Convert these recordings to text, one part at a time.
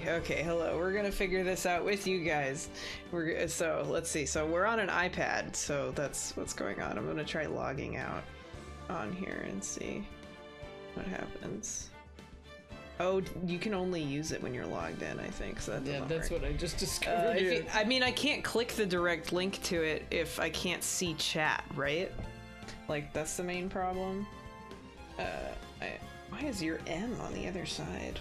Okay, hello. We're gonna figure this out with you guys. So let's see. So we're on an iPad, so that's what's going on. I'm gonna try logging out on here and see what happens. Oh, you can only use it when you're logged in, I think. So that's what I just discovered. I mean, I can't click the direct link to it if I can't see chat, right? Like, that's the main problem. Why is your M on the other side?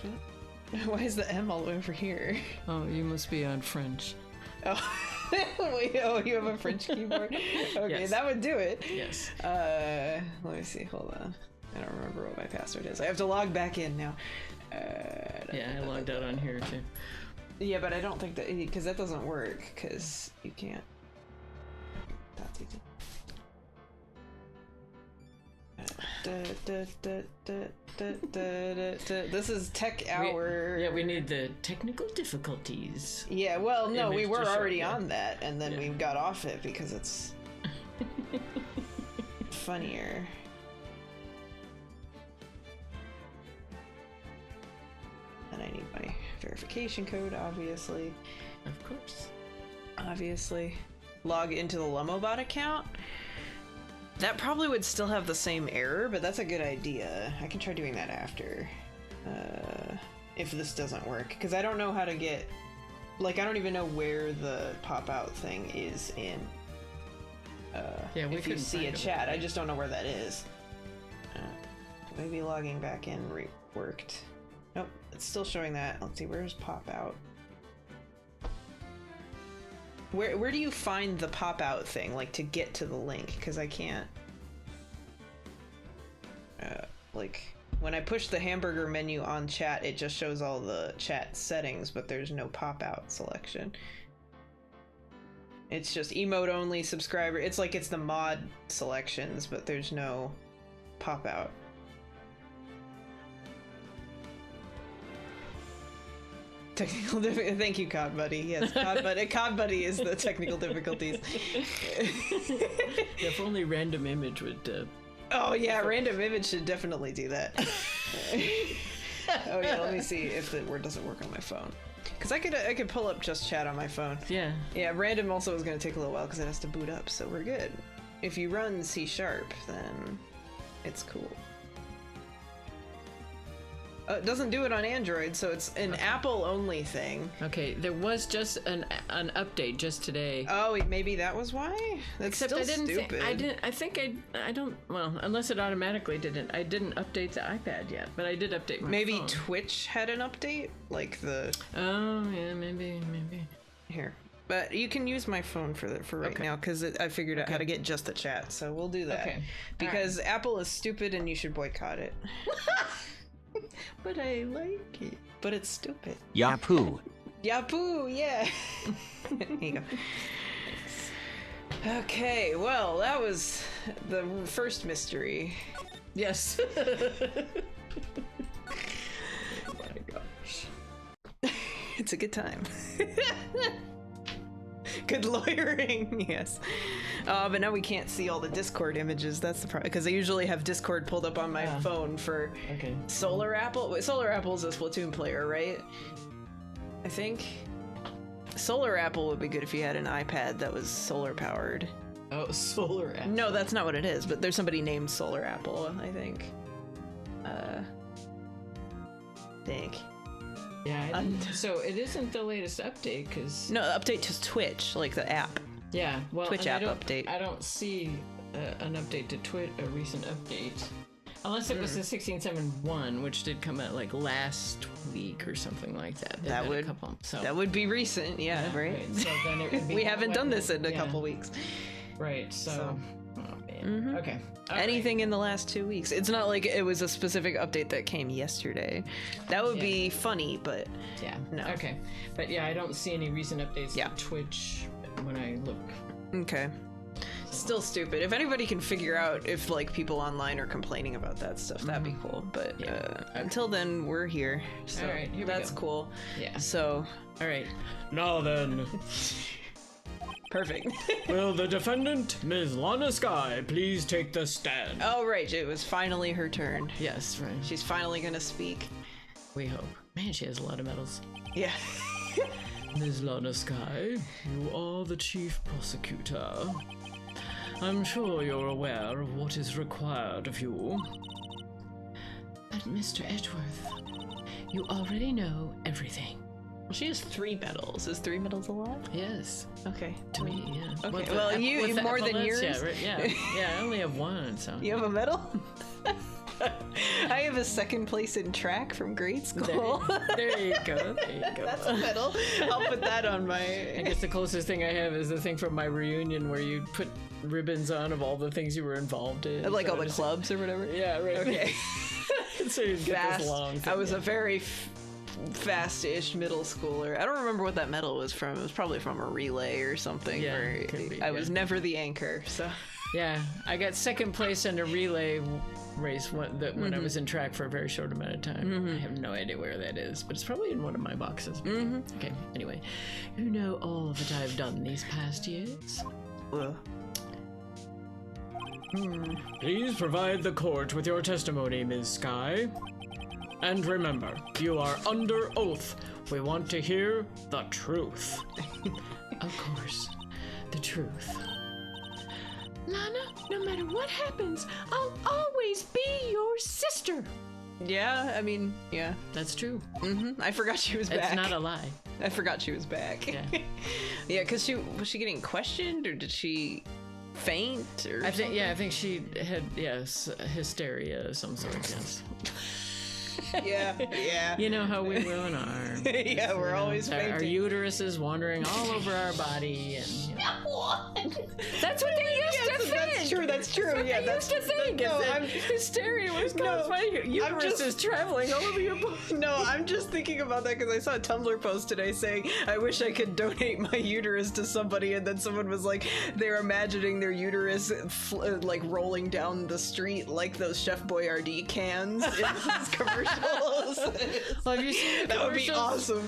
Why is the M all over here? Oh, you must be on French. Oh, wait, you have a French keyboard? Okay, yes. That would do it. Yes. Let me see, hold on. I don't remember what my password is. I have to log back in now. Yeah, I logged out on here too. Yeah, but I don't think that, because that doesn't work, because you can't. That's easy. This is Tech Hour. We need the technical difficulties. Yeah, well, no, we were already on that, and then we got off it because it's funnier. And I need my verification code, obviously. Of course. Obviously. Log into the Lummobot account. That probably would still have the same error, but that's a good idea. I can try doing that after. If this doesn't work. Because I don't know how to get... Like, I don't even know where the pop-out thing is in... if you see a chat, I just don't know where that is. Maybe logging back in worked. Nope, it's still showing that. Let's see, where's pop-out? Where do you find the pop-out thing, like, to get to the link? Because I can't... like, when I push the hamburger menu on chat, it just shows all the chat settings, but there's no pop-out selection. It's just emote-only, subscriber... It's like it's the mod selections, but there's no pop-out. Technical difficulties. Thank you, COD Buddy. Yes, COD Buddy is the technical difficulties. If only random image would. Oh yeah, random image should definitely do that. Oh yeah, let me see if the word doesn't work on my phone. Because I could pull up Just Chat on my phone. Yeah. Yeah, random also is going to take a little while because it has to boot up, so we're good. If you run C#, then it's cool. It doesn't do it on Android, so it's an Apple-only thing. Okay, there was just an update just today. Oh, maybe that was why? That's Except still I didn't stupid. I don't, well, unless it automatically didn't. I didn't update the iPad yet, but I did update my Maybe phone. Twitch had an update? Like the... Oh, yeah, maybe. Here. But you can use my phone for right now, because I figured out how to get just the chat, so we'll do that. Okay. Because Apple is stupid and you should boycott it. But I like it. But it's stupid. Yapoo. Yapoo, yeah. Here you go. Okay, well, that was the first mystery. Yes. Oh my gosh. It's a good time. Good lawyering, yes. But now we can't see all the Discord images. That's the problem, because I usually have Discord pulled up on my phone for Solar Apple. Wait, Solar Apple's a Splatoon player, right? I think. Solar Apple would be good if you had an iPad that was solar powered. Oh, Solar Apple. No, that's not what it is, but there's somebody named Solar Apple, I think. Yeah, so it isn't the latest update, because... No, update to Twitch, like the app. Yeah, well, Twitch app update. I don't see an update to Twitch, a recent update. Unless it was the 16.7.1, which did come out like last week or something like that. That would be recent, yeah, right? So then it would be we haven't done this in a couple weeks. Right, so oh man. Okay. Anything in the last 2 weeks. It's not like it was a specific update that came yesterday. That would be funny, but no. Okay. But yeah, I don't see any recent updates to Twitch when I look. Okay. Still stupid. If anybody can figure out if like people online are complaining about that stuff, that'd be cool. But until then, we're here. So all right, here that's we go. cool. Yeah. So, all right. Now then. Perfect. Will the defendant, Ms. Lana Sky, please take the stand? Oh, right. It was finally her turn. Yes, right. She's finally gonna speak. We hope. Man, she has a lot of medals. Yeah. Ms. Lana Sky, you are the chief prosecutor. I'm sure you're aware of what is required of you. But Mr. Edgeworth, you already know everything. Well, she has 3 medals. Is 3 medals a lot? Yes. Okay. To me, yeah. Okay. Well, you more than yours? Yeah, right, yeah, I only have 1, so. You have a medal? I have a 2nd place in track from grade school. There you go. That's a medal. I'll put that on my... I guess the closest thing I have is the thing from my reunion where you put ribbons on of all the things you were involved in. Like all the clubs or whatever? Yeah, right. Okay. So you get this long thing. I was a very fast-ish middle schooler. I don't remember what that medal was from. It was probably from a relay or something. Yeah, where could be, I was never the anchor, so... Yeah, I got 2nd place in a relay race when I was in track for a very short amount of time. I have no idea where that is, but it's probably in one of my boxes. Okay, anyway. You know all that I've done these past years? Please provide the court with your testimony, Ms. Sky. And remember, you are under oath. We want to hear the truth. Of course, the truth. Lana, no matter what happens, I'll always be your sister. Yeah, I mean, yeah. That's true. I forgot she was back. It's not a lie. I forgot she was back. Yeah. Yeah, because was she getting questioned, or did she faint, or something? I think she had, hysteria of some sort, yes. Yeah. You know how we women are. Yeah, we're always fainting. Our uterus is wandering all over our body, and that's what they used to think. That's true. That's what they used to think. No, hysteria was caused by your uterus is traveling all over your body. No, I'm just thinking about that because I saw a Tumblr post today saying, I wish I could donate my uterus to somebody, and then someone was like, they're imagining their uterus like rolling down the street like those Chef Boyardee cans in these commercials. Well, have you seen the that would be awesome.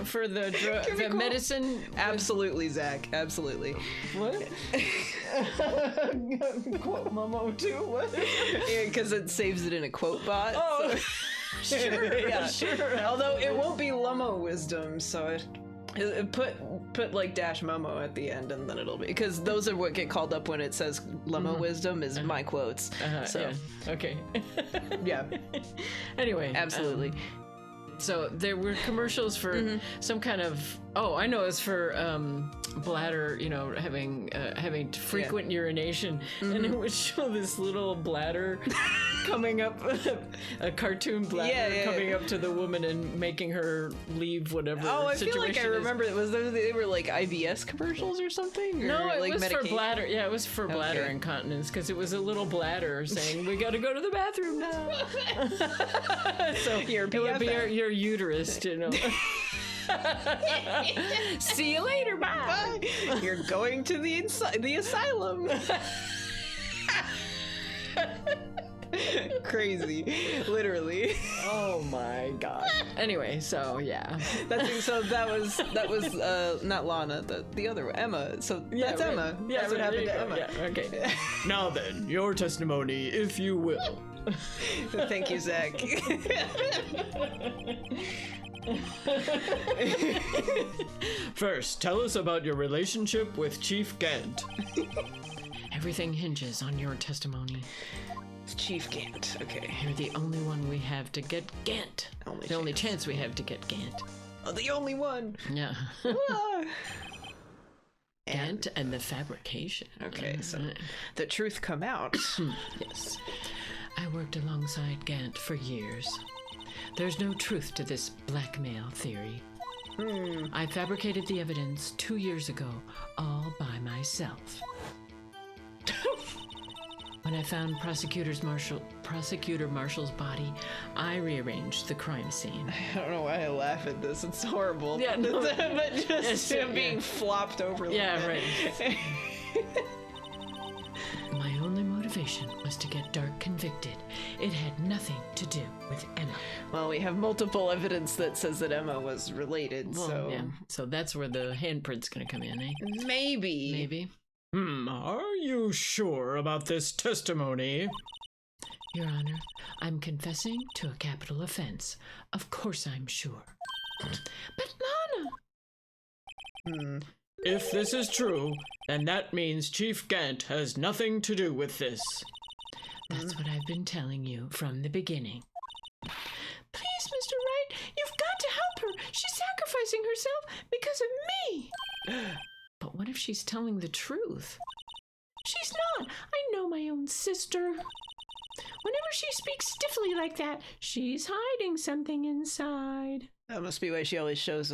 For the medicine? Absolutely, Zach. Absolutely. What? Quote Mummo too? What? Yeah, because it saves it in a quote bot. Oh, so. Sure. Although it won't be Lummo wisdom, so it put like dash Mummo at the end, and then it'll be, because those are what get called up when it says Lummo wisdom is my quotes. So yeah. Okay. Yeah. Anyway, absolutely. So there were commercials for some kind of, I know it's for bladder, having frequent urination, and it would show this little bladder coming up, a cartoon bladder coming up to the woman and making her leave whatever I situation feel like I remember they were like IBS commercials or something? Or no, it like was medication? for bladder. Yeah, it was for bladder incontinence, because it was a little bladder saying, we gotta go to the bathroom now. So it would be your uterus, See you later, bye. You're going to the asylum. Crazy, literally. Oh my god. Anyway, so yeah, that was not Lana, the other one, Emma. So that's right. Emma. Yeah, that's what happened to Emma. Yeah, okay. Now then, your testimony, if you will. Thank you, Zach. First, tell us about your relationship with Chief Gant. Everything hinges on your testimony. It's Chief Gant, okay. You're the only one we have to get Gant. The only chance we have to get Gant. Oh, the only one. Yeah. Gant and the fabrication. Okay, so the truth come out. Yes. I worked alongside Gant for years. There's no truth to this blackmail theory. I fabricated the evidence 2 years ago, all by myself. When I found Prosecutor Marshall's body, I rearranged the crime scene. I don't know why I laugh at this. It's horrible. Yeah, no. But just him being flopped over like that. Right. My only motivation was to get Dark convicted. It had nothing to do with Emma. Well, we have multiple evidence that says that Emma was related, so... Yeah. So that's where the handprint's gonna come in, eh? Maybe. Are you sure about this testimony? Your Honor, I'm confessing to a capital offense. Of course I'm sure. But Lana! If this is true, then that means Chief Gant has nothing to do with this. That's what I've been telling you from the beginning. Please, Mr. Wright, you've got to help her. She's sacrificing herself because of me. But what if she's telling the truth? She's not. I know my own sister. Whenever she speaks stiffly like that, she's hiding something inside. That must be why she always shows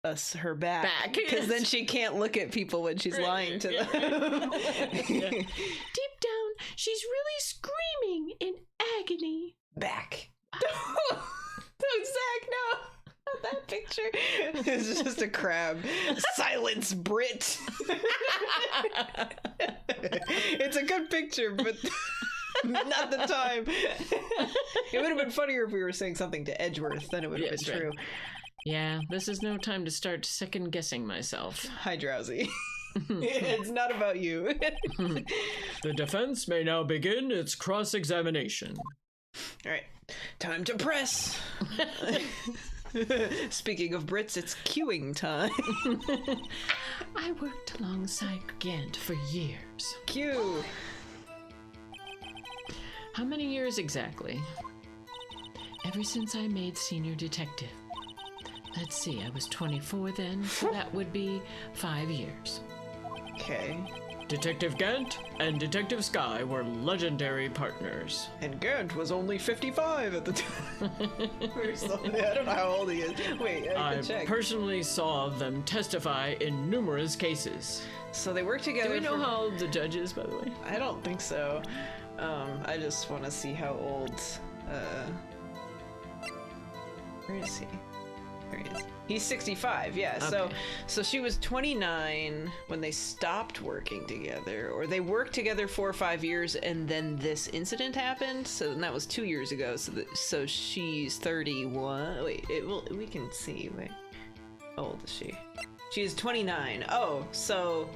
us her back. Because yes. then she can't look at people when she's lying to them. Yeah. Deep down, she's really screaming in agony. Back. No, Zach, no. Not that picture. It's just a crab. Silence, Brit. It's a good picture, but not the time. It would have been funnier if we were saying something to Edgeworth, then it would have been true. Yeah, this is no time to start second-guessing myself. Hi, Drowsy. It's not about you. The defense may now begin its cross-examination. All right, time to press. Speaking of Brits, it's queuing time. I worked alongside Gant for years. Cue. How many years exactly? Ever since I made senior detective. Let's see, I was 24 then, so that would be 5 years. Okay. Detective Gant and Detective Sky were legendary partners. And Gant was only 55 at the time. Or something. I don't know how old he is. Wait, I can check. Personally saw them testify in numerous cases. So they work together. Do we know how old the judge is, by the way? I don't think so. I just want to see how old. Where is he? There he is. He's 65, yeah. Okay. So she was 29 when they stopped working together, or they worked together 4 or 5 years, and then this incident happened. So and that was 2 years ago. So she's 31. Wait, we can see. Wait, how old is she? She's 29. Oh, so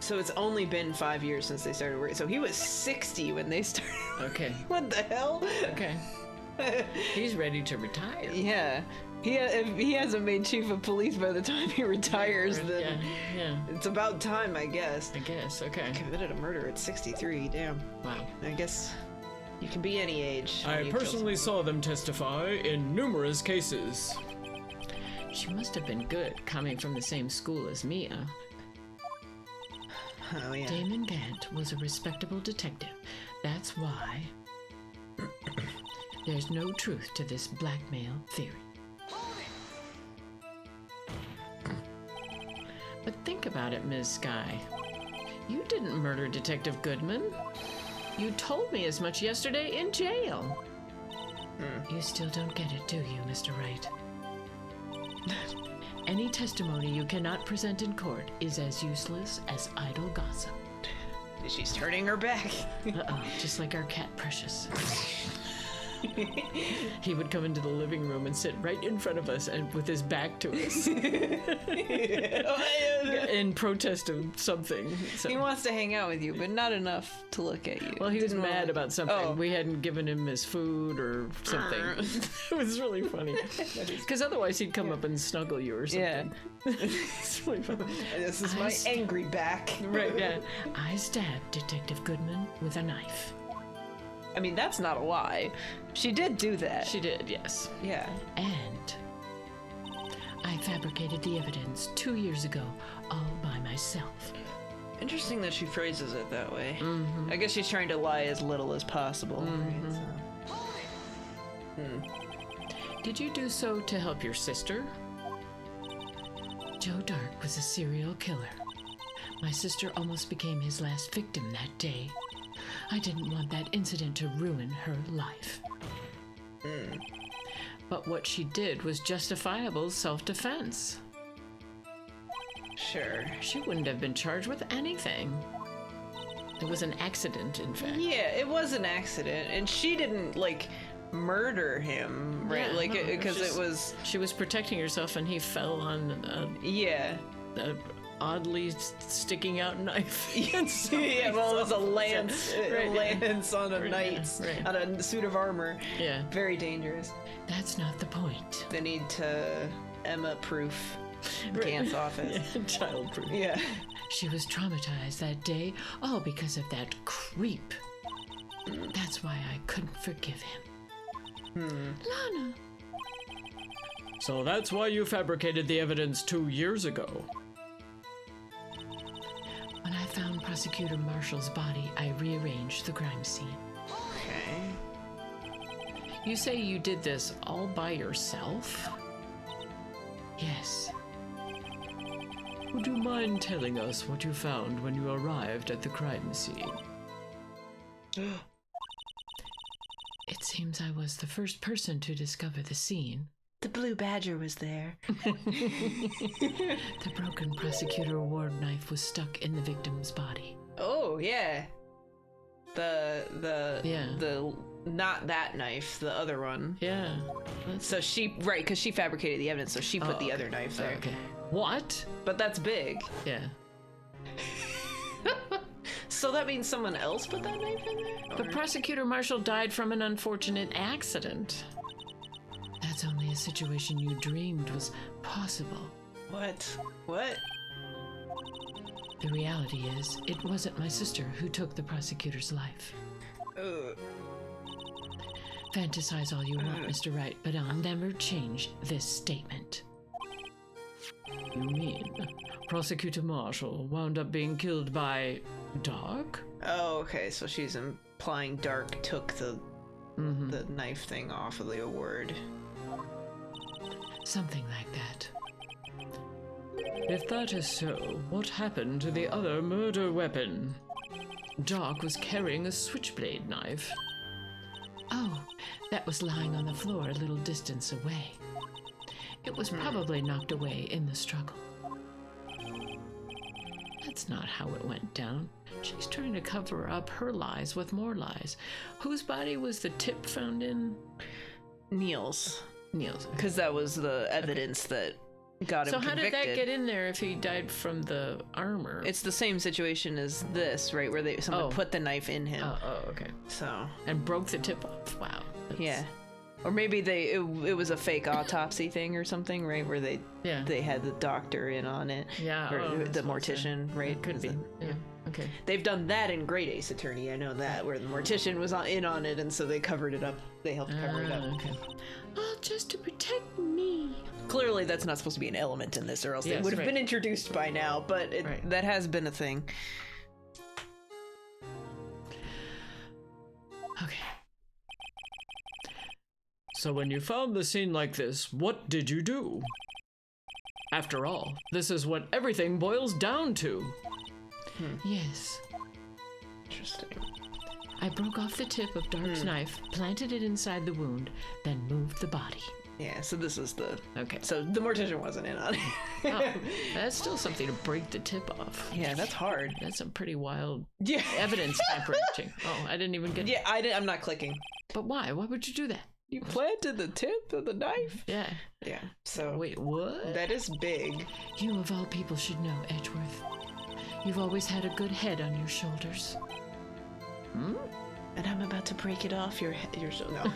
it's only been 5 years since they started working. So he was 60 when they started. Okay. What the hell? Okay. He's ready to retire. Yeah. If he hasn't made chief of police by the time he retires, then yeah. it's about time, I guess. I guess, okay. Committed a murder at 63, damn. Wow. I guess you can be any age. I personally saw them testify in numerous cases. She must have been good, coming from the same school as Mia. Oh, yeah. Damon Gant was a respectable detective. That's why there's no truth to this blackmail theory. But think about it, Ms. Sky. You didn't murder Detective Goodman. You told me as much yesterday in jail. You still don't get it, do you, Mr. Wright? Any testimony you cannot present in court is as useless as idle gossip. She's turning her back. Uh-oh, just like our cat Precious. He would come into the living room and sit right in front of us and with his back to us in protest of something. So. He wants to hang out with you, but not enough to look at you. Well, he was mad about something. Oh. We hadn't given him his food or something. It was really funny. Because otherwise he'd come up and snuggle you or something. Yeah. It's really funny. This is my angry back. Right, yeah. I stabbed Detective Goodman with a knife. I mean, that's not a lie. She did do that. She did, yes. Yeah. And I fabricated the evidence 2 years ago all by myself. Interesting that she phrases it that way. Mm-hmm. I guess she's trying to lie as little as possible. Mm-hmm. Right, so. Did you do so to help your sister? Joe Dark was a serial killer. My sister almost became his last victim that day. I didn't want that incident to ruin her life. But what she did was justifiable self-defense. Sure. She wouldn't have been charged with anything. It was an accident, in fact. Yeah, it was an accident, and she didn't, like, murder him, right? Yeah, like, no, because it was... She was protecting herself, and he fell on Yeah. oddly sticking out knife. Yeah, well, it was a lance. Right, A lance on a right, knight, right. on a suit of armor. Yeah. Very dangerous. That's not the point. They need to Emma-proof Gant's office. Yeah, child-proof. Yeah. She was traumatized that day, all because of that creep. That's why I couldn't forgive him. Lana. So that's why you fabricated the evidence 2 years ago. When I found Prosecutor Marshall's body, I rearranged the crime scene. Okay. You say you did this all by yourself? Yes. Would you mind telling us what you found when you arrived at the crime scene? It seems I was the first person to discover the scene. The blue badger was there. The broken prosecutor award knife was stuck in the victim's body. Oh, yeah. The not that knife, the other one. Yeah. So right, because she fabricated the evidence, so she put the other knife there. Okay. What? But that's big. Yeah. So that means someone else put that knife in there? But Prosecutor Marshall died from an unfortunate accident. That's only a situation you dreamed was possible. What? What? The reality is, it wasn't my sister who took the prosecutor's life. Fantasize all you want, Mr. Wright, but I'll never change this statement. You mean Prosecutor Marshall wound up being killed by Dark? Oh, okay, so she's implying Dark took the knife thing off of the award. Something like that. If that is so, what happened to the other murder weapon? Dark was carrying a switchblade knife. Oh, that was lying on the floor a little distance away. It was probably knocked away in the struggle. That's not how it went down. She's trying to cover up her lies with more lies. Whose body was the tip found in? Neil's. Neil's. Because that was the evidence that got him So how convicted. did that get in there if he died from the armor? It's the same situation as this, right? Where someone put the knife in him. Oh, okay. So. And broke the tip off. Wow. Yeah. Or maybe it was a fake autopsy thing or something, right? Where they had the doctor in on it. Yeah. Or the mortician, right? It could be. Yeah. Okay. They've done that in Great Ace Attorney. I know that, where the mortician was in on it, and so they covered it up. They helped cover it up. Okay. All just to protect me. Clearly, that's not supposed to be an element in this, or else it would have been introduced by now. But that has been a thing. Okay. So when you found the scene like this, what did you do? After all, this is what everything boils down to. Yes. Interesting. I broke off the tip of Dark's knife, planted it inside the wound, then moved the body. Yeah, so this is the... Okay. So the mortician wasn't in on it. Oh, that's still something to break the tip off. Yeah, that's hard. That's some pretty wild Yeah. evidence tampering. Oh, I didn't even get... Yeah, I'm not clicking. But why? Why would you do that? You planted the tip of the knife? Yeah. Yeah, so... Wait, what? That is big. You of all people should know, Edgeworth. You've always had a good head on your shoulders. And I'm about to break it off your no.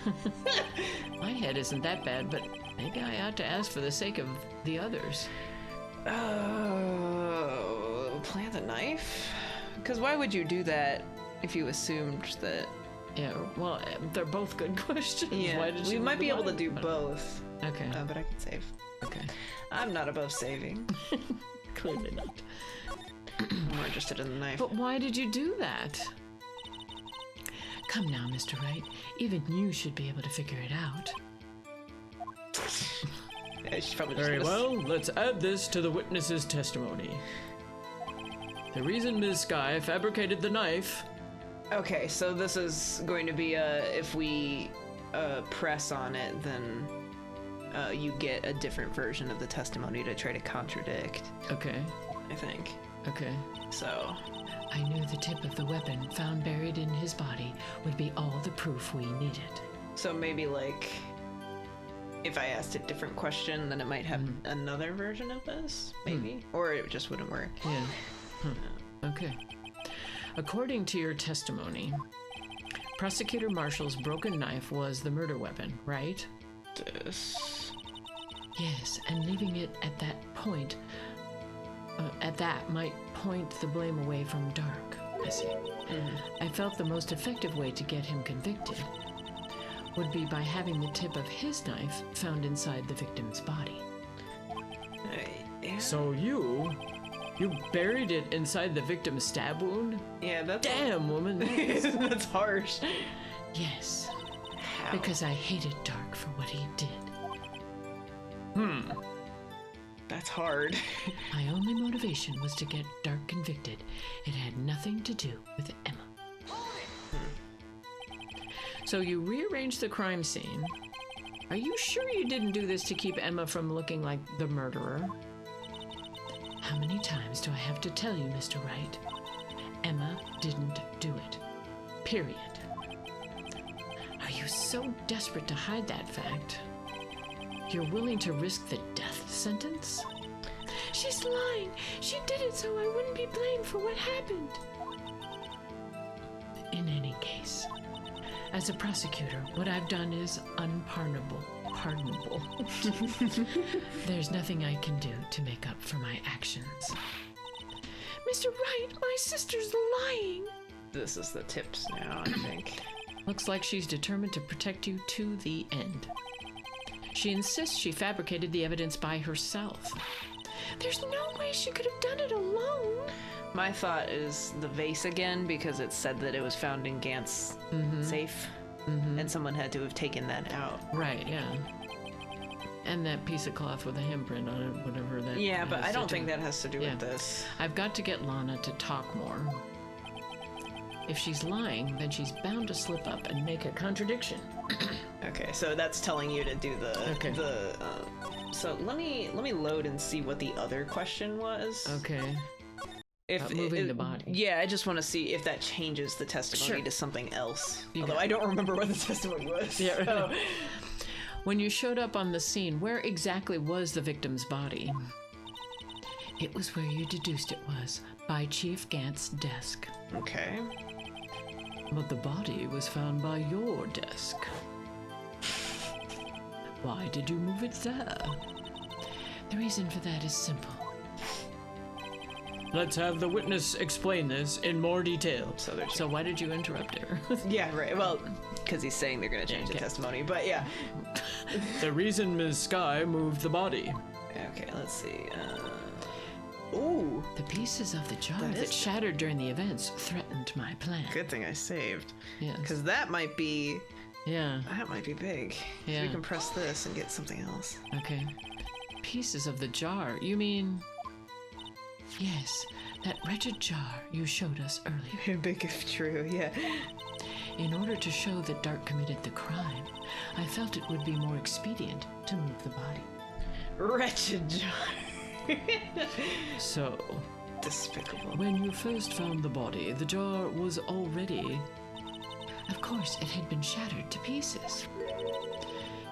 My head isn't that bad, but maybe I ought to ask for the sake of the others. Oh, plant the knife? Because why would you do that if you assumed that... Yeah, well, they're both good questions. Yeah, Why did we you might be able to do but- both. Okay. But I can save. Okay. I'm not above saving. Clearly not. I'm more interested in the knife. But why did you do that? Come now, Mr. Wright. Even you should be able to figure it out. Yeah, she's probably just Very gonna well, let's add this to the witness's testimony. The reason Ms. Skye fabricated the knife... Okay, so this is going to be if we press on it, then you get a different version of the testimony to try to contradict. Okay. I think. Okay. So. I knew the tip of the weapon found buried in his body would be all the proof we needed. So maybe like if I asked a different question, then it might have another version of this, maybe, or it just wouldn't work. Yeah. Okay. According to your testimony, Prosecutor Marshall's broken knife was the murder weapon, right? Yes, and leaving it at that point, might point the blame away from Dark. I see. I felt the most effective way to get him convicted would be by having the tip of his knife found inside the victim's body. Yeah. So you buried it inside the victim's stab wound? Yeah, that's... Damn, woman. That's harsh. Yes. How? Because I hated Dark for what he did. That's hard. My only motivation was to get Dark convicted. It had nothing to do with Emma. So you rearranged the crime scene. Are you sure you didn't do this to keep Emma from looking like the murderer? How many times do I have to tell you, Mr. Wright? Emma didn't do it. Period. Are you so desperate to hide that fact? You're willing to risk the death sentence? She's lying. She did it so I wouldn't be blamed for what happened. In any case, as a prosecutor, what I've done is unpardonable. There's nothing I can do to make up for my actions. Mr. Wright, my sister's lying. This is the tips now, I think. Looks like she's determined to protect you to the end. She insists she fabricated the evidence by herself. There's no way she could have done it alone. My thought is the vase again, because it said that it was found in Gant's safe, and someone had to have taken that out. Right, yeah. And that piece of cloth with a handprint on it, whatever that. Yeah, but I don't think that has to do with this. I've got to get Lana to talk more. If she's lying, then she's bound to slip up and make a contradiction. Okay, so that's telling you to do the so let me load and see what the other question was. Okay. If moving the body. Yeah, I just want to see if that changes the testimony to something else. Although I don't remember what the testimony was. Yeah. So. When you showed up on the scene, where exactly was the victim's body? It was where you deduced it was, by Chief Gant's desk. Okay. But the body was found by your desk. Why did you move it there? The reason for that is simple. Let's have the witness explain this in more detail. So why did you interrupt her? Yeah, right. Well, because he's saying they're going to change the testimony, but yeah. The reason Ms. Sky moved the body. Okay, let's see. Ooh. The pieces of the jar that shattered during the events threatened my plan. Good thing I saved. Yes. Because that might be... Yeah. That might be big. Yeah. So we can press this and get something else. Okay. Pieces of the jar. You mean... Yes, that wretched jar you showed us earlier. Big if true, yeah. In order to show that Dark committed the crime, I felt it would be more expedient to move the body. Wretched jar. So... Despicable. When you first found the body, the jar was already... Of course, it had been shattered to pieces.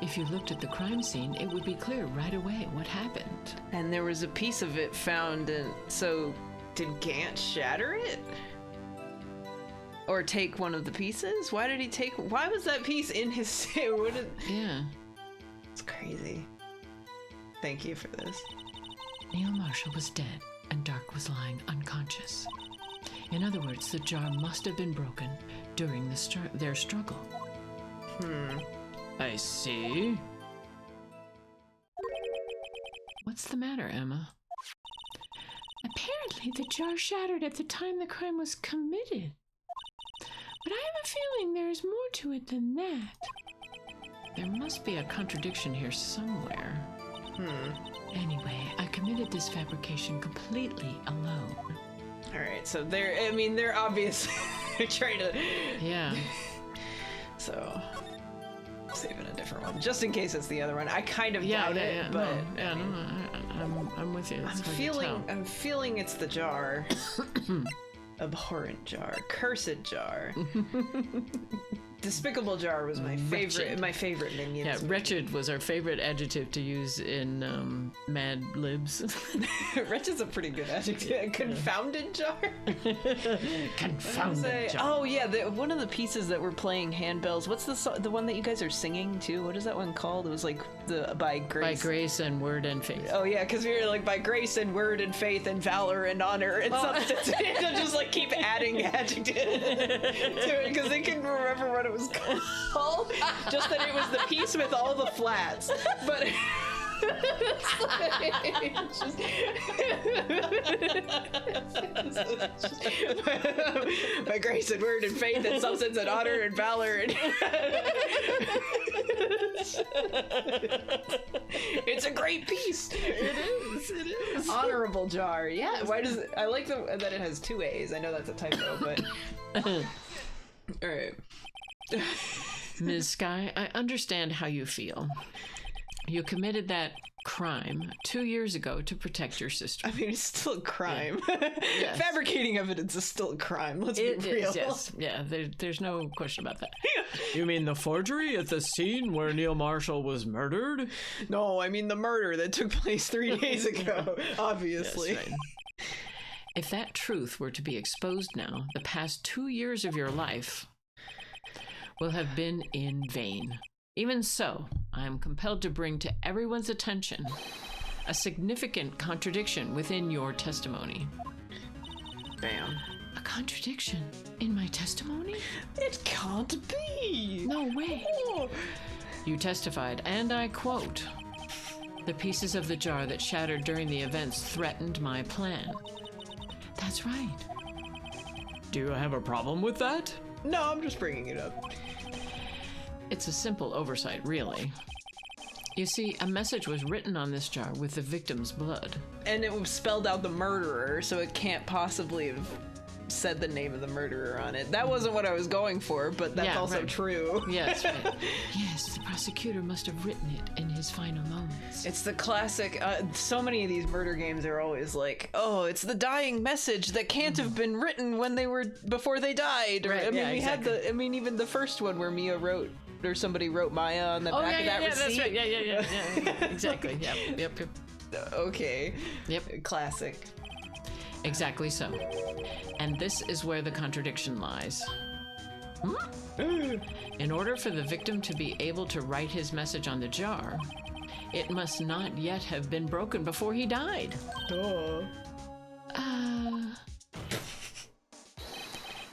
If you looked at the crime scene, it would be clear right away what happened. And there was a piece of it found in... So, did Gant shatter it? Or take one of the pieces? Why did he take... Why was that piece in his... Yeah. It's crazy. Thank you for this. Neil Marshall was dead, and Dark was lying unconscious. In other words, the jar must have been broken during their struggle. I see. What's the matter, Emma? Apparently, the jar shattered at the time the crime was committed. But I have a feeling there's more to it than that. There must be a contradiction here somewhere. Anyway, I committed this fabrication completely alone. Alright, so they're obviously trying to... Yeah. So... saving a different one just in case it's the other one. I kind of doubt it, but I'm with you. I'm feeling it's the jar. Abhorrent jar, cursed jar. Despicable Jar was my favorite. My favorite minion. Yeah, wretched was our favorite adjective to use in Mad Libs. Wretched's a pretty good adjective. Confounded Jar. Confounded Jar. Oh yeah, one of the pieces that we're playing handbells. What's the one that you guys are singing too? What is that one called? It was like by grace. By grace and word and faith. Oh yeah, because we were like by grace and word and faith and valor and honor and substance. To just like keep adding adjectives to it because they couldn't remember what it was called. Just that it was the piece with all the flats, but. By grace and word and faith and substance and honor and valor and it's a great piece. It is. Honorable Jar. Yeah. Why does it, I like that it has 2 A's. I know that's a typo, but all right. Ms. Sky, I understand how you feel. You committed that crime 2 years ago to protect your sister. I mean, it's still a crime. Yeah. Yes. Fabricating evidence is still a crime. Let's be real. Yes. Yeah, there's no question about that. You mean the forgery at the scene where Neil Marshall was murdered? No, I mean the murder that took place 3 days ago, obviously. Yes, right. If that truth were to be exposed now, the past 2 years of your life will have been in vain. Even so, I am compelled to bring to everyone's attention a significant contradiction within your testimony. Bam. A contradiction in my testimony? It can't be. No way. Oh. You testified, and I quote, "The pieces of the jar that shattered during the events threatened my plan." That's right. Do you have a problem with that? No, I'm just bringing it up. It's a simple oversight, really. You see, a message was written on this jar with the victim's blood. And it spelled out the murderer, so it can't possibly have said the name of the murderer on it. That wasn't what I was going for, but that's also true. Yes, right. Yes, the prosecutor must have written it in his final moments. It's the classic, so many of these murder games are always like, oh, it's the dying message that can't have been written when they were, before they died. Or, Right, I mean, exactly. even the first one where Mia wrote, or somebody wrote Maya on the back of that receipt. That's right. Yeah. Exactly. Yep. Okay. Yep. Classic. Exactly so. And this is where the contradiction lies. In order for the victim to be able to write his message on the jar, it must not yet have been broken before he died. Duh.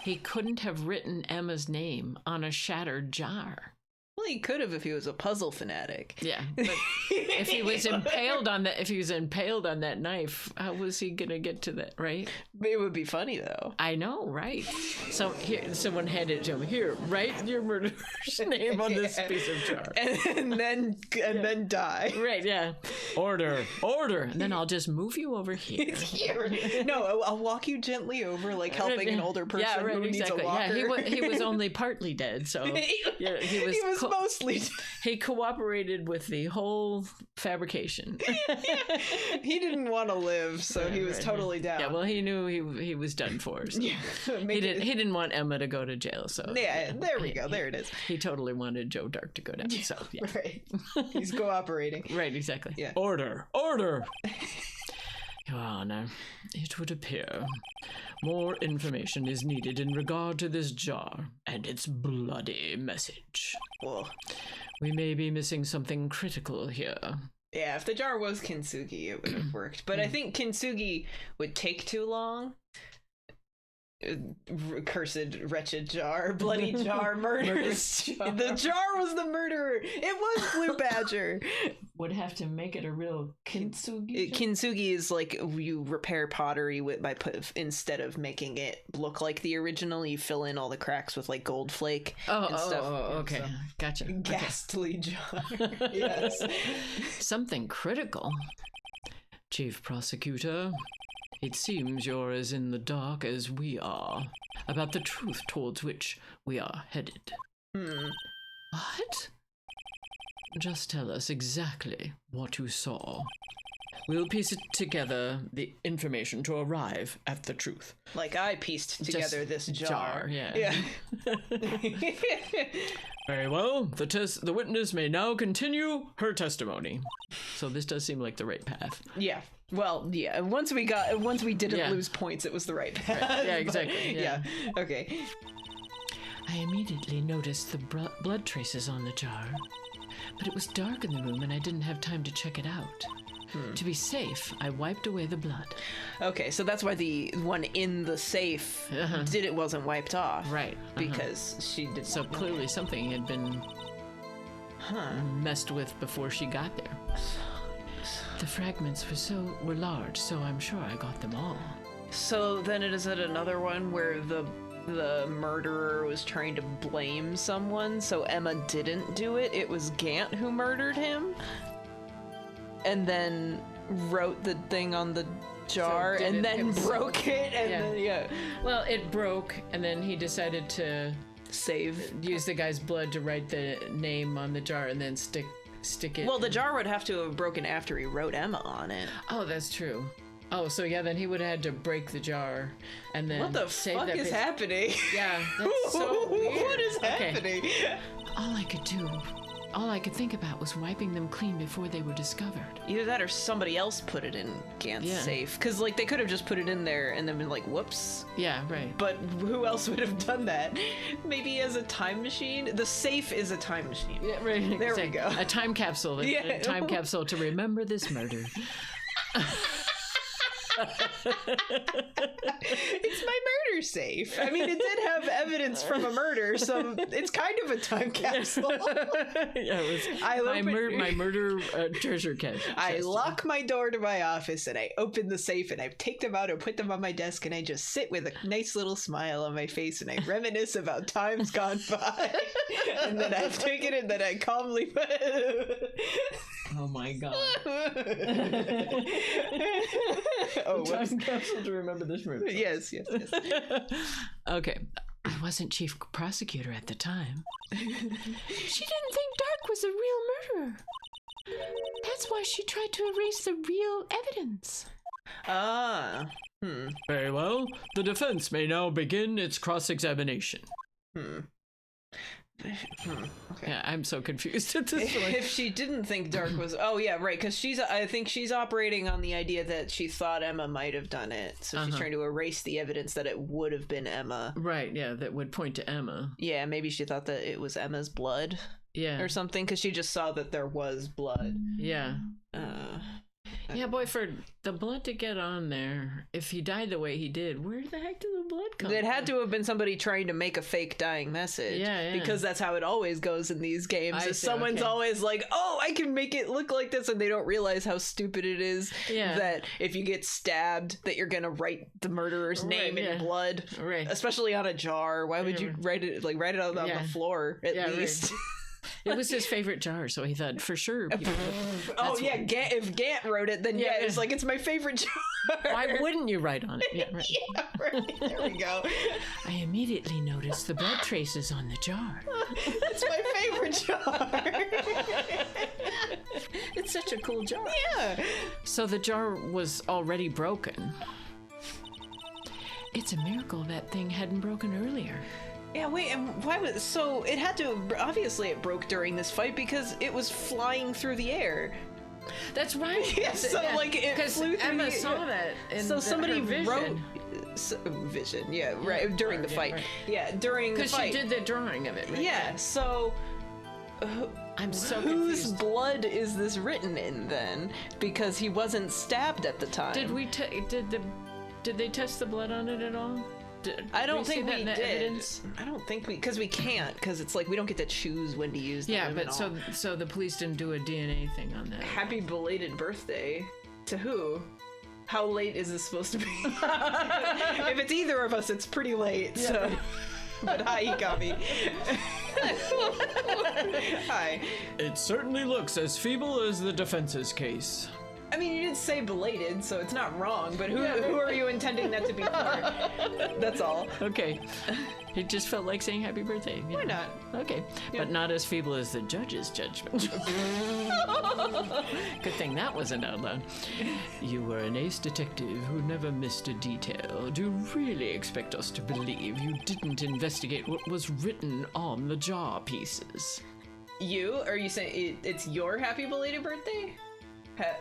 He couldn't have written Emma's name on a shattered jar. Well, he could have if he was a puzzle fanatic. Yeah, but if he was impaled on that knife, how was he gonna get to that, right? It would be funny though. I know, right? So here, someone handed it to him. Here, write your murderer's name on this piece of jar, and then die. Right? Yeah. Order, and then I'll just move you over here. No, I'll walk you gently over, like helping an older person who needs a walker. Yeah, he was only partly dead, so yeah, he was mostly. He cooperated with the whole fabrication. He didn't want to live, so he was totally down. Yeah, well, he knew he was done for. So. Yeah, he didn't want Emma to go to jail. So yeah, there we go. There it is. He totally wanted Joe Dark to go down. So yeah, right. He's cooperating. Right, exactly. Yeah. Order. Your Honor, it would appear more information is needed in regard to this jar and its bloody message. Well, we may be missing something critical here. Yeah, if the jar was Kintsugi, it would have worked. But I think Kintsugi would take too long. Cursed, wretched jar, bloody jar, murderous jar. The jar was the murderer. It was Blue Badger. Would have to make it a real kintsugi. Kintsugi is like you repair pottery instead of making it look like the original, you fill in all the cracks with like gold flake and stuff. Okay, so. Gotcha. Ghastly jar. Yes. Something critical. Chief Prosecutor, it seems you're as in the dark as we are about the truth towards which we are headed. What? Just tell us exactly what you saw. We'll piece it together, the information to arrive at the truth. Like I pieced together this jar. Yeah. Very well. The witness may now continue her testimony. So this does seem like the right path. Yeah. Well, yeah. Once we didn't lose points, it was the right path. Right. Yeah, exactly. But, yeah. Okay. I immediately noticed the blood traces on the jar, but it was dark in the room and I didn't have time to check it out. To be safe, I wiped away the blood. Okay, so that's why the one in the safe wasn't wiped off. Right. Because she did. So clearly something had been messed with before she got there. The fragments were large, so I'm sure I got them all. So then is it another one where the murderer was trying to blame someone, so Emma didn't do it? It was Gant who murdered him? And then wrote the thing on the jar and then broke it and then Well, it broke and then he decided to use the guy's blood to write the name on the jar and then stick it. Well, the jar would have to have broken after he wrote Emma on it. Oh, that's true. Oh, so yeah, then he would have had to break the jar and then what the save fuck that is happening? Yeah, that's so weird. What is happening? All I could think about was wiping them clean before they were discovered. Either that or somebody else put it in Gant's safe. Because, like, they could have just put it in there and then been like, whoops. Yeah, right. But who else would have done that? Maybe as a time machine? The safe is a time machine. Yeah, right. There we go. A time capsule. A time capsule to remember this murder. It's my murder safe. I mean, it did have evidence from a murder, so it's kind of a time capsule. Yeah, it was my murder treasure chest. I lock my door to my office and I open the safe and I take them out and put them on my desk and I just sit with a nice little smile on my face and I reminisce about times gone by. And then I take it and then I calmly Oh my god. Time capsule to remember this murder. Yes. Okay. I wasn't chief prosecutor at the time. She didn't think Dark was a real murderer. That's why she tried to erase the real evidence. Very well. The defense may now begin its cross-examination. Okay. Yeah, I'm so confused at this point. If she didn't think Dark was... Oh, yeah, right, because I think she's operating on the idea that she thought Emma might have done it, so she's trying to erase the evidence that it would have been Emma. Right, yeah, that would point to Emma. Yeah, maybe she thought that it was Emma's blood. Yeah. Or something, because she just saw that there was blood. Yeah. Yeah, boy, for the blood to get on there, if he died the way he did, where the heck did the blood come from? It had to have been somebody trying to make a fake dying message. Yeah. Because that's how it always goes in these games. Someone's always like, oh, I can make it look like this, and they don't realize how stupid it is that if you get stabbed, that you're gonna write the murderer's name in blood. Right. Especially on a jar. Why would you write it out on the floor, at least? Right. It was his favorite jar, so he thought for sure. If Gant wrote it, then it's like it's my favorite jar. Why wouldn't you write on it? Yeah, right. Right. There we go. I immediately noticed the blood traces on the jar. That's my favorite jar. It's such a cool jar. Yeah. So the jar was already broken. It's a miracle that thing hadn't broken earlier. Yeah, wait, and why was... So, it had to... Obviously, it broke during this fight because it was flying through the air. That's right. Yeah, so, like, it flew through Emma saw that in somebody vision. Vision, yeah, right, during the fight. Right. Yeah, during the fight. Because she did the drawing of it, right? Yeah, so... I'm so whose confused. blood is this written in, then? Because he wasn't stabbed at the time. Did they test the blood on it at all? I don't think we did. Evidence? I don't think because we can't, because it's like we don't get to choose when to use them. Yeah, but so the police didn't do a DNA thing on that. Happy belated birthday to who? How late is this supposed to be? If it's either of us, it's pretty late. Yeah. So, but hi, Ikami. Hi. It certainly looks as feeble as the defense's case. I mean, you did say belated, so it's not wrong, but who are you intending that to be for? That's all. Okay. He just felt like saying happy birthday. Why not? Okay. Yeah. But not as feeble as the judge's judgment. Good thing that wasn't out loud. You were an ace detective who never missed a detail. Do you really expect us to believe you didn't investigate what was written on the jar pieces? Are you saying it's your happy belated birthday?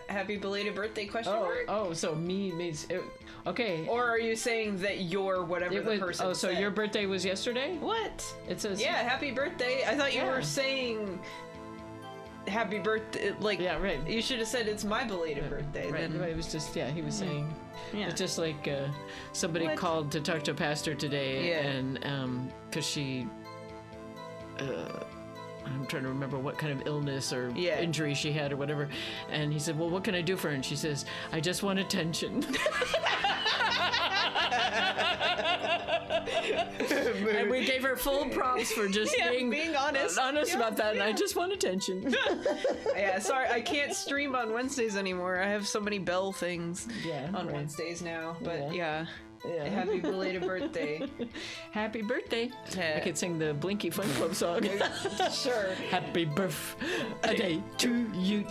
Happy belated birthday question mark? Oh, so me means... okay. Or are you saying that you're whatever the person so said? your birthday was yesterday? What? It says... Yeah, happy birthday. I thought you were saying happy birthday, like... Yeah, right. You should have said it's my belated birthday. Right, Then. it was just, he was saying... Yeah. It's just like somebody called to talk to a pastor today, and because she... I'm trying to remember what kind of illness or injury she had or whatever. And he said, well, what can I do for her? And she says, I just want attention. And we gave her full props for just being honest about that. And I just want attention. Yeah, sorry, I can't stream on Wednesdays anymore. I have so many bell things on Wednesdays now. But yeah. Happy belated birthday. Happy birthday. Yeah. I could sing the Blinky Fun Club song. Sure. Happy birthday to you.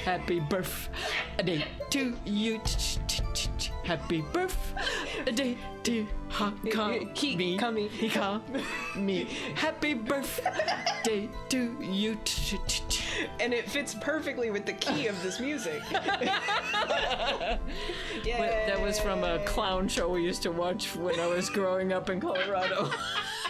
Happy birthday to you. Happy birthday to me. Happy birthday to you. And it fits perfectly with the key of this music. That was from a clown show we used to watch when I was growing up in Colorado.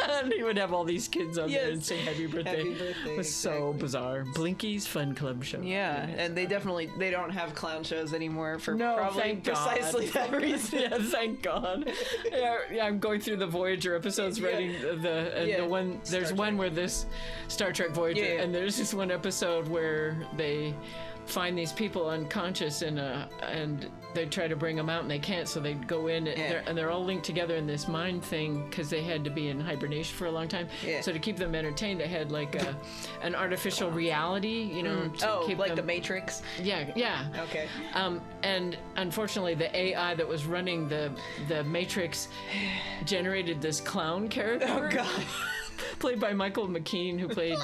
And he would have all these kids on there and sing happy birthday. Happy birthday. It was so bizarre. Blinky's Fun Club show. Yeah, and they don't have clown shows anymore for probably thank precisely God. that reason. Yeah, thank God. Yeah, I'm going through the Voyager episodes, writing the one. There's one where this Star Trek Voyager, and there's this one episode where they find these people unconscious and they try to bring them out and they can't, so they go in and they're all linked together in this mind thing because they had to be in hibernation for a long time. So to keep them entertained, they had like an artificial reality, to keep like them... the Matrix. Yeah. Okay. And unfortunately, the AI that was running the Matrix generated this clown character. Oh God. Played by Michael McKean, who played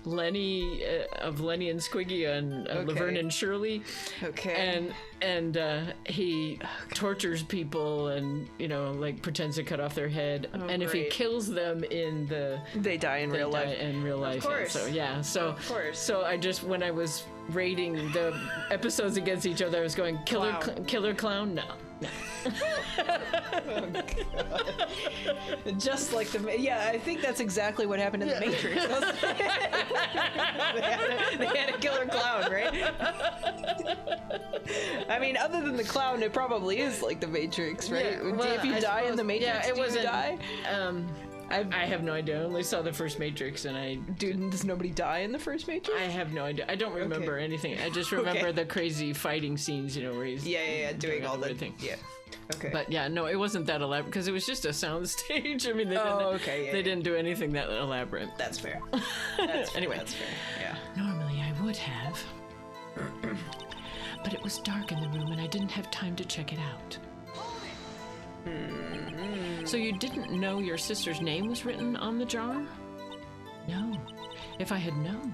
Lenny of Lenny and Squiggy and Laverne and Shirley. Okay. And he tortures people and pretends to cut off their head. And if he kills them they die in real life. In real life. Of course. So So I just, when I was rating the episodes against each other, I was going killer clown. No. Oh, God. Just like I think that's exactly what happened in the Matrix. They had a killer clown, right? I mean, other than the clown, it probably is like the Matrix, right? If you die in the Matrix, do you die? I have no idea. I only saw the first Matrix, and does nobody die in the first Matrix? I have no idea. I don't remember anything. I just remember the crazy fighting scenes, where he's doing all the thing. Yeah. Okay. But no, it wasn't that elaborate because it was just a sound stage. I mean, they didn't do anything that elaborate. That's fair. Anyway, that's fair. Yeah. Normally I would have, but it was dark in the room and I didn't have time to check it out. So you didn't know your sister's name was written on the jar? No. If I had known,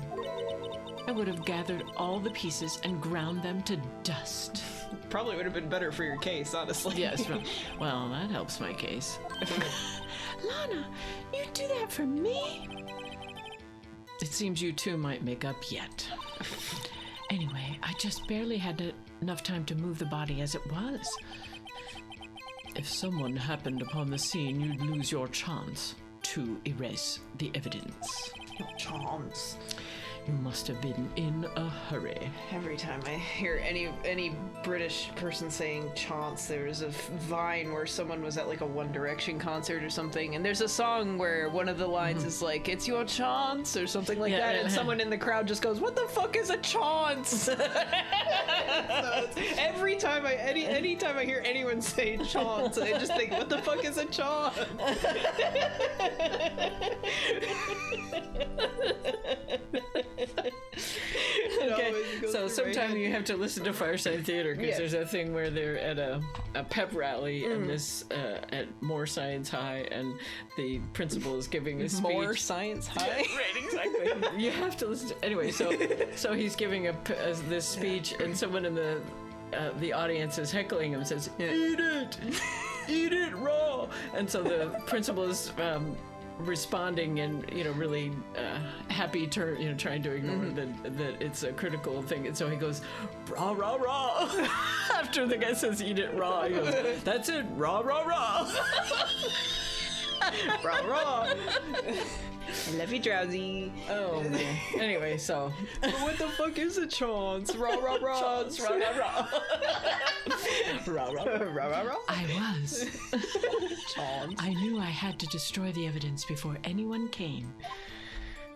I would have gathered all the pieces and ground them to dust. Probably would have been better for your case, honestly. Yes, well, that helps my case. Lana, you do that for me? It seems you two might make up yet. Anyway, I just barely had enough time to move the body as it was. If someone happened upon the scene, you'd lose your chance to erase the evidence. Chance. You must have been in a hurry. Every time I hear any British person saying chance, there's a Vine where someone was at like a One Direction concert or something, and there's a song where one of the lines is like, "It's your chance" or something like that, and someone in the crowd just goes, "What the fuck is a chance?" So every time anytime I hear anyone say chance, I just think, what the fuck is a chance? Okay, so sometime you have to listen to Fireside Theater because there's a thing where they're at a pep rally and this at More Science High, and the principal is giving a speech. More Science High? Right, exactly. You have to listen to, anyway, so he's giving this speech, and someone in the audience is heckling him, says, eat it raw. And so the principal is responding and really happy trying to ignore that it's a critical thing, and so he goes raw raw raw after the guy says eat it raw. He goes, that's it, raw raw raw. Raw, raw. I love you, Drowsy. Oh man. Anyway, so what the fuck is a chance? Raw raw raw. Chance, raw raw raw. Raw raw Raw raw raw. I was. Chance. I knew I had to destroy the evidence before anyone came.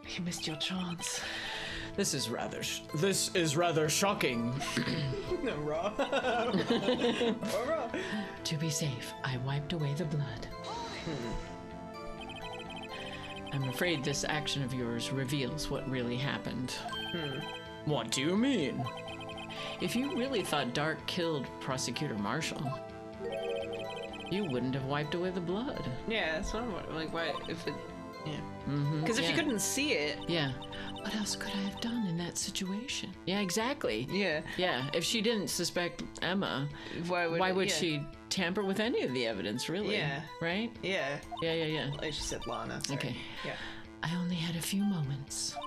You missed your chance. This is rather shocking. No, raw. Raw raw. To be safe, I wiped away the blood. I'm afraid this action of yours reveals what really happened. What do you mean? If you really thought Dark killed Prosecutor Marshall, you wouldn't have wiped away the blood. Yeah, that's what I'm like. Why? If it. Yeah. Because if you couldn't see it. Yeah. What else could I have done in that situation? Yeah, exactly. Yeah. Yeah. If she didn't suspect Emma, why would she tamper with any of the evidence, really? Yeah. Right? Yeah. Yeah. Like she said, Lana. Sorry. Okay. Yeah. I only had a few moments.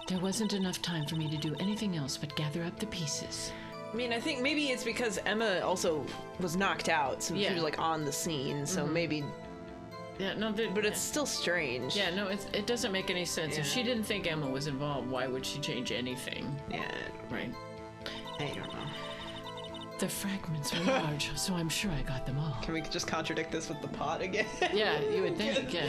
There wasn't enough time for me to do anything else but gather up the pieces. I mean, I think maybe it's because Emma also was knocked out, so she was like on the scene, so maybe. Yeah, no, but it's still strange. Yeah, no, it doesn't make any sense. If she didn't think Emma was involved, why would she change anything? Yeah. Right. I don't know. The fragments were large, so I'm sure I got them all. Can we just contradict this with the pot again? Yeah, you would think, yeah.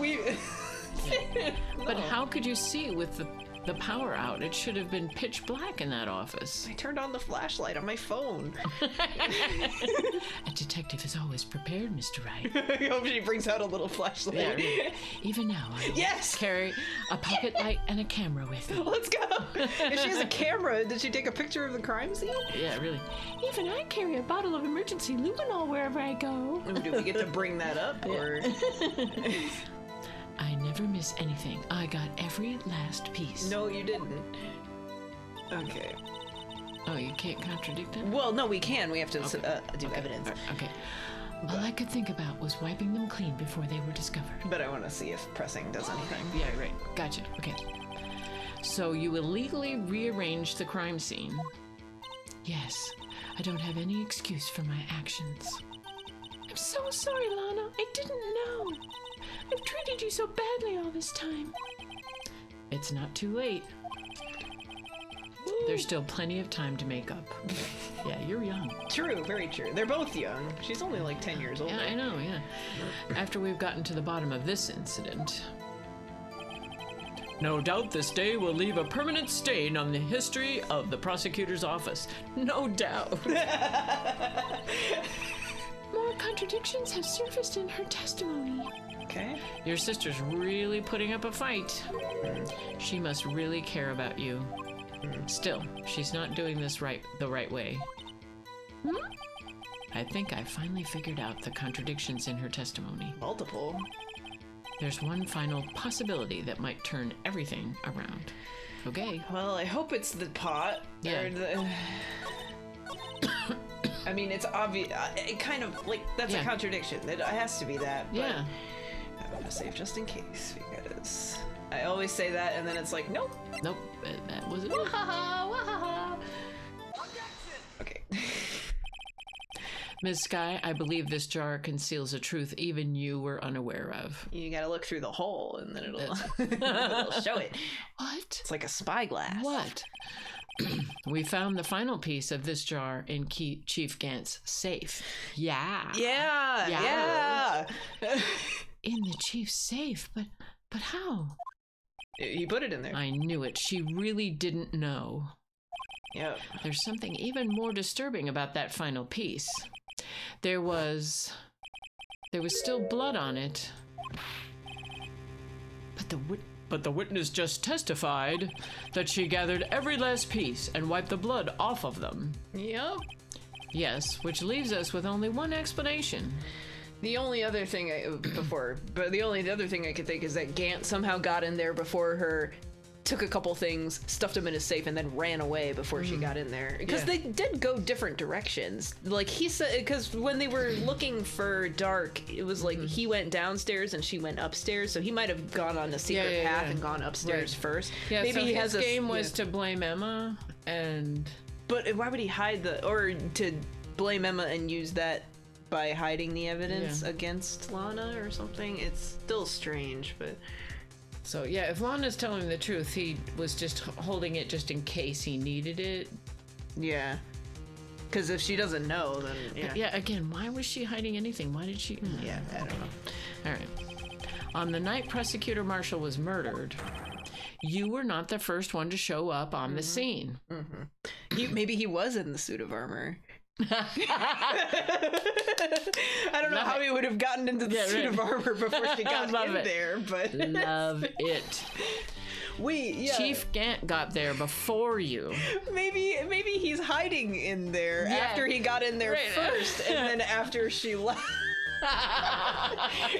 Yeah. But how could you see with the power out? It should have been pitch black in that office. I turned on the flashlight on my phone. A detective is always prepared, Mr. Wright. I hope she brings out a little flashlight. Yeah, really. Even now, I carry a pocket light and a camera with me. Let's go. If she has a camera, did she take a picture of the crime scene? Yeah, really. Even I carry a bottle of emergency luminol wherever I go. Do we get to bring that up, or? I never miss anything. I got every last piece. No, you didn't. Okay. Oh, you can't contradict it? Well, no, we can. We have to do evidence. Okay. All I could think about was wiping them clean before they were discovered. But I want to see if pressing does anything. Yeah, right. Gotcha. Okay. So you illegally rearranged the crime scene? Yes. I don't have any excuse for my actions. I'm so sorry, Lana. I didn't know. I've treated you so badly all this time. It's not too late. There's still plenty of time to make up. Yeah, you're young. True, very true. They're both young. She's only like 10 years old. Yeah, I know, yeah. After we've gotten to the bottom of this incident. No doubt this day will leave a permanent stain on the history of the prosecutor's office. No doubt. More contradictions have surfaced in her testimony. Okay. Your sister's really putting up a fight. She must really care about you. Still, she's not doing this the right way. I think I finally figured out the contradictions in her testimony. Multiple. There's one final possibility that might turn everything around. Okay. Well, I hope it's the pot. Yeah. I mean, it's obvious. It kind of like that's a contradiction. It has to be that. But yeah. I want to save just in case because I always say that, and then it's like, nope. Nope. That wasn't it. Okay. Ms. Sky, I believe this jar conceals a truth even you were unaware of. You gotta look through the hole, and then it'll show it. What? It's like a spyglass. What? We found the final piece of this jar in Chief Gant's safe. Yeah. Yeah. In the chief's safe, but how? He put it in there. I knew it. She really didn't know. Yeah. There's something even more disturbing about that final piece. There was still blood on it, but but the witness just testified that she gathered every last piece and wiped the blood off of them. Yep. Yes, which leaves us with only one explanation. The only other thing I could think is that Gant somehow got in there before her, took a couple things, stuffed them in his safe, and then ran away before she got in there. Because they did go different directions. Like, he said, because when they were looking for Dark, it was like he went downstairs and she went upstairs, so he might have gone on a secret path and gone upstairs first. Yeah, maybe so he his has game was to blame Emma, and... But why would he hide or to blame Emma and use that by hiding the evidence against Lana or something? It's still strange, but... So, yeah, if Lana's telling the truth, he was just holding it just in case he needed it. Yeah. Because if she doesn't know, then, Yeah, again, why was she hiding anything? Why did she... Yeah, I don't know. All right. On the night Prosecutor Marshall was murdered, you were not the first one to show up on the scene. Maybe he was in the suit of armor. I don't know how he would have gotten into the suit of armor before she got in there, but love it. Chief Gant got there before you. Maybe he's hiding in there after he got in there first, and then after she left.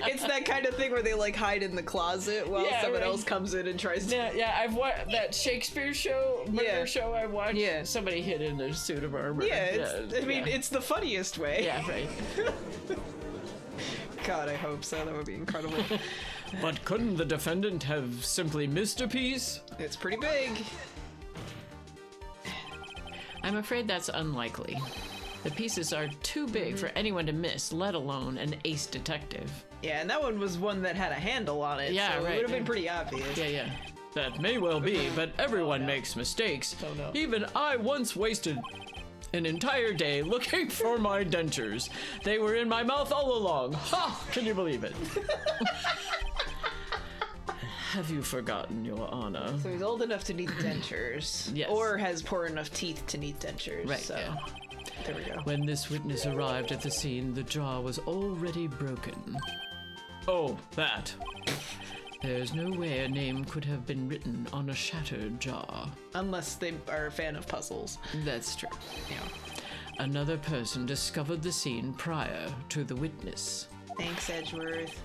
It's that kind of thing where they like hide in the closet while someone else comes in and tries to. I've watched that Shakespeare show, murder show I watched. Yeah, somebody hid in their suit of armor. It's the funniest way. Yeah, right. God, I hope so. That would be incredible. But couldn't the defendant have simply missed a piece? It's pretty big. I'm afraid that's unlikely. The pieces are too big for anyone to miss, let alone an ace detective. Yeah, and that one was one that had a handle on it, so it would have been pretty obvious. Yeah. That may well be, but everyone makes mistakes. Oh, no. Even I once wasted an entire day looking for my dentures. They were in my mouth all along. Ha! Can you believe it? Have you forgotten, Your Honor? So he's old enough to need dentures. Yes. Or has poor enough teeth to need dentures. Right, so. There we go. When this witness arrived at the scene, the jar was already broken. Oh, that. There's no way a name could have been written on a shattered jar. Unless they are a fan of puzzles. That's true. Yeah. Another person discovered the scene prior to the witness. Thanks, Edgeworth.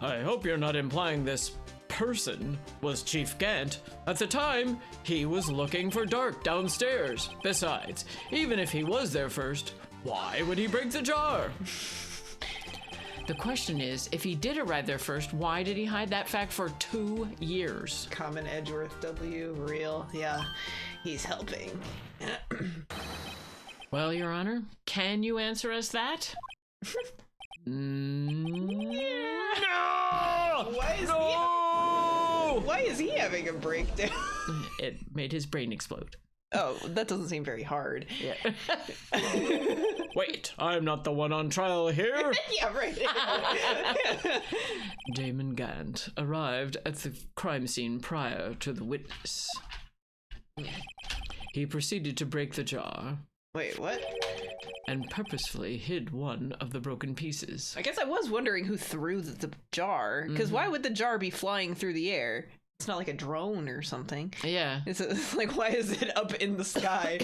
I hope you're not implying this person was Chief Gant. At the time, he was looking for Dark downstairs. Besides, even if he was there first, why would he break the jar? The question is, if he did arrive there first, why did he hide that fact for 2 years? Common Edgeworth W. Real. Yeah, he's helping. Well, Your Honor, can you answer us that? Why is he having a breakdown? It made his brain explode. Oh, that doesn't seem very hard. Yeah. Wait, I'm not the one on trial here. Yeah, right. Damon Gant arrived at the crime scene prior to the witness. He proceeded to break the jar. Wait, what? And purposefully hid one of the broken pieces. I guess I was wondering who threw the jar, because why would the jar be flying through the air? It's not like a drone or something. Yeah. It's like, why is it up in the sky?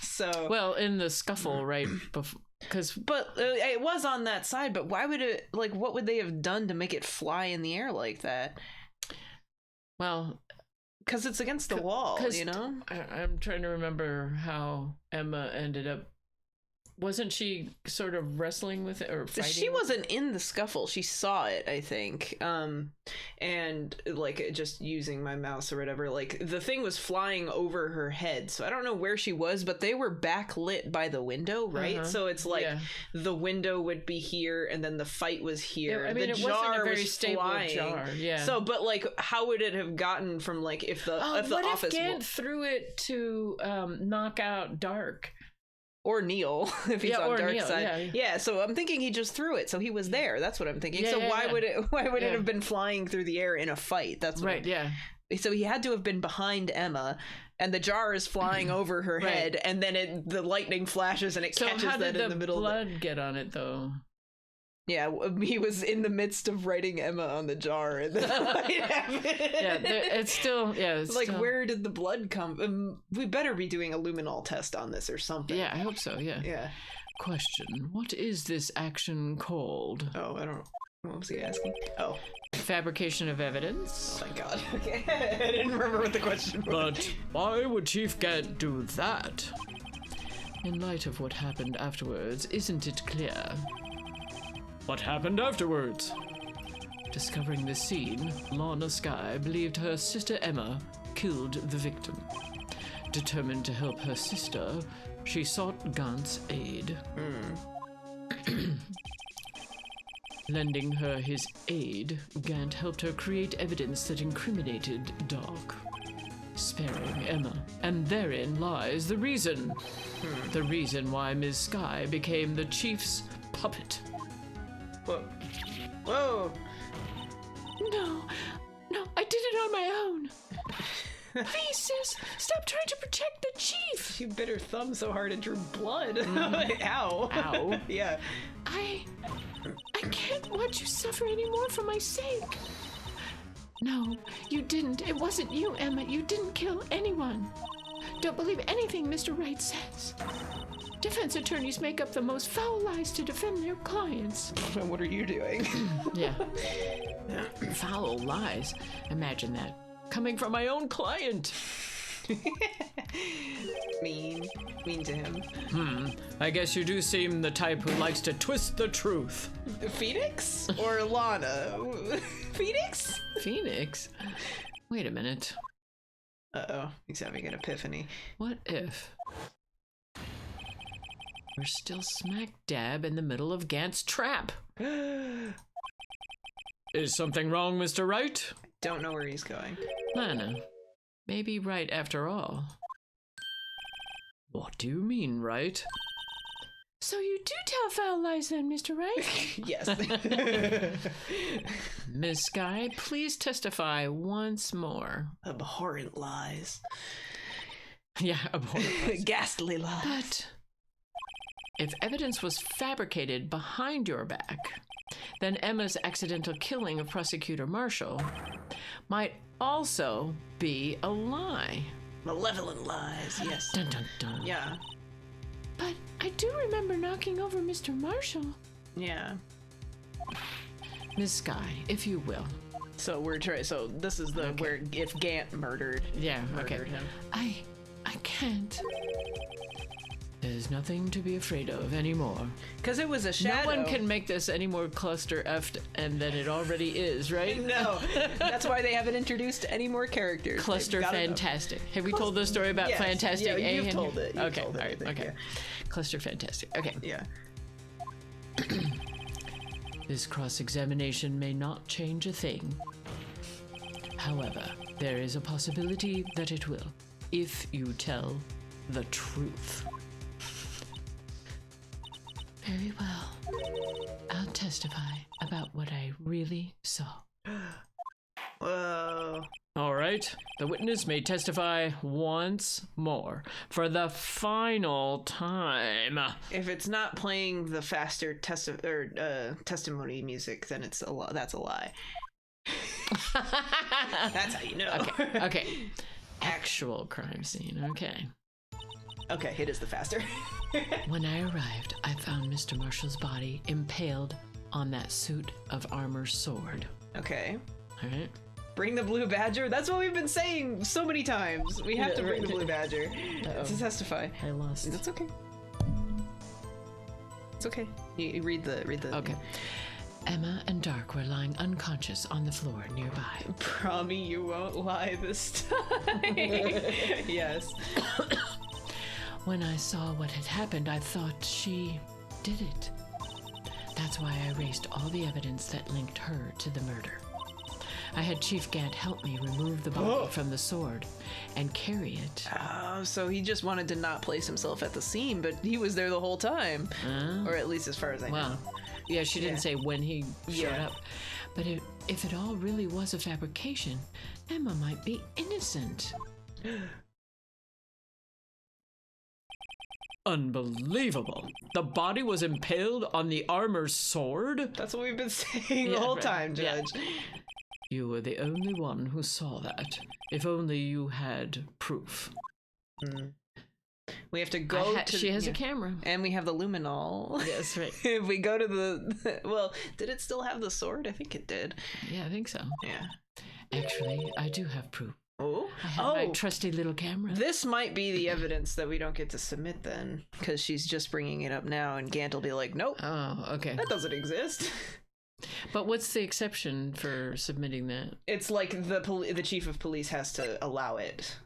So. Well, in the scuffle, right? But it was on that side. But why would it? Like, what would they have done to make it fly in the air like that? Well, because it's against the wall, you know. I'm trying to remember how Emma ended up. Wasn't she sort of wrestling with it or fighting? She wasn't in the scuffle. She saw it, I think. And like just using my mouse or whatever, like the thing was flying over her head. So I don't know where she was, but they were backlit by the window, right? So it's like the window would be here and then the fight was here. Yeah, I mean, the it jar wasn't a very was stable flying. jar. Yeah. So, but like, how would it have gotten from like if the office? If Gant threw it to knock out Dark? Or Neil, if he's on Dark Neil, side. Yeah, so I'm thinking he just threw it, so he was there. That's what I'm thinking. Yeah, so why would it have been flying through the air in a fight? That's what So he had to have been behind Emma, and the jar is flying over her head, and then the lightning flashes and it catches that in the middle. How did the blood get on it, though? Yeah, he was in the midst of writing Emma on the jar, and then it's still, it's like, still... where did the blood come? We better be doing a luminol test on this or something. Yeah, I hope so. Yeah. Question: what is this action called? Oh, I don't. What was he asking? Oh, fabrication of evidence. Oh my god. Okay, I didn't remember what the question was. But why would Chief Gant do that? In light of what happened afterwards, isn't it clear? What happened afterwards? Discovering the scene, Lana Skye believed her sister Emma killed the victim. Determined to help her sister, she sought Gant's aid. Lending her his aid, Gant helped her create evidence that incriminated Doc, sparing Emma. And therein lies the reason. The reason why Ms. Skye became the Chief's puppet. Whoa. No, I did it on my own. Please, sis, stop trying to protect the Chief. She bit her thumb so hard it drew blood. Ow. Yeah. I can't watch you suffer anymore for my sake. No, you didn't. It wasn't you, Emma. You didn't kill anyone. Don't believe anything Mr. Wright says. Defense attorneys make up the most foul lies to defend their clients. What are you doing? Yeah. Foul lies. Imagine that. Coming from my own client. Mean to him. I guess you do seem the type who likes to twist the truth. Phoenix or Lana? Phoenix? Wait a minute. Uh-oh, he's having an epiphany. What if we're still smack dab in the middle of Gant's trap? Is something wrong, Mr. Wright? Don't know where he's going. Lana, maybe right after all. What do you mean, Wright? So you do tell foul lies then, Mr. Wright? Yes. Miss Skye, please testify once more. Abhorrent lies. Yeah, abhorrent lies. Ghastly lies. But if evidence was fabricated behind your back, then Emma's accidental killing of Prosecutor Marshall might also be a lie. Malevolent lies, yes. Dun dun dun. Yeah. But I do remember knocking over Mr. Marshall. Yeah. Miss Skye, if you will. So we're trying. So this is the where if Gant murdered him. I can't. There's nothing to be afraid of anymore. Because it was a shadow. No one can make this any more cluster effed and than it already is, right? No. That's why they haven't introduced any more characters. Cluster fantastic. Have we told the story about Fantastic A? Yeah, you've told it. Okay, all right, okay. Yeah. Cluster fantastic. Okay. Yeah. This cross-examination may not change a thing. However, there is a possibility that it will, if you tell the truth. Very well. I'll testify about what I really saw. Whoa. All right. The witness may testify once more for the final time. If it's not playing the faster testimony music, then it's that's a lie. That's how you know. Okay. Actual crime scene. Okay. Okay, it is the faster. When I arrived, I found Mr. Marshall's body impaled on that suit of armor sword. Okay. All right. Bring the blue badger. That's what we've been saying so many times. We have to bring the blue badger to testify. I lost. That's okay. It's okay. You read the. Okay. Emma and Dark were lying unconscious on the floor nearby. Promise you won't lie this time. Yes. When I saw what had happened, I thought she did it. That's why I erased all the evidence that linked her to the murder. I had Chief Gant help me remove the body from the sword and carry it. Oh, so he just wanted to not place himself at the scene, but he was there the whole time. Or at least as far as I know. Well, yeah, she didn't say when he showed up. But if it all really was a fabrication, Emma might be innocent. Unbelievable. The body was impaled on the armor's sword? That's what we've been saying the whole time, Judge. Yeah. You were the only one who saw that. If only you had proof. We have to go to... She has a camera. And we have the luminol. Yes, right. If we go to the... Well, did it still have the sword? I think it did. Yeah, I think so. Yeah. Actually, I do have proof. Oh? I have my trusty little camera. This might be the evidence that we don't get to submit then. Because she's just bringing it up now and Gant will be like, nope. Oh, okay. That doesn't exist. But what's the exception for submitting that? It's like the chief of police has to allow it.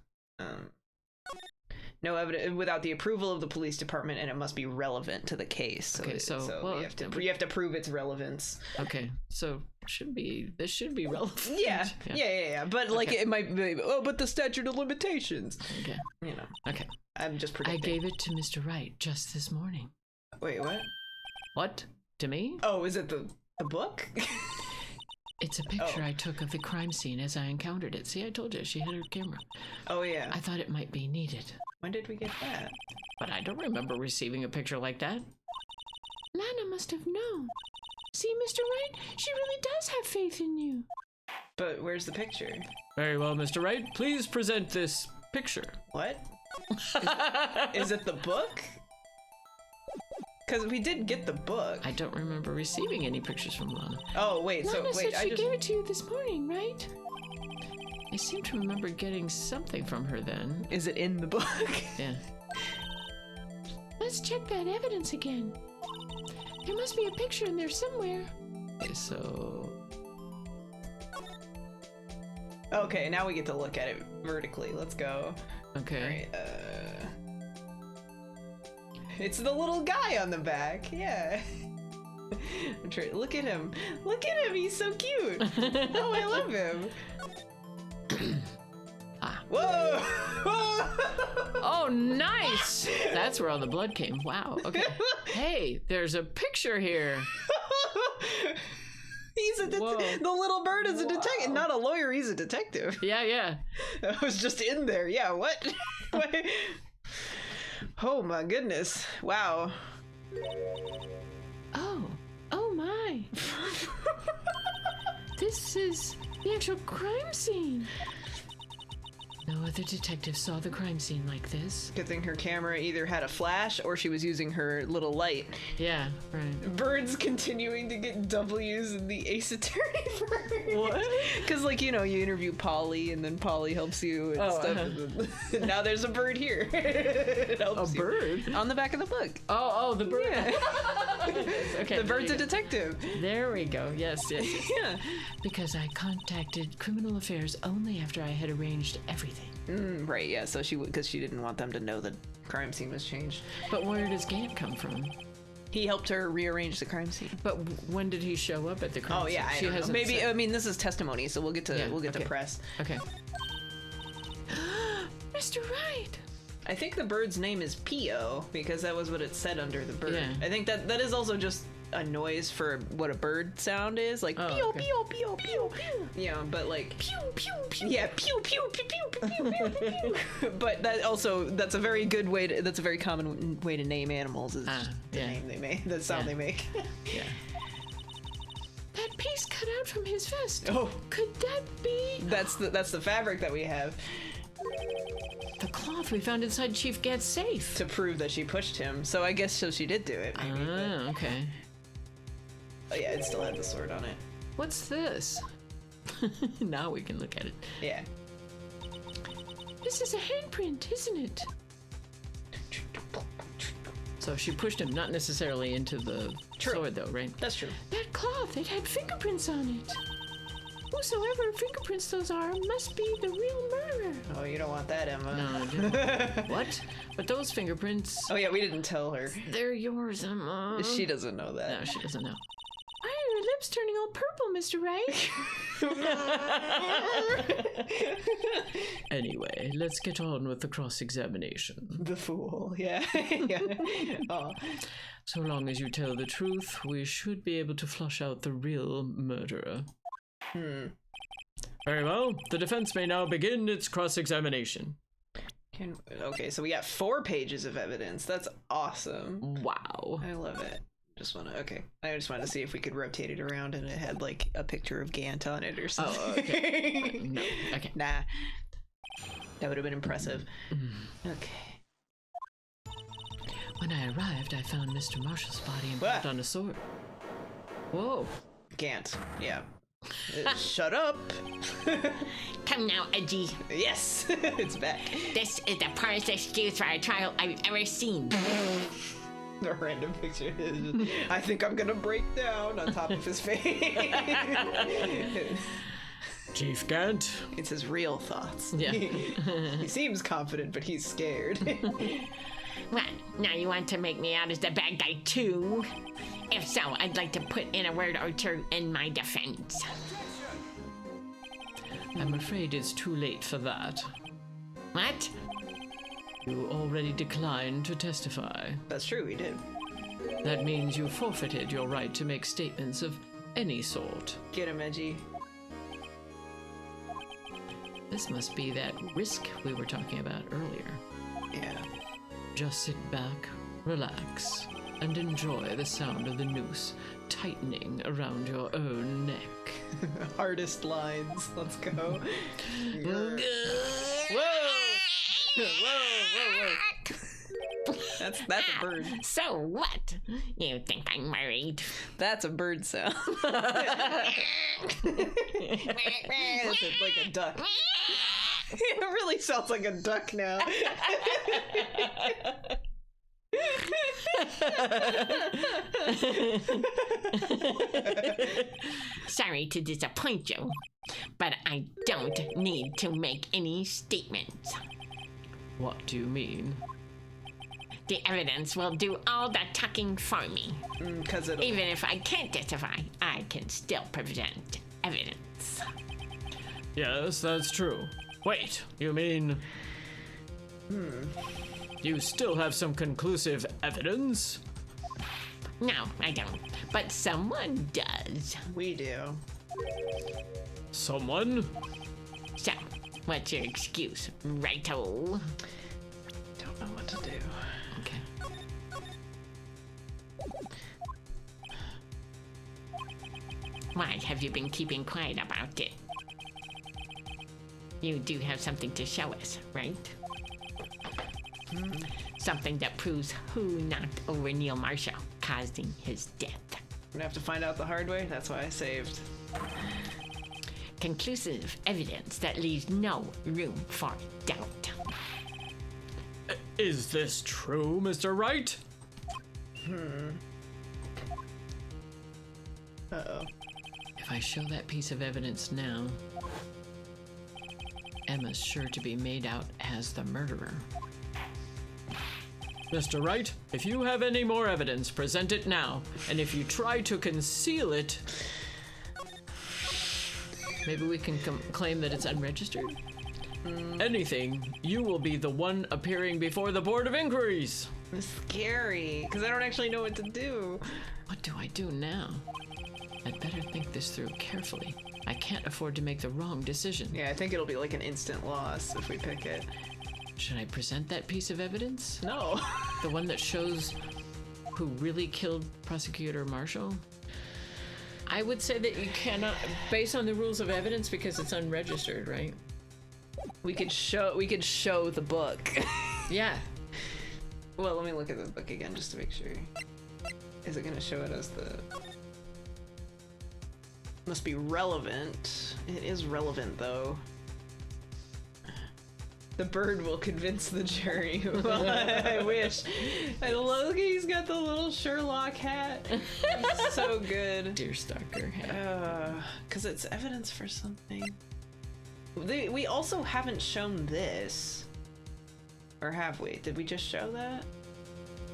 No evidence without the approval of the police department, and it must be relevant to the case. So, okay, so well, you have to prove its relevance. Okay, so this should be relevant. Yeah. But like it might be. Oh, but the statute of limitations. Okay, you know. Okay, I'm just predicting. I gave it to Mr. Wright just this morning. Wait, what? What? To me? Oh, is it the book? It's a picture I took of the crime scene as I encountered it. See, I told you she had her camera. Oh yeah. I thought it might be needed. When did we get that? But I don't remember receiving a picture like that. Lana must have known. See, Mr. Wright, she really does have faith in you. But where's the picture? Very well, Mr. Wright. Please present this picture. What? Is it the book? Because we did get the book. I don't remember receiving any pictures from Lana. Oh, wait, Lana so wait, said she gave it to you this morning, right? I seem to remember getting something from her then. Is it in the book? Yeah. Let's check that evidence again. There must be a picture in there somewhere. Okay, so... Okay, now we get to look at it vertically. Let's go. Okay. All right, it's the little guy on the back. Yeah. Look at him. Look at him. He's so cute. Oh, I love him. Whoa! Oh, nice! That's where all the blood came. Wow. Okay. Hey, there's a picture here. He's a the little bird is a detective, not a lawyer. He's a detective. Yeah. That was just in there. Yeah. What? Oh my goodness! Wow. Oh my! This is the actual crime scene. No other detective saw the crime scene like this. Good thing her camera either had a flash or she was using her little light. Yeah, right. Bird's continuing to get W's in the Ace Attorney Bird. What? Because, like, you know, you interview Polly and then Polly helps you and stuff. Uh-huh. Now there's a bird here. It helps a bird? On the back of the book. Oh, the bird. Yeah. Okay. The bird's a detective. There we go. Yes. Yeah. Because I contacted criminal affairs only after I had arranged everything. Right, yeah, so because she didn't want them to know the crime scene was changed. But where does Gant come from? He helped her rearrange the crime scene. But when did he show up at the crime scene? I don't know. Maybe said. I mean, this is testimony, so we'll get to press. Okay. Mr. Wright. I think the bird's name is Pio because that was what it said under the bird. Yeah. I think that is also just a noise for what a bird sound is, like pio, pio, pio, pio, pio. Yeah, but like pew, pew, pew. Yeah, pew, pew, pew, pew, pew, pew, pew, pew. But that's a very good way to. That's a very common way to name animals. Is just the name they make, the sound they make. Yeah. That piece cut out from his vest. Oh, could that be? That's the fabric that we have. The cloth we found inside Chief Gant's safe. To prove that she pushed him. So I guess she did do it, maybe. Okay. Oh yeah, it still had the sword on it. What's this? Now we can look at it. Yeah. This is a handprint, isn't it? So she pushed him, not necessarily into the sword though, right? That's true. That cloth, it had fingerprints on it. Whosoever fingerprints those are must be the real murderer. Oh, you don't want that, Emma. No. What? But those fingerprints... Oh, yeah, we didn't tell her. They're yours, Emma. She doesn't know that. No, she doesn't know. Why are your lips turning all purple, Mr. Wright? Anyway, let's get on with the cross-examination. The fool, yeah. Yeah. Oh. So long as you tell the truth, we should be able to flush out the real murderer. Very well. The defense may now begin its cross-examination. Okay, so we got 4 pages of evidence. That's awesome. Wow. I love it. I just want to see if we could rotate it around and it had like a picture of Gant on it or something. Oh, okay. No, okay. Nah. That would have been impressive. Okay. When I arrived, I found Mr. Marshall's body impaled on a sword. Whoa. Gant. Yeah. Shut up. Come now, Edgy. Yes. It's back. This is the poorest excuse for a trial I've ever seen. A random picture. I think I'm gonna break down on top of his face. Chief Gant. It's his real thoughts. Yeah. He seems confident, but he's scared. What? Now you want to make me out as the bad guy too? If so, I'd like to put in a word or two in my defense. I'm afraid it's too late for that. What? You already declined to testify. That's true, he did. That means you forfeited your right to make statements of any sort. Get him, Edgy. This must be that risk we were talking about earlier. Yeah. Just sit back, relax, and enjoy the sound of the noose tightening around your own neck. Hardest lines. Let's go. Whoa! Whoa. That's a bird. So what? You think I'm worried? That's a bird sound. It's like a duck. It really sounds like a duck now. Sorry to disappoint you, but I don't need to make any statements. What do you mean? The evidence will do all the talking for me. Because Even if I can't testify, I can still present evidence. Yes, that's true. Wait, you mean... You still have some conclusive evidence? No, I don't. But someone does. we do. Someone? So, what's your excuse, righto? Don't know what to do. Okay. Why have you been keeping quiet about it? You do have something to show us, right? Something that proves who knocked over Neil Marshall, causing his death. I'm gonna have to find out the hard way. That's why I saved. Conclusive evidence that leaves no room for doubt. Is this true, Mr. Wright? Uh-oh. If I show that piece of evidence now, Emma's sure to be made out as the murderer. Mr. Wright, if you have any more evidence, present it now. And if you try to conceal it... Maybe we can claim that it's unregistered? anything, you will be the one appearing before the Board of Inquiries. It's scary, because I don't actually know what to do. What do I do now? I'd better think this through carefully. I can't afford to make the wrong decision. Yeah, I think it'll be like an instant loss if we pick it. Should I present that piece of evidence? No. The one that shows who really killed Prosecutor Marshall? I would say that you cannot, based on the rules of evidence, because it's unregistered, right? We could show the book. Yeah. Well, let me look at the book again just to make sure. Is it gonna show it as the... Must be relevant. It is relevant, though. The bird will convince the jury. Well, I wish. I love he's got the little Sherlock hat. He's so good. Deerstalker hat. Because it's evidence for something. We also haven't shown this. Or have we? Did we just show that?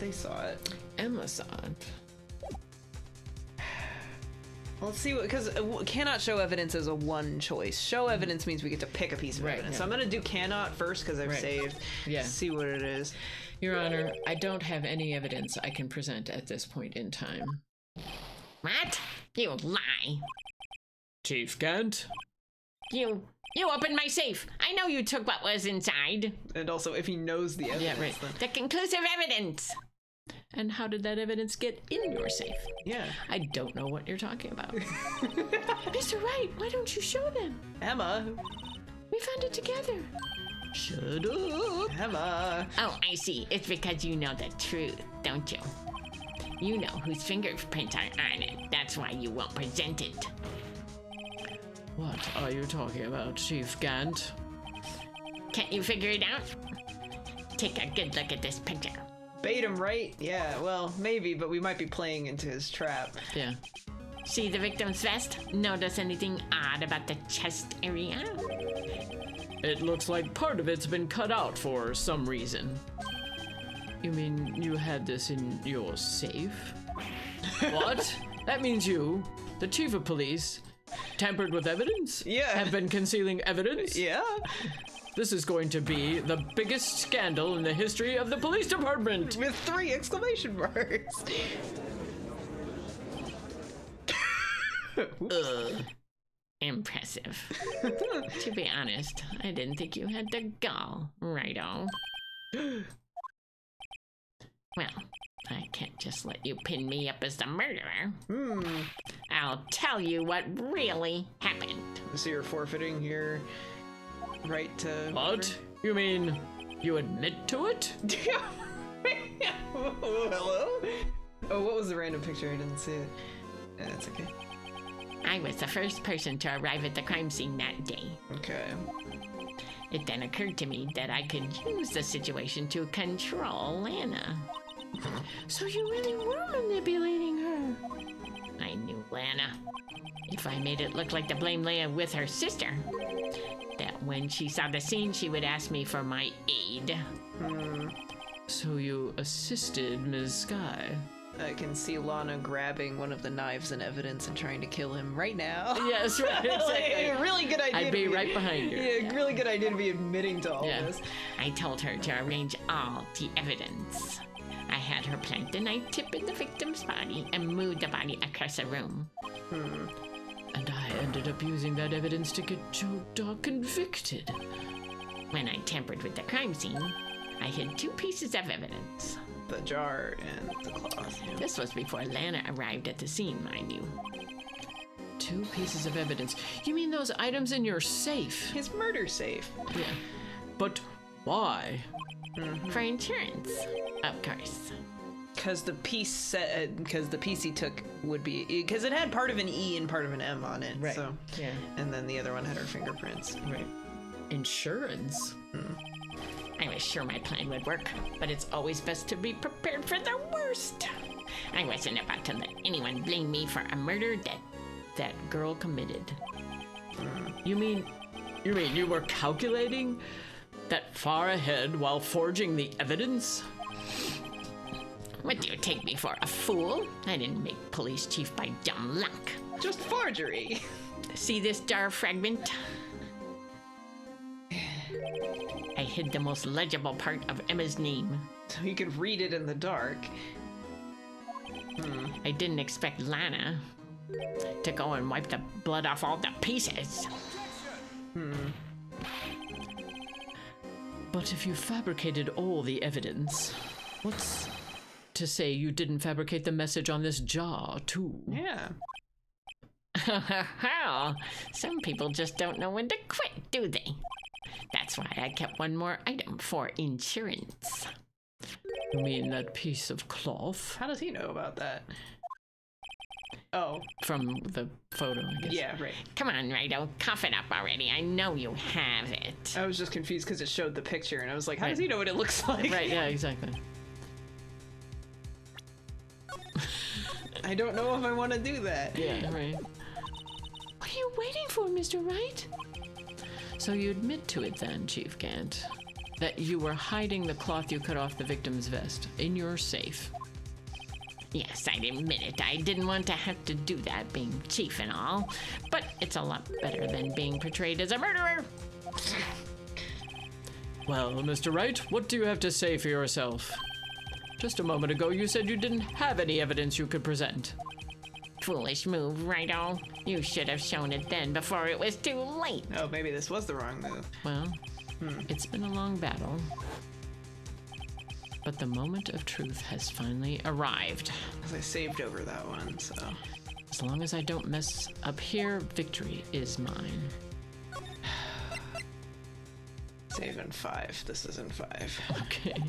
They saw it. Emma saw it. Let's see what, because cannot show evidence as a one choice. Show evidence means we get to pick a piece of evidence. Yeah. So I'm gonna do cannot first because I've saved. Yeah. See what it is. Your Honor, I don't have any evidence I can present at this point in time. What? You lie. Chief Gant, You opened my safe. I know you took what was inside. And also, if he knows the evidence, right. then... The conclusive evidence. And how did that evidence get in your safe? Yeah. I don't know what you're talking about. Mr. Wright, why don't you show them? Emma. We found it together. Shut up. Emma. Oh, I see. It's because you know the truth, don't you? You know whose fingerprints are on it. That's why you won't present it. What are you talking about, Chief Gant? Can't you figure it out? Take a good look at this picture. Bait him, right? Yeah, well, maybe, but we might be playing into his trap. Yeah. See the victim's vest? Notice anything odd about the chest area? It looks like part of it's been cut out for some reason. You mean you had this in your safe? What? That means you, the chief of police, tampered with evidence? Yeah. Have been concealing evidence? Yeah. This is going to be the biggest scandal in the history of the police department! With 3 exclamation marks. Impressive. To be honest, I didn't think you had the gall, righto. Well, I can't just let you pin me up as the murderer. I'll tell you what really happened. So you're forfeiting your right to... What? You mean you admit to it? Hello? Oh, what was the random picture? I didn't see it. That's okay. I was the first person to arrive at the crime scene that day. Okay. It then occurred to me that I could use the situation to control Lana. So you really were manipulating her. I knew Lana. If I made it look like the blame lay with her sister, that when she saw the scene, she would ask me for my aid. So you assisted Ms. Sky. I can see Lana grabbing one of the knives and evidence and trying to kill him right now. Yes, right, exactly. Really good idea. I'd be right behind you. Yeah, really good idea to be admitting to all this. I told her to arrange all the evidence. I had her plant the knife tip in the victim's body and move the body across the room. And I ended up using that evidence to get Joe Dog convicted. When I tampered with the crime scene, I hid 2 pieces of evidence. The jar and the cloth. This was before Lana arrived at the scene, mind you. 2 pieces of evidence. You mean those items in your safe? His murder safe. Yeah. But why? For insurance, of course. Because the piece he took would be, because it had part of an E and part of an M on it. Right. So, Yeah. and then the other one had her fingerprints. Right. Insurance? I was sure my plan would work, but it's always best to be prepared for the worst. I wasn't about to let anyone blame me for a murder that girl committed. You mean you were calculating that far ahead while forging the evidence? What do you take me for, a fool? I didn't make police chief by dumb luck. Just forgery. See this jar fragment? I hid the most legible part of Emma's name. So you could read it in the dark. I didn't expect Lana to go and wipe the blood off all the pieces. But if you fabricated all the evidence, what's to say you didn't fabricate the message on this jar, too? Yeah. Well, some people just don't know when to quit, do they? That's why I kept one more item for insurance. You mean that piece of cloth? How does he know about that? Oh. From the photo, I guess. Yeah, right. Come on, Rido, cough it up already. I know you have it. I was just confused because it showed the picture and I was like, how Right. does he know what it looks like? Right, yeah, exactly. I don't know if I want to do that. Yeah, right. What are you waiting for, Mr. Wright? So you admit to it then, Chief Gant, that you were hiding the cloth you cut off the victim's vest in your safe. Yes, I'd admit it. I didn't want to have to do that, being chief and all. But it's a lot better than being portrayed as a murderer. Well, Mr. Wright, what do you have to say for yourself? Just a moment ago, you said you didn't have any evidence you could present. Foolish move, Righto. You should have shown it then before it was too late. Oh, maybe this was the wrong move. Well, it's been a long battle. But the moment of truth has finally arrived. Because I saved over that one, so. As long as I don't mess up here, victory is mine. Save in 5. This is in 5. Okay.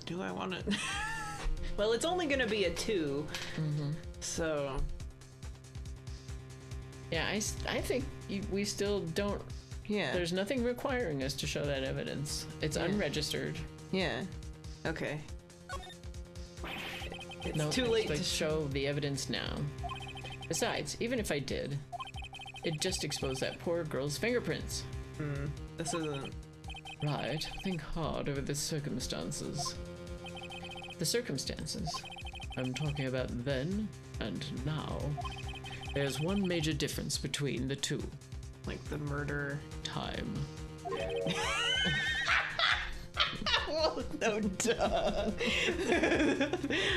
Do I want it? Well, it's only gonna be a 2. So. Yeah, I think we still don't. Yeah. There's nothing requiring us to show that evidence. It's unregistered. Yeah. Okay. It's No, too late to to show the evidence now. Besides, even if I did, it just exposed that poor girl's fingerprints. This isn't. Right. Think hard over the circumstances. The circumstances? I'm talking about then and now. There's one major difference between the two. Like the murder. Time. Well, no, duh.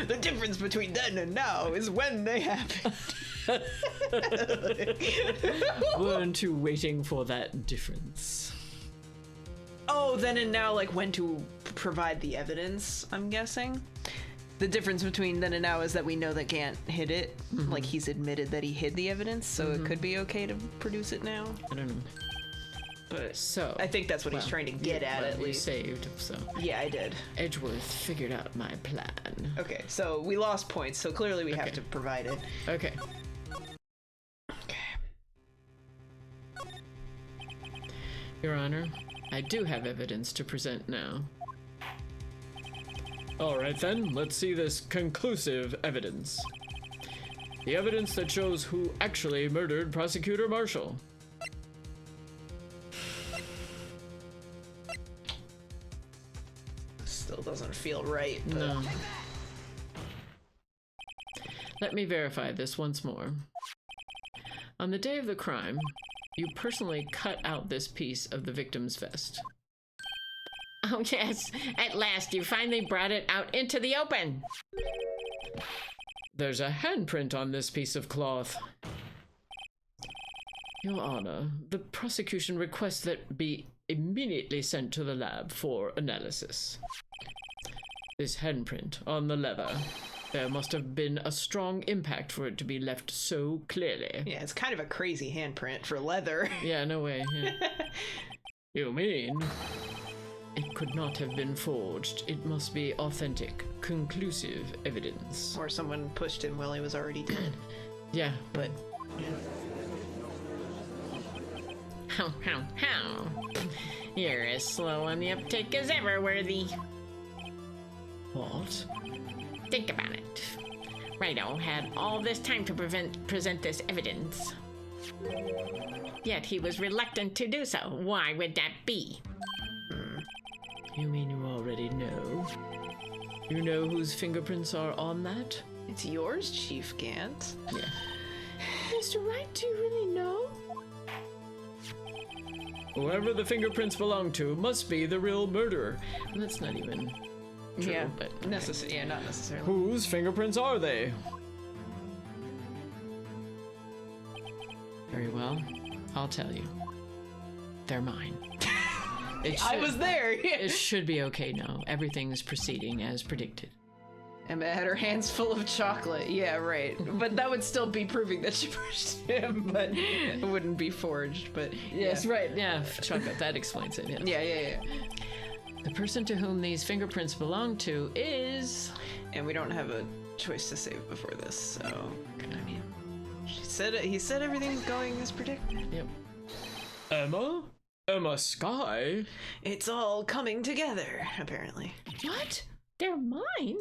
The difference between then and now is when they happen. Weren't you waiting for that difference? Oh, then and now, like when to provide the evidence, I'm guessing. The difference between then and now is that we know that Gant hid it. Like he's admitted that he hid the evidence, so it could be okay to produce it now. I don't know. But So I think that's what he's trying to get at you least. saved, so Yeah, I did. Edgeworth figured out my plan. Okay, so we lost points, so clearly we have Okay. to provide it. Okay. Okay. Your Honor, I do have evidence to present now. Alright then, let's see this conclusive evidence. The evidence that shows who actually murdered Prosecutor Marshall. Still doesn't feel right, but No. Let me verify this once more. On the day of the crime, you personally cut out this piece of the victim's vest. Oh, yes. At last, you finally brought it out into the open. There's a handprint on this piece of cloth. Your Honor, the prosecution requests that be immediately sent to the lab for analysis. This handprint on the lever. There must have been a strong impact for it to be left so clearly. yeah, it's kind of a crazy handprint for leather. Yeah, no way. Yeah. You mean? It could not have been forged. It must be authentic, conclusive evidence. Or someone pushed him while he was already dead. Yeah, But How. You're as slow on the uptake as ever, Worthy. what? Think about it. Righto had all this time to present this evidence. Yet he was reluctant to do so. Why would that be? You mean you already know? You know whose fingerprints are on that? it's yours, Chief Gant. Yeah. Mr. Wright, do you really know? Whoever the fingerprints belong to must be the real murderer. That's not even true, Yeah, but yeah, not necessarily. Whose fingerprints are they? very well. I'll tell you. They're mine. I was there. It should be okay now. Everything's proceeding as predicted. Emma had her hands full of chocolate. Yeah, right. But that would still be proving that she pushed him, but it wouldn't be forged. But Yes, right. Yeah, chocolate. That explains it. Yeah. yeah. The person to whom these fingerprints belong to is. And we don't have a choice to save before this, so I mean, he said everything's going as predicted. Yep. Emma? Emma Sky? It's all coming together, apparently. What? They're mine?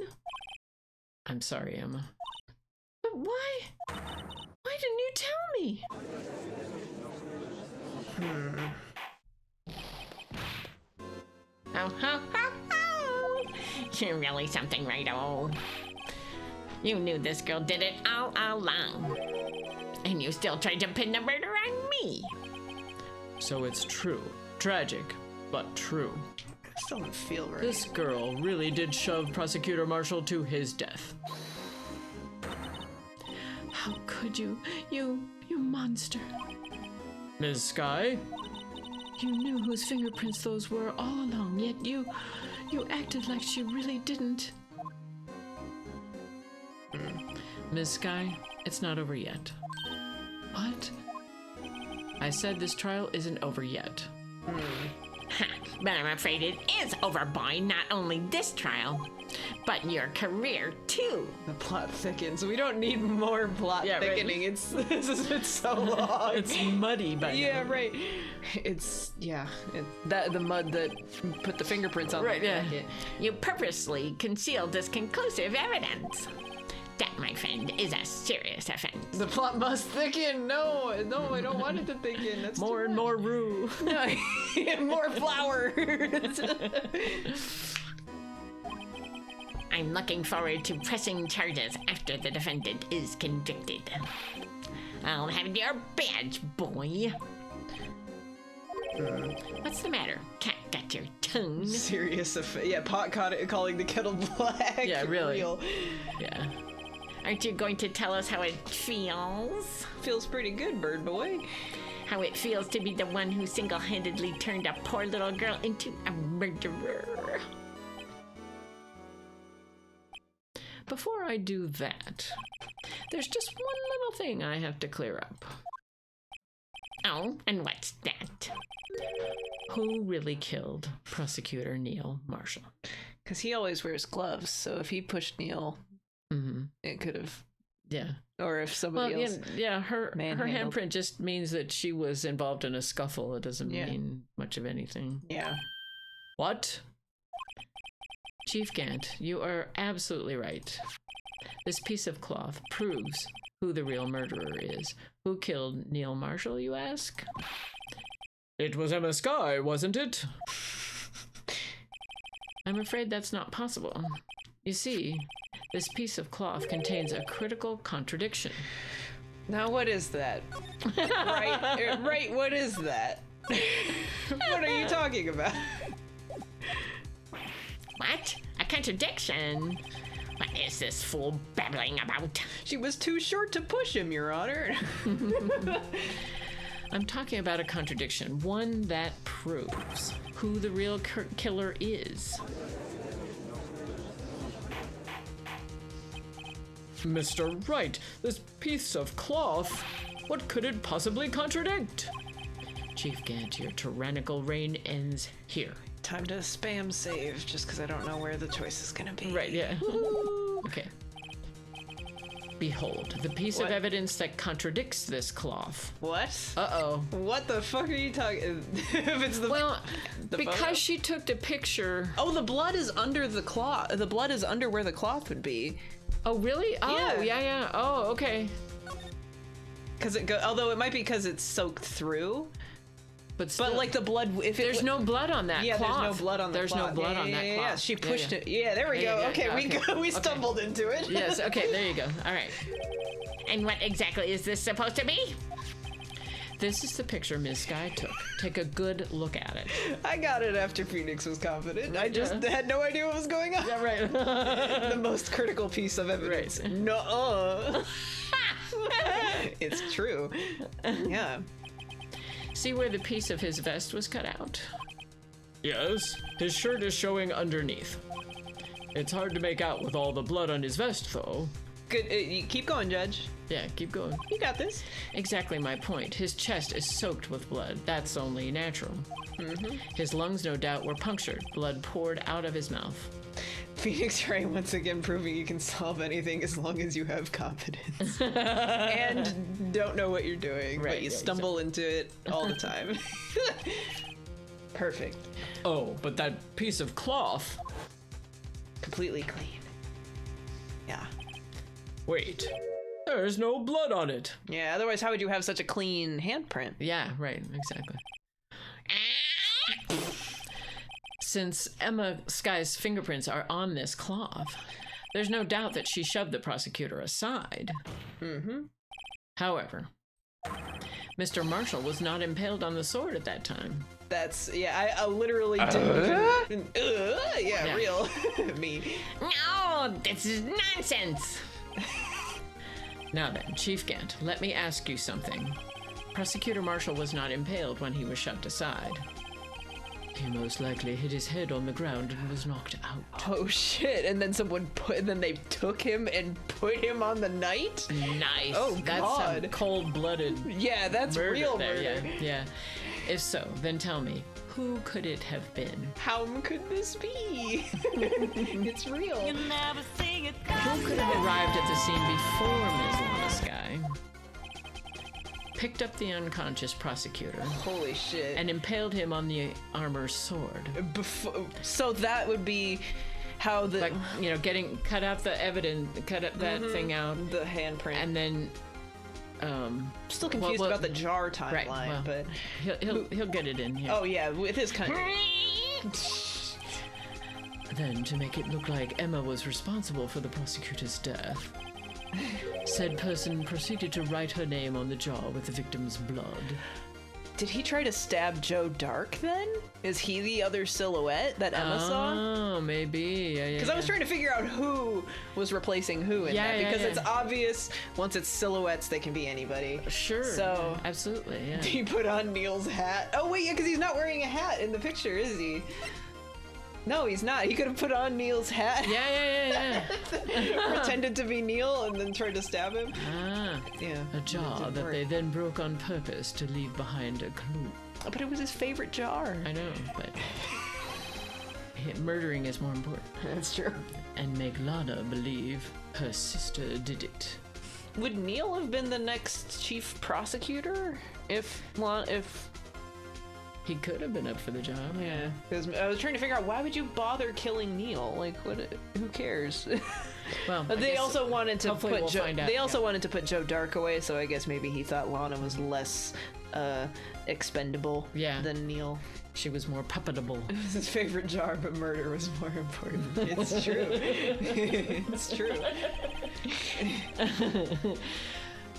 I'm sorry, Emma. But why? Why didn't you tell me? Oh. You're really something, Righto. You knew this girl did it all along. And you still tried to pin the murder on me. So it's true. Tragic, but true. Still don't feel right. This girl really did shove Prosecutor Marshall to his death. could you? You monster. Ms. Sky? You knew whose fingerprints those were all along, yet you acted like she really didn't. Ms. Sky, it's not over yet. What? I said this trial isn't over yet. Ha, but I'm afraid it is over, boy. Not only this trial, but your career, too. The plot thickens. We don't need more plot thickening. Right. It's so long. It's muddy by Yeah, now. right. It's the mud that put the fingerprints on Right, the yeah. jacket. You purposely concealed this conclusive evidence. That, my friend, is a serious offense. The plot must thicken. No, I don't want it to thicken. That's More and more roux. No, more flour. I'm looking forward to pressing charges after the defendant is convicted. I'll have your badge, boy. What's the matter? Cat got your tongue? Serious offense. Yeah, pot caught it calling the kettle black. Yeah, really. Real. Yeah. Aren't you going to tell us how it feels? Feels pretty good, bird boy. How it feels to be the one who single-handedly turned a poor little girl into a murderer? Before I do that, there's just one little thing I have to clear up. Oh, and what's that? Who really killed Prosecutor Neil Marshall? Because he always wears gloves, so if he pushed Neil, Mm-hmm. it could have. Yeah. Or if somebody Well, else. yeah, her manhandled. handprint just means that she was involved in a scuffle. It doesn't mean much of anything. Yeah. What? Chief Gant, you are absolutely right. This piece of cloth proves who the real murderer is. Who killed Neil Marshall, you ask? It was Emma Sky, wasn't it? I'm afraid that's not possible. You see, this piece of cloth contains a critical contradiction. Now, what is that? right, what is that? What are you talking about? What? A contradiction? What is this fool babbling about? She was too short to push him, Your Honor. I'm talking about a contradiction, one that proves who the real killer is. Mr. Wright, this piece of cloth, what could it possibly contradict? Chief Gant, your tyrannical reign ends here. Time to spam save, just because I don't know where the choice is gonna be. Right, yeah. Okay. Behold, the piece of evidence that contradicts this cloth. What? Uh-oh. What the fuck are you talking? If it's the Well, the because photo? she took the picture... Oh, the blood is under the cloth. The blood is under where the cloth would be. Oh, really? Oh, Yeah. yeah. Oh, okay. Because although it might be because it's soaked through. But still, But like the blood, if there's no blood on that cloth. there's no blood on the There's cloth. no blood Yeah, on that yeah, cloth. Yeah, she pushed yeah. it. Yeah, there we There go. you go. Okay, Okay. we stumbled into it. Yes, okay, there you go. All right. And what exactly is this supposed to be? This is the picture Ms. Sky took. Take a good look at it. I got it after Phoenix was confident. I just had no idea what was going on. Yeah, right. The most critical piece of evidence. Right. No. It's true. Yeah. See where the piece of his vest was cut out? Yes, his shirt is showing underneath. It's hard to make out with all the blood on his vest, though. Good. You keep going, Judge. Yeah, keep going. You got this. Exactly my point. His chest is soaked with blood. That's only natural. Mm-hmm. His lungs, no doubt, were punctured. Blood poured out of his mouth. Phoenix Ray once again proving you can solve anything as long as you have confidence. And don't know what you're doing, Right, but you yeah, stumble into it all the time. Perfect. Oh, but that piece of cloth... Completely clean. Yeah. Wait, there's no blood on it. Yeah, otherwise how would you have such a clean handprint? Yeah, right, exactly. Since Emma Sky's fingerprints are on this cloth, there's no doubt that she shoved the prosecutor aside. Mm-hmm. However, Mr. Marshall was not impaled on the sword at that time. That's, yeah, I literally did. Yeah, real. Me. No, this is nonsense. Now then, Chief Gant, let me ask you something. Prosecutor Marshall was not impaled when he was shoved aside. He most likely hit his head on the ground and was knocked out. Oh shit! And then they took him and put him on the knight. Nice. Oh That's god. some cold-blooded. Yeah, that's real murder. Yeah. If so, then tell me, who could it have been? How could this be? It's real. Who could have arrived at the scene before Ms. Lana Sky, picked up the unconscious prosecutor, Holy shit. and impaled him on the armor's sword? So that would be how the Like, you know, cut out the evidence, cut up that thing out, the handprint. and then Still confused about the jar timeline, right, well, but he'll get it in here. oh yeah, with his kind. Then, to make it look like Emma was responsible for the prosecutor's death, said person proceeded to write her name on the jar with the victim's blood. Did he try to stab Joe Dark then? Is he the other silhouette that Emma saw? Oh, maybe. Yeah. Because I was trying to figure out who was replacing who in that. Because it's obvious once it's silhouettes, they can be anybody. Sure. So absolutely. Yeah. he put on Neil's hat. Oh wait, yeah, because he's not wearing a hat in the picture, is he? No, he's not. He could have put on Neil's hat. Yeah. Pretended to be Neil and then tried to stab him. Ah. Yeah. A jar that they then broke on purpose to leave behind a clue. But it was his favorite jar. I know, but murdering is more important. That's true. And make Lana believe her sister did it. Would Neil have been the next chief prosecutor if he could have been up for the job? Yeah, because I was trying to figure out why would you bother killing Neil? Like, what? Who cares? Well, but they also wanted to put Joe. They also yeah. wanted to put Joe Dark away, so I guess maybe he thought Lana was less expendable than Neil. She was more puppetable. It was his favorite jar, but murder was more important. It's true. It's true.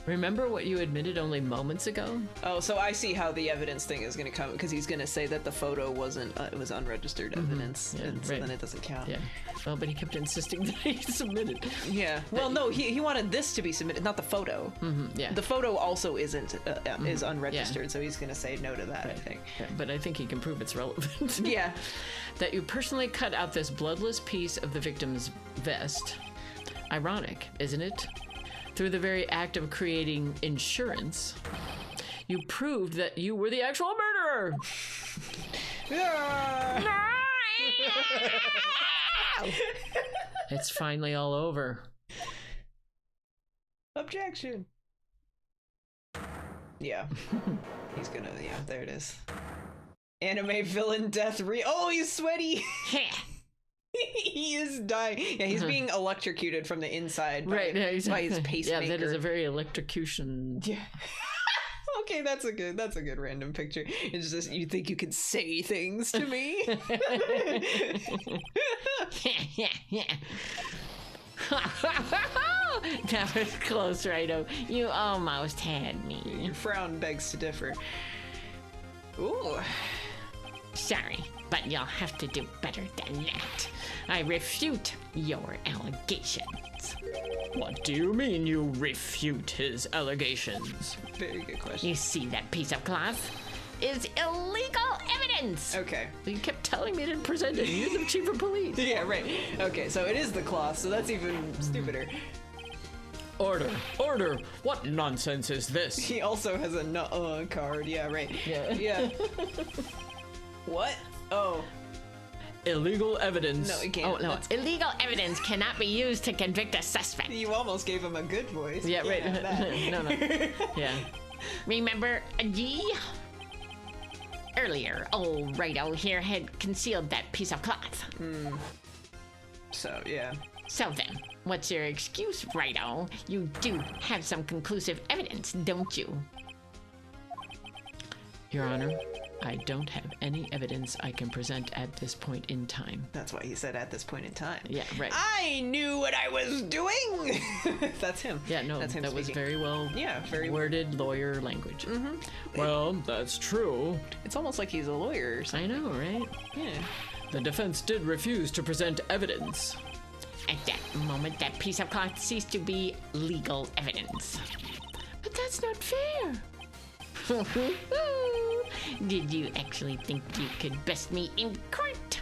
Remember what you admitted only moments ago? Oh, so I see how the evidence thing is going to come, because he's going to say that the photo wasn't, it was unregistered evidence, and so then it doesn't count. Yeah. Well, but he kept insisting that he submitted. Yeah. Well, no, he wanted this to be submitted, not the photo. Yeah. The photo also isn't, is unregistered, so he's going to say no to that, I think. Yeah, but I think he can prove it's relevant. Yeah. That you personally cut out this bloodless piece of the victim's vest. Ironic, isn't it? Through the very act of creating insurance, you proved that you were the actual murderer. It's finally all over. Objection. Yeah. He's gonna, there it is. Anime villain death oh, he's sweaty. He is dying. Yeah, he's being electrocuted from the inside by his pacemaker. Yeah, that is a very electrocution. Yeah. Okay, that's a good random picture. It's just, you think you can say things to me? That was close, Righto. You almost had me. Your frown begs to differ. Ooh. Sorry, but you'll have to do better than that. I refute your allegations. What do you mean you refute his allegations? Very good question. You see that piece of cloth? Is illegal evidence. Okay. You kept telling me to present it. You're the chief of police. Yeah, right. Okay, so it is the cloth, so that's even stupider. Order! Order! What nonsense is this? He also has a nuh-uh card. Yeah, right. Yeah. What? Oh. Illegal evidence. No, it can't. Oh, no. Illegal evidence cannot be used to convict a suspect. You almost gave him a good voice. Yeah, right. No. Yeah. Remember G? Earlier, old Righto here had concealed that piece of cloth. So, yeah. So then, what's your excuse, Righto? You do have some conclusive evidence, don't you? Your Honor, I don't have any evidence I can present at this point in time. That's why he said at this point in time. Yeah, right. I knew what I was doing! That's him. Yeah, no, that's him that was speaking. very well very worded lawyer language. Well, that's true. It's almost like he's a lawyer or something. I know, right? Yeah. The defense did refuse to present evidence. At that moment, that piece of cloth ceased to be legal evidence. But that's not fair. Did you actually think you could best me in court?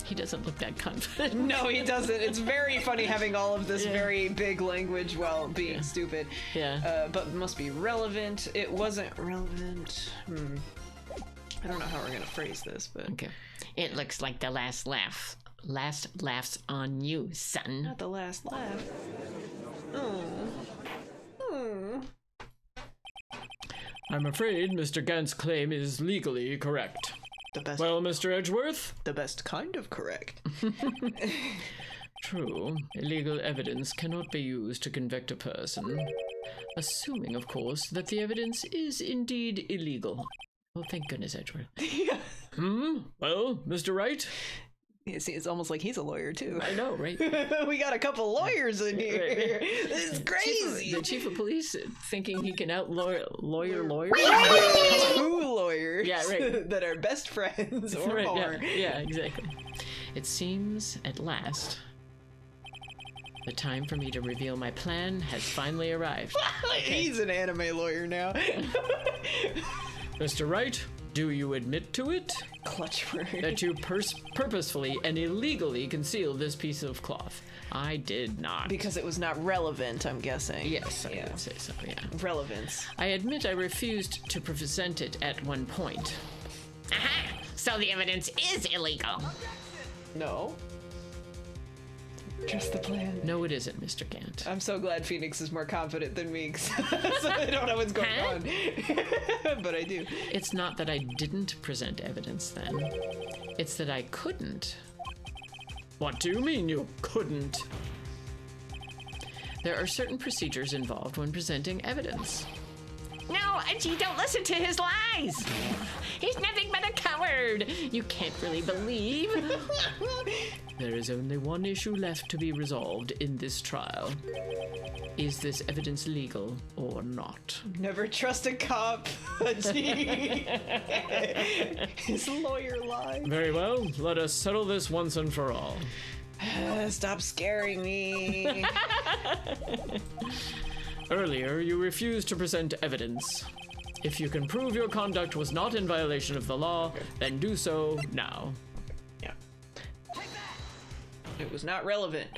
He doesn't look that confident. No, he doesn't. It's very funny having all of this very big language while being stupid. Yeah. But it must be relevant. It wasn't relevant. I don't know how we're gonna phrase this, but Okay. It looks like the last laugh's on you, son. not the last laugh. I'm afraid Mr. Gant's claim is legally correct. The best. Well, Mr. Edgeworth? The best kind of correct. True. Illegal evidence cannot be used to convict a person. Assuming, of course, that the evidence is indeed illegal. Oh, thank goodness, Edgeworth. Yeah. Well, Mr. Wright? See, it's almost like he's a lawyer too. I know, right? We got a couple lawyers in here. Right. This is crazy. The chief of police thinking he can out-lawyer lawyers? Two lawyers Yeah, right. that are best friends or Right, more. yeah, exactly. It seems, at last, the time for me to reveal my plan has finally arrived. He's an anime lawyer now. Mr. Wright, do you admit to it? Clutch word. That you purposefully and illegally concealed this piece of cloth? I did not. Because it was not relevant, I'm guessing. Yes, I would say so, yeah. Relevance. I admit I refused to present it at one point. Aha! So the evidence is illegal. No. Trust the plan. No, it isn't, Mr. Gant. I'm so glad Phoenix is more confident than me, 'cause so I don't know what's going on. But I do. It's not that I didn't present evidence then. It's that I couldn't. What do you mean you couldn't? There are certain procedures involved when presenting evidence. No, Archie, don't listen to his lies. He's nothing but a coward. You can't really believe. There is only one issue left to be resolved in this trial. Is this evidence legal or not? Never trust a cop. His lawyer lied. Very well, let us settle this once and for all. Stop scaring me. Earlier, you refused to present evidence. If you can prove your conduct was not in violation of the law, then do so now. Yeah. It was not relevant.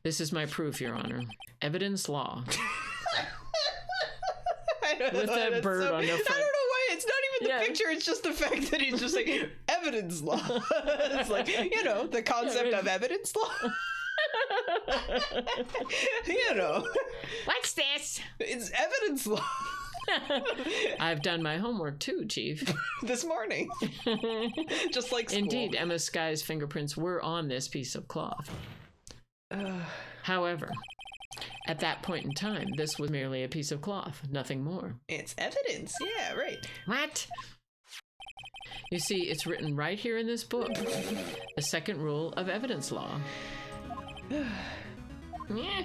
This is my proof, Your Honor. Evidence law. I don't know, With that that's bird on the I don't know front. why. It's not even the Yeah. picture. It's just the fact that he's just like, evidence law. It's like, you know, the concept of evidence law. You know, What's this? it's evidence law. I've done my homework too, Chief. This morning. Just like school. Indeed, Emma Sky's fingerprints were on this piece of cloth. However, at that point in time, this was merely a piece of cloth, nothing more. It's evidence. Yeah, right. What? You see, it's written right here in this book. The second rule of evidence law. Yeah.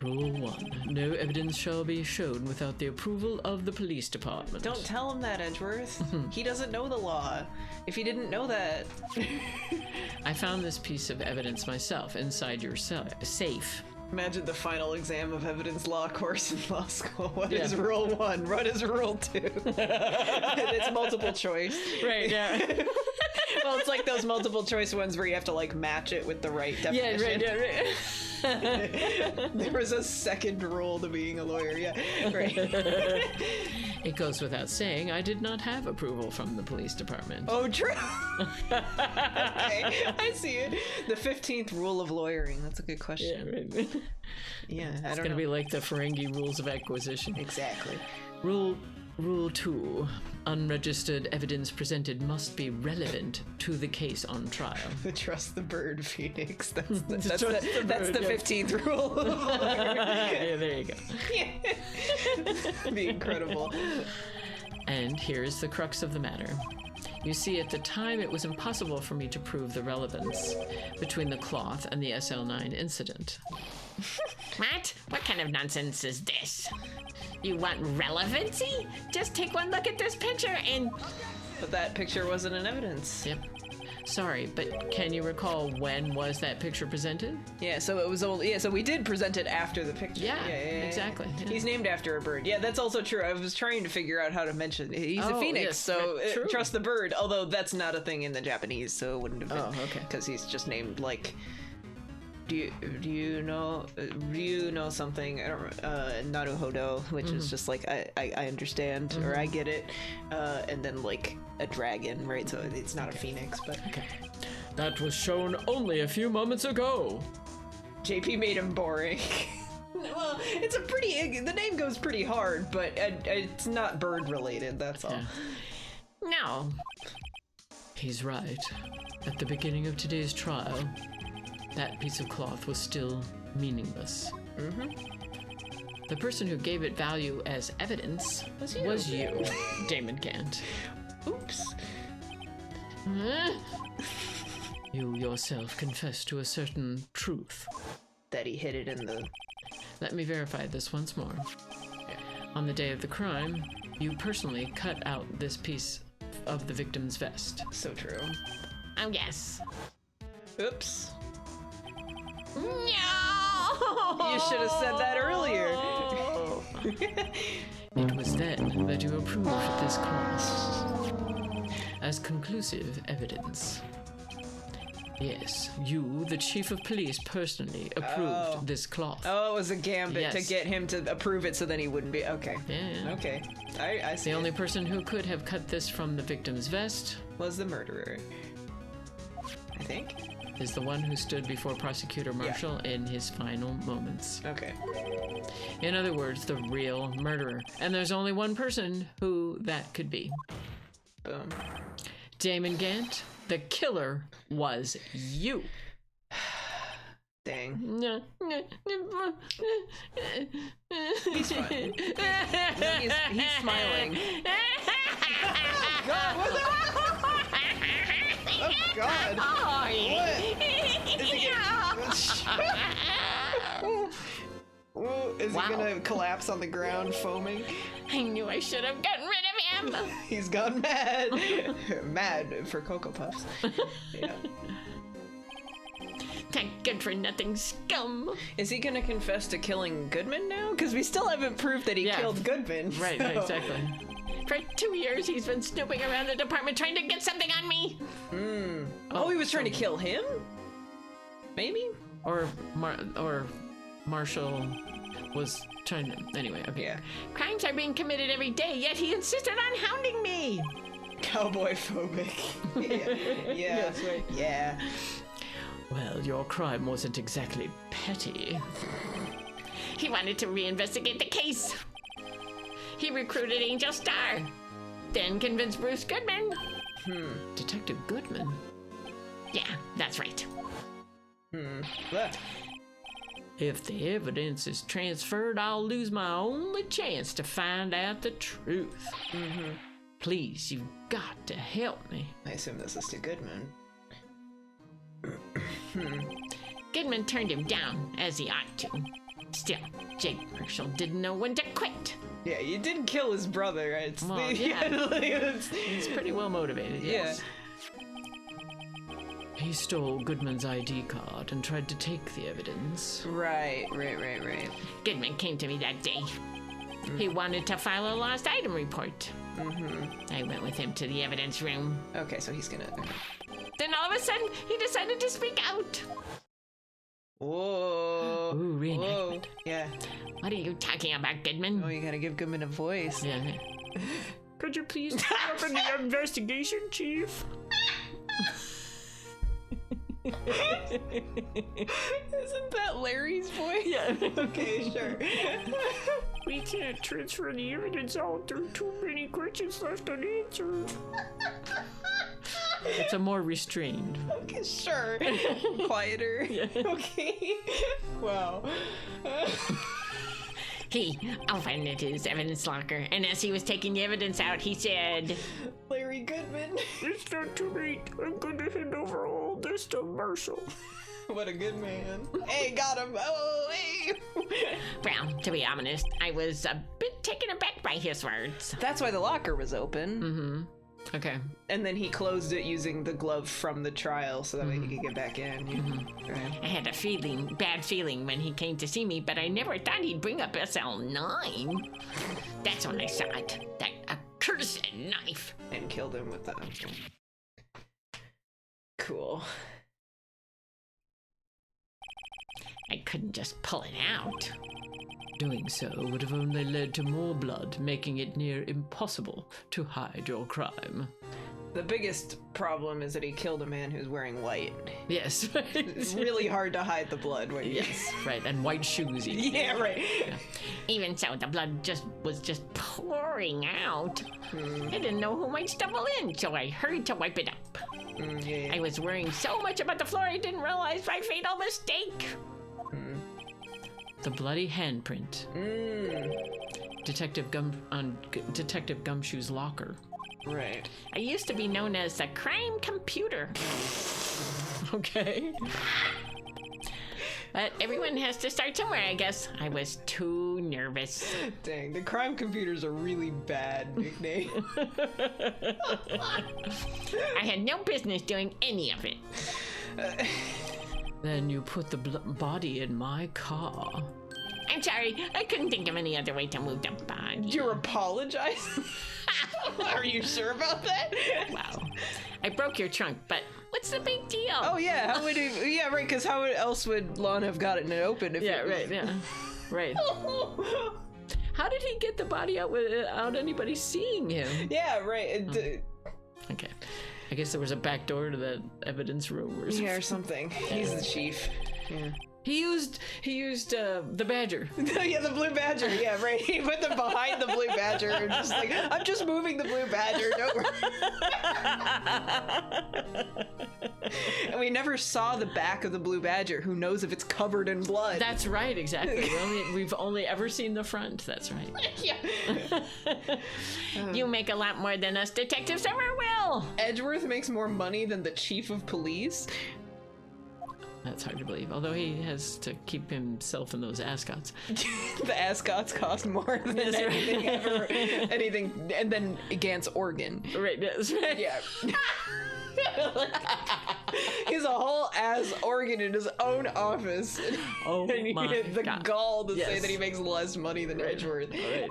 Rule 1. No evidence shall be shown without the approval of the police department. Don't tell him that, Edgeworth. He doesn't know the law. If he didn't know that. I found this piece of evidence myself inside your safe. Imagine the final exam of evidence law course in law school. What is Yeah. rule 1? What is rule 2? And it's multiple choice. Right, yeah. Well, it's like those multiple choice ones where you have to like match it with the right definition. right. There was a second rule to being a lawyer. Yeah, right. It goes without saying, I did not have approval from the police department. Oh, true. Okay, I see it. The 15th rule of lawyering. That's a good question. Yeah, right. Yeah, I It's don't going to know. be like the Ferengi rules of acquisition. Exactly. Rule 2. Unregistered evidence presented must be relevant to the case on trial. Trust the bird, Phoenix. That's the, Trust the that's bird, the yeah. 15th rule. Yeah, there you go. Be incredible. And here is the crux of the matter. You see, at the time, it was impossible for me to prove the relevance between the cloth and the SL9 incident. What? What kind of nonsense is this? You want relevancy? Just take one look at this picture and... But that picture wasn't an evidence. Yep. Sorry, but can you recall when was that picture presented? Yeah, so it was only so we did present it after the picture. Yeah, exactly. Yeah. He's named after a bird. Yeah, that's also true. I was trying to figure out how to mention he's a phoenix, yes, so true. trust the bird. Although that's not a thing in the Japanese, so it wouldn't have been. Oh, okay. Because he's just named like. Do you know something? I don't Naruhodo, which is just like I understand or I get it, and then like a dragon, right? So it's not a phoenix, but Okay. That was shown only a few moments ago. JP made him boring. Well, it's a pretty. The name goes pretty hard, but it's not bird related. That's all. Yeah. No. He's right. At the beginning of today's trial, that piece of cloth was still meaningless. The person who gave it value as evidence was you, Damon Gant. Oops. You yourself confessed to a certain truth. That he hid it in the. Let me verify this once more. On the day of the crime, you personally cut out this piece of the victim's vest. So true. Oh, yes. Oops. No! You should have said that earlier. It was then that you approved this cloth as conclusive evidence. Yes, you, the chief of police, personally approved this cloth. Oh, it was a gambit to Yes. get him to approve it so then he wouldn't be. Okay. Yeah. Okay. I see. The only person who could have cut this from the victim's vest was the murderer. I think. is the one who stood before Prosecutor Marshall in his final moments. Okay. In other words, the real murderer. And there's only one person who that could be. Boom. Damon Gant, the killer was you. Dang. He's fine. He's smiling. God, what the? Oh God! What? Is he Is he gonna collapse on the ground, foaming? I knew I should have gotten rid of him. He's gone mad. Mad for Cocoa Puffs. Yeah. That good for nothing scum. Is he gonna confess to killing Goodman now? Because we still haven't proved that he killed Goodman. Right, so. exactly. For 2 years, he's been snooping around the department trying to get something on me. Oh, he was trying to kill him? Maybe? Or Marshall was trying to... Anyway, okay. Yeah. Crimes are being committed every day, yet he insisted on hounding me. Cowboy phobic. Yeah. That's right. Yeah. Well, your crime wasn't exactly petty. He wanted to reinvestigate the case. He recruited Angel Star, then convinced Bruce Goodman. Detective Goodman? Yeah, that's right. Look. If the evidence is transferred, I'll lose my only chance to find out the truth. Please, you've got to help me. I assume this is to Goodman. Goodman turned him down, as he ought to. Still, Jake Marshall didn't know when to quit. Yeah, you did kill his brother. It's Well, yeah. He's pretty well motivated, yes. He stole Goodman's ID card and tried to take the evidence. Right. Goodman came to me that day. He wanted to file a lost item report. I went with him to the evidence room. Okay, so he's gonna... Then all of a sudden, he decided to speak out. Whoa. Ooh, reenactment. Yeah. What are you talking about, Goodman? Oh, you gotta give Goodman a voice. Yeah. Could you please open the investigation, Chief? Isn't that Larry's voice? Yeah. Okay, sure. We can't transfer the evidence out. There are too many questions left unanswered. It's a more restrained. Okay, sure. Quieter. Okay. Wow. He opened his evidence locker, and as he was taking the evidence out, he said, Larry Goodman. It's not too late. I'm going to hand over all this to Marshall. What a good man. Hey, got him. Oh, hey. well, to be honest, I was a bit taken aback by his words. That's why the locker was open. Okay. And then he closed it using the glove from the trial so that way he could get back in. Right. I had a bad feeling when he came to see me, but I never thought he'd bring up SL9. That's when I saw it. That accursed knife. And killed him with that. Cool. I couldn't just pull it out. Doing so would have only led to more blood, making it near impossible to hide your crime. The biggest problem is that he killed a man who's wearing white. Yes. It's really hard to hide the blood when you... Yes, right, and white shoes. Yeah, right. Yeah. Even so, the blood was just pouring out. I didn't know who might stumble in, so I hurried to wipe it up. Yeah. I was worrying so much about the floor I didn't realize my fatal mistake. The bloody handprint. Detective Gumshoe's locker. Right. I used to be known as the crime computer. Okay. But everyone has to start somewhere, I guess. I was too nervous. Dang, the crime computer's a really bad nickname. I had no business doing any of it. Then you put the body in my car. I'm sorry, I couldn't think of any other way to move the body. You're apologizing? Are you sure about that? Wow. I broke your trunk, but what's the big deal? Oh yeah, how would he? Yeah, right. Because how else would Lon have gotten it open? If Yeah, it was... right, yeah. Right. How did he get the body out without anybody seeing him? Yeah, right. Okay. I guess there was a back door to the evidence room or something. Yeah, or something. He's the chief. Yeah. He used the badger. Yeah, the blue badger. Yeah, right. He put them behind the blue badger and just like, I'm just moving the blue badger. Don't worry. And we never saw the back of the blue badger. Who knows if it's covered in blood? That's right, exactly. We've only ever seen the front. That's right. Yeah. You make a lot more than us detectives ever will. Edgeworth makes more money than the chief of police. That's hard to believe. Although he has to keep himself in those ascots. The ascots cost more than anything ever. Anything, and then Gant's organ. Right. That's right. Yeah. He has a whole ass organ in his own office. Oh and he my had the God. gall to say Yes. that he makes less money than Edgeworth. Right.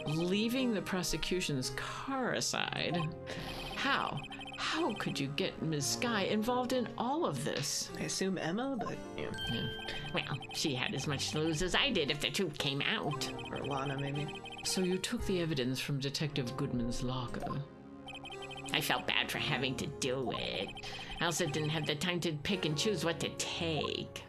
Leaving the prosecution's car aside, how could you get Ms. Sky involved in all of this? I assume Emma, but yeah. Well, she had as much to lose as I did if the truth came out. Or Lana, maybe. So you took the evidence from Detective Goodman's locker. I felt bad for having to do it. I also didn't have the time to pick and choose what to take.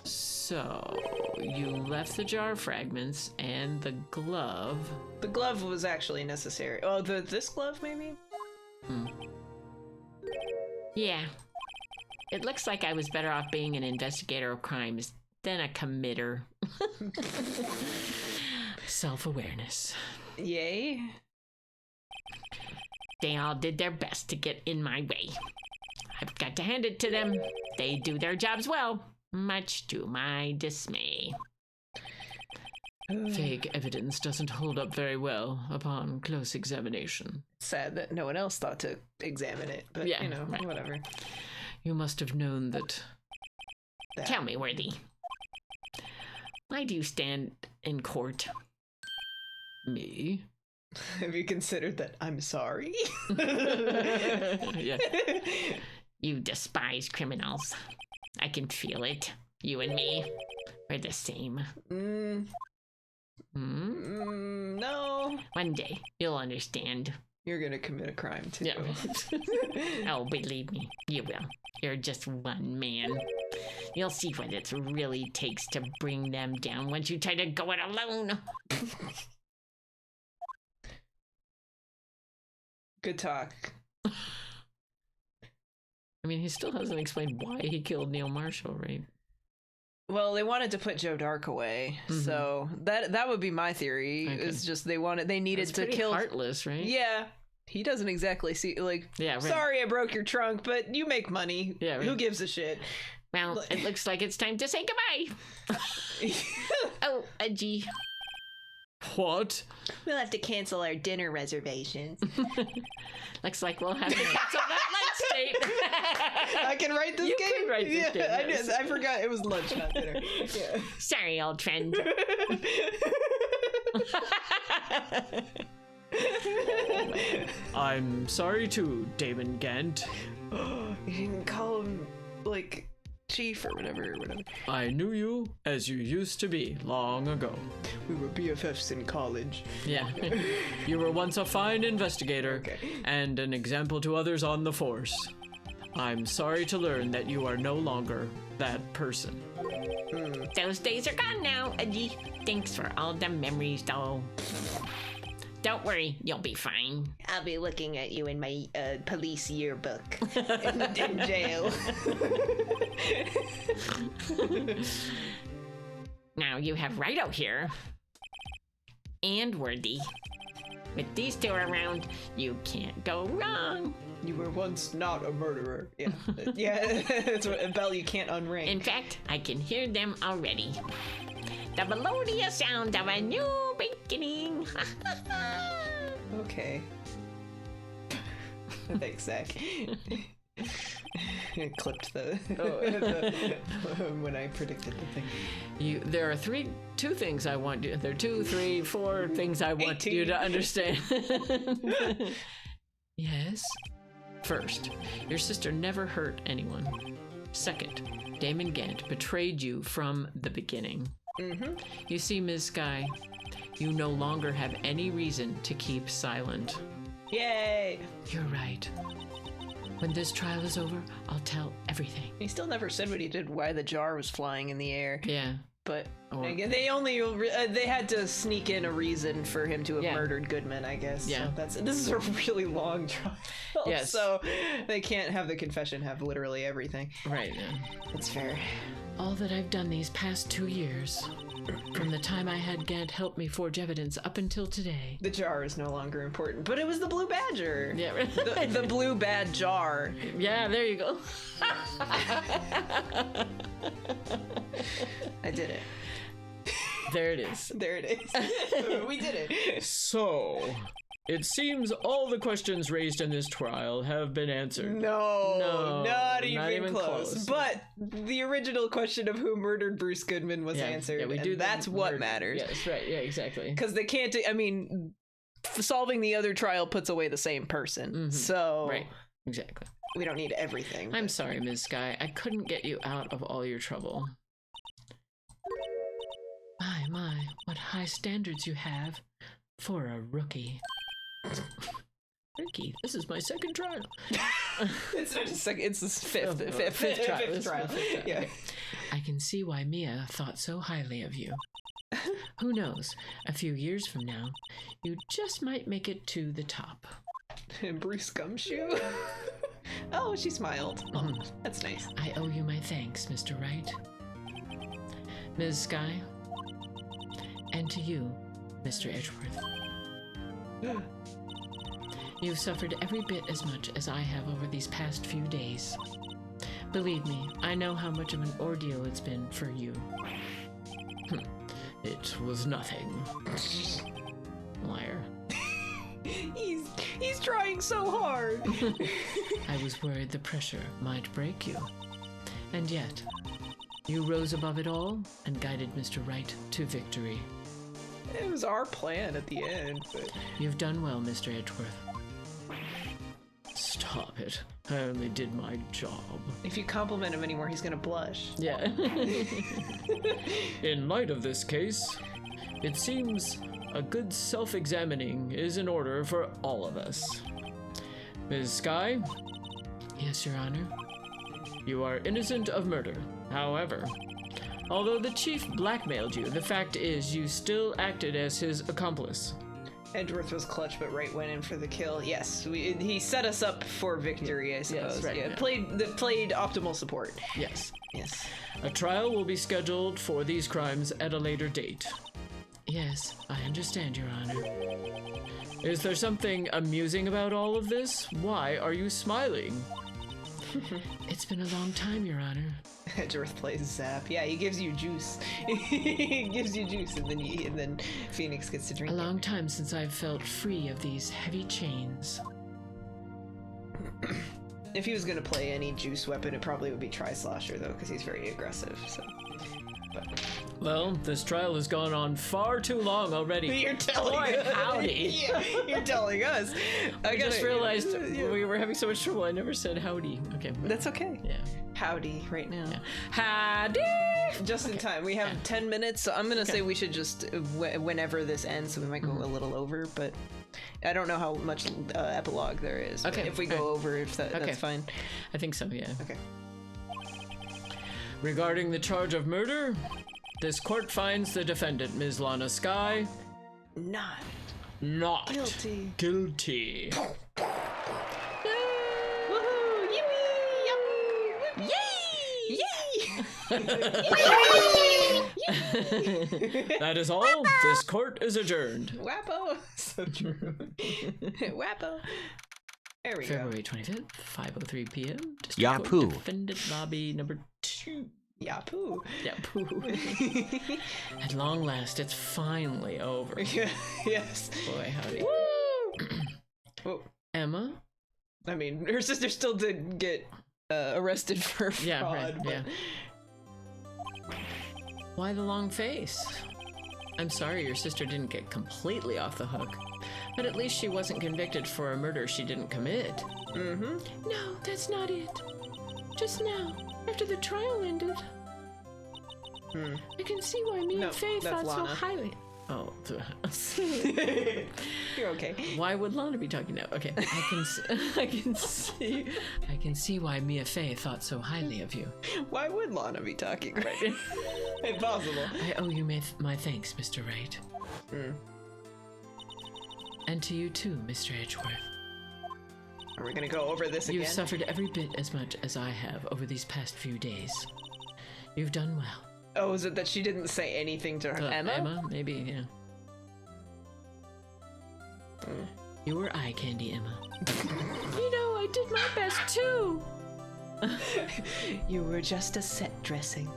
So you left the jar fragments and the glove. The glove was actually necessary. Oh, this glove, maybe? Yeah. It looks like I was better off being an investigator of crimes than a committer. Self-awareness. Yay. They all did their best to get in my way. I've got to hand it to them. They do their jobs well, much to my dismay. Fake evidence doesn't hold up very well upon close examination. Sad that no one else thought to examine it, but Yeah, you know, right. whatever. You must have known that. Tell me, Worthy. Why do you stand in court? Me? Have you considered that I'm sorry? Yeah. You despise criminals. I can feel it. You and me, we're the same. No. One day, you'll understand. You're gonna commit a crime too. Yeah. Oh, believe me, you will. You're just one man. You'll see what it really takes to bring them down once you try to go it alone. Good talk. I mean, he still hasn't explained why he killed Neil Marshall, right? Well, they wanted to put Joe Dark away, so that would be my theory. Okay. It's just they needed It's to pretty kill. heartless, right? Yeah, he doesn't exactly see like. Yeah, right. Sorry, I broke your trunk, but you make money. Yeah, right. Who gives a shit? Well, it looks like it's time to say goodbye. Oh, Edgy. What? We'll have to cancel our dinner reservations. Looks like we'll have to cancel that lunch date. I can write this You game? can write this game, I yes. did. I forgot it was lunch, not dinner. Yeah. Sorry, old friend. I'm sorry too, Damon Gant. You didn't call him, like, chief or whatever. I knew you as you used to be long ago. We were BFFs in college. Yeah. You were once a fine investigator and an example to others on the force. I'm sorry to learn that you are no longer that person. Those days are gone now, Edgy. Thanks for all the memories, though. Don't worry, you'll be fine. I'll be looking at you in my police yearbook in jail. Now you have Righto here. And Worthy. With these two around, you can't go wrong. You were once not a murderer. Yeah. Yeah, that's a bell you can't unring. In fact, I can hear them already. The melodious sound of a new beginning. Okay. Thanks, Zach. I clipped the when I predicted the thing. There are two things I want you. There are 2, 3, 4 things I want 18. you to understand. Yes. First, your sister never hurt anyone. Second, Damon Gant betrayed you from the beginning. Mm-hmm. You see, Ms. Sky, you no longer have any reason to keep silent. Yay! You're right. When this trial is over, I'll tell everything. He still never said what he did, why the jar was flying in the air. Yeah. But Or- again, they only they had to sneak in a reason for him to have murdered Goodman, I guess. Yeah. So this is a really long trial. Yes. So they can't have the confession have literally everything. Right. Yeah. That's fair. All that I've done these past 2 years, from the time I had Gant help me forge evidence up until today. The jar is no longer important, but it was the blue badger. Yeah. The blue bad jar. Yeah, there you go. I did it. There it is. There it is. We did it. So, it seems all the questions raised in this trial have been answered. No, not even close. close. But the original question of who murdered Bruce Goodman was answered. Yeah, we and do. That's what matters. Yes, right. Yeah, exactly. Because they can't. I mean, solving the other trial puts away the same person. So Right. Exactly. we don't need everything. I'm sorry, Ms. Sky. I couldn't get you out of all your trouble. My, what high standards you have for a rookie. Ricky, this is my second trial. It's not a second. It's the fifth. Oh, Fifth fifth trial. Fifth trial. Yeah. Okay. I can see why Mia thought so highly of you. Who knows? A few years from now, you just might make it to the top. And Bruce Gumshoe. Oh, she smiled. Oh, that's nice. I owe you my thanks, Mr. Wright. Ms. Sky. And to you, Mr. Edgeworth. You've suffered every bit as much as I have over these past few days. Believe me, I know how much of an ordeal it's been for you. It was nothing. Liar. He's trying so hard. I was worried the pressure might break you. And yet, you rose above it all and guided Mr. Wright to victory. It was our plan at the end, but You've done well, Mr. Edgeworth. Stop it. I only did my job. if you compliment him anymore, he's gonna blush. Yeah. In light of this case, it seems a good self-examining is in order for all of us. Ms. Sky? Yes, Your Honor. You are innocent of murder. However, although the chief blackmailed you, the fact is you still acted as his accomplice. Edgeworth was clutch, but Wright went in for the kill. Yes, he set us up for victory, I suppose. right, Yeah, yeah. played optimal support. Yes. Yes. A trial will be scheduled for these crimes at a later date. Yes, I understand, Your Honor. Is there something amusing about all of this? Why are you smiling? It's been a long time, Your Honor. Edgeworth plays Zap. Yeah, he gives you juice. He gives you juice, and then Phoenix gets to drink A long time since I've felt free of these heavy chains. If he was gonna play any juice weapon, it probably would be Tri-Slosher, though, because he's very aggressive, so... But... Well, this trial has gone on far too long already. You're telling us. Howdy. Yeah, you're telling us. I just realized we were having so much trouble. I never said howdy. Okay. That's okay. Yeah. Howdy right now. Yeah. Howdy! Just in time. We have 10 minutes, so I'm gonna say we should just, whenever this ends, so we might go a little over, but I don't know how much epilogue there is. Okay. If we go over, if that's fine. I think so, yeah. Okay. Regarding the charge of murder, this court finds the defendant, Ms. Lana Sky, Not not guilty. guilty. Woohoo! Yippee! Yay! That is all. This court is adjourned. Wappo! So true. Wappo. There we go. February 25th, 5:03 p.m. District Yahoo! Court Defendant Lobby number 2. Yapoo. Yahoo! At long last, it's finally over. Yeah, yes. Boy, howdy. Whoa. Emma? I mean, her sister still did get arrested for fraud. Yeah, right, but... yeah. Why the long face? I'm sorry your sister didn't get completely off the hook, but at least she wasn't convicted for a murder she didn't commit. Mm-hmm. No, that's not it. Just now, after the trial ended, I can see why me No, and Faye that's thought Lana. so highly. Oh, You're okay. why would Lana be talking now? Okay, I can see why Mia Fey thought so highly of you. Why would Lana be talking right? Impossible. I owe you my thanks, Mr. Wright. And to you too, Mr. Edgeworth. Are we gonna go over this You've again? suffered every bit as much as I have over these past few days. You've done well. Oh, is it that she didn't say anything to her? Emma? Emma, maybe, yeah. You were eye candy, Emma. You know, I did my best too. You were just a set dressing.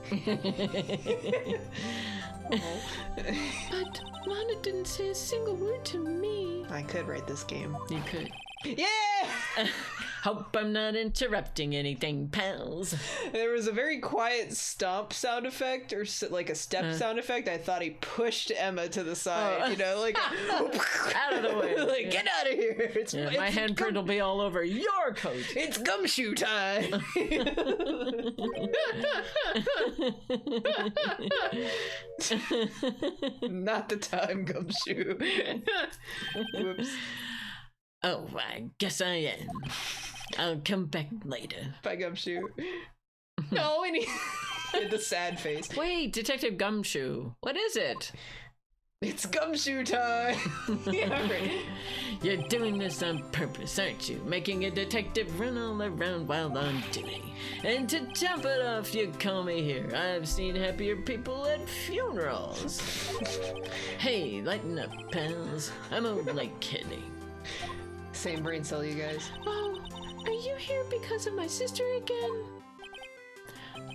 But Lana didn't say a single word to me. I could write this game. You could. Yeah! Hope I'm not interrupting anything, pals. There was a very quiet stomp sound effect, or like a step sound effect. I thought he pushed Emma to the side, you know, like Out of the way. like get out of here. It's, Yeah, it's my handprint will be all over your coat. It's gumshoe time. Not the time, gumshoe. Whoops. Oh, I guess I am. I'll come back later. Bye, gumshoe. No, and he did the sad face. Wait, Detective Gumshoe. What is it? It's gumshoe time. Yeah, right. You're doing this on purpose, aren't you? Making a detective run all around while on duty. And to top it off, you call me here. I've seen happier people at funerals. Hey, lighten up, pals. I'm old like Kenny. Same brain cell, you guys. Oh, are you here because of my sister again?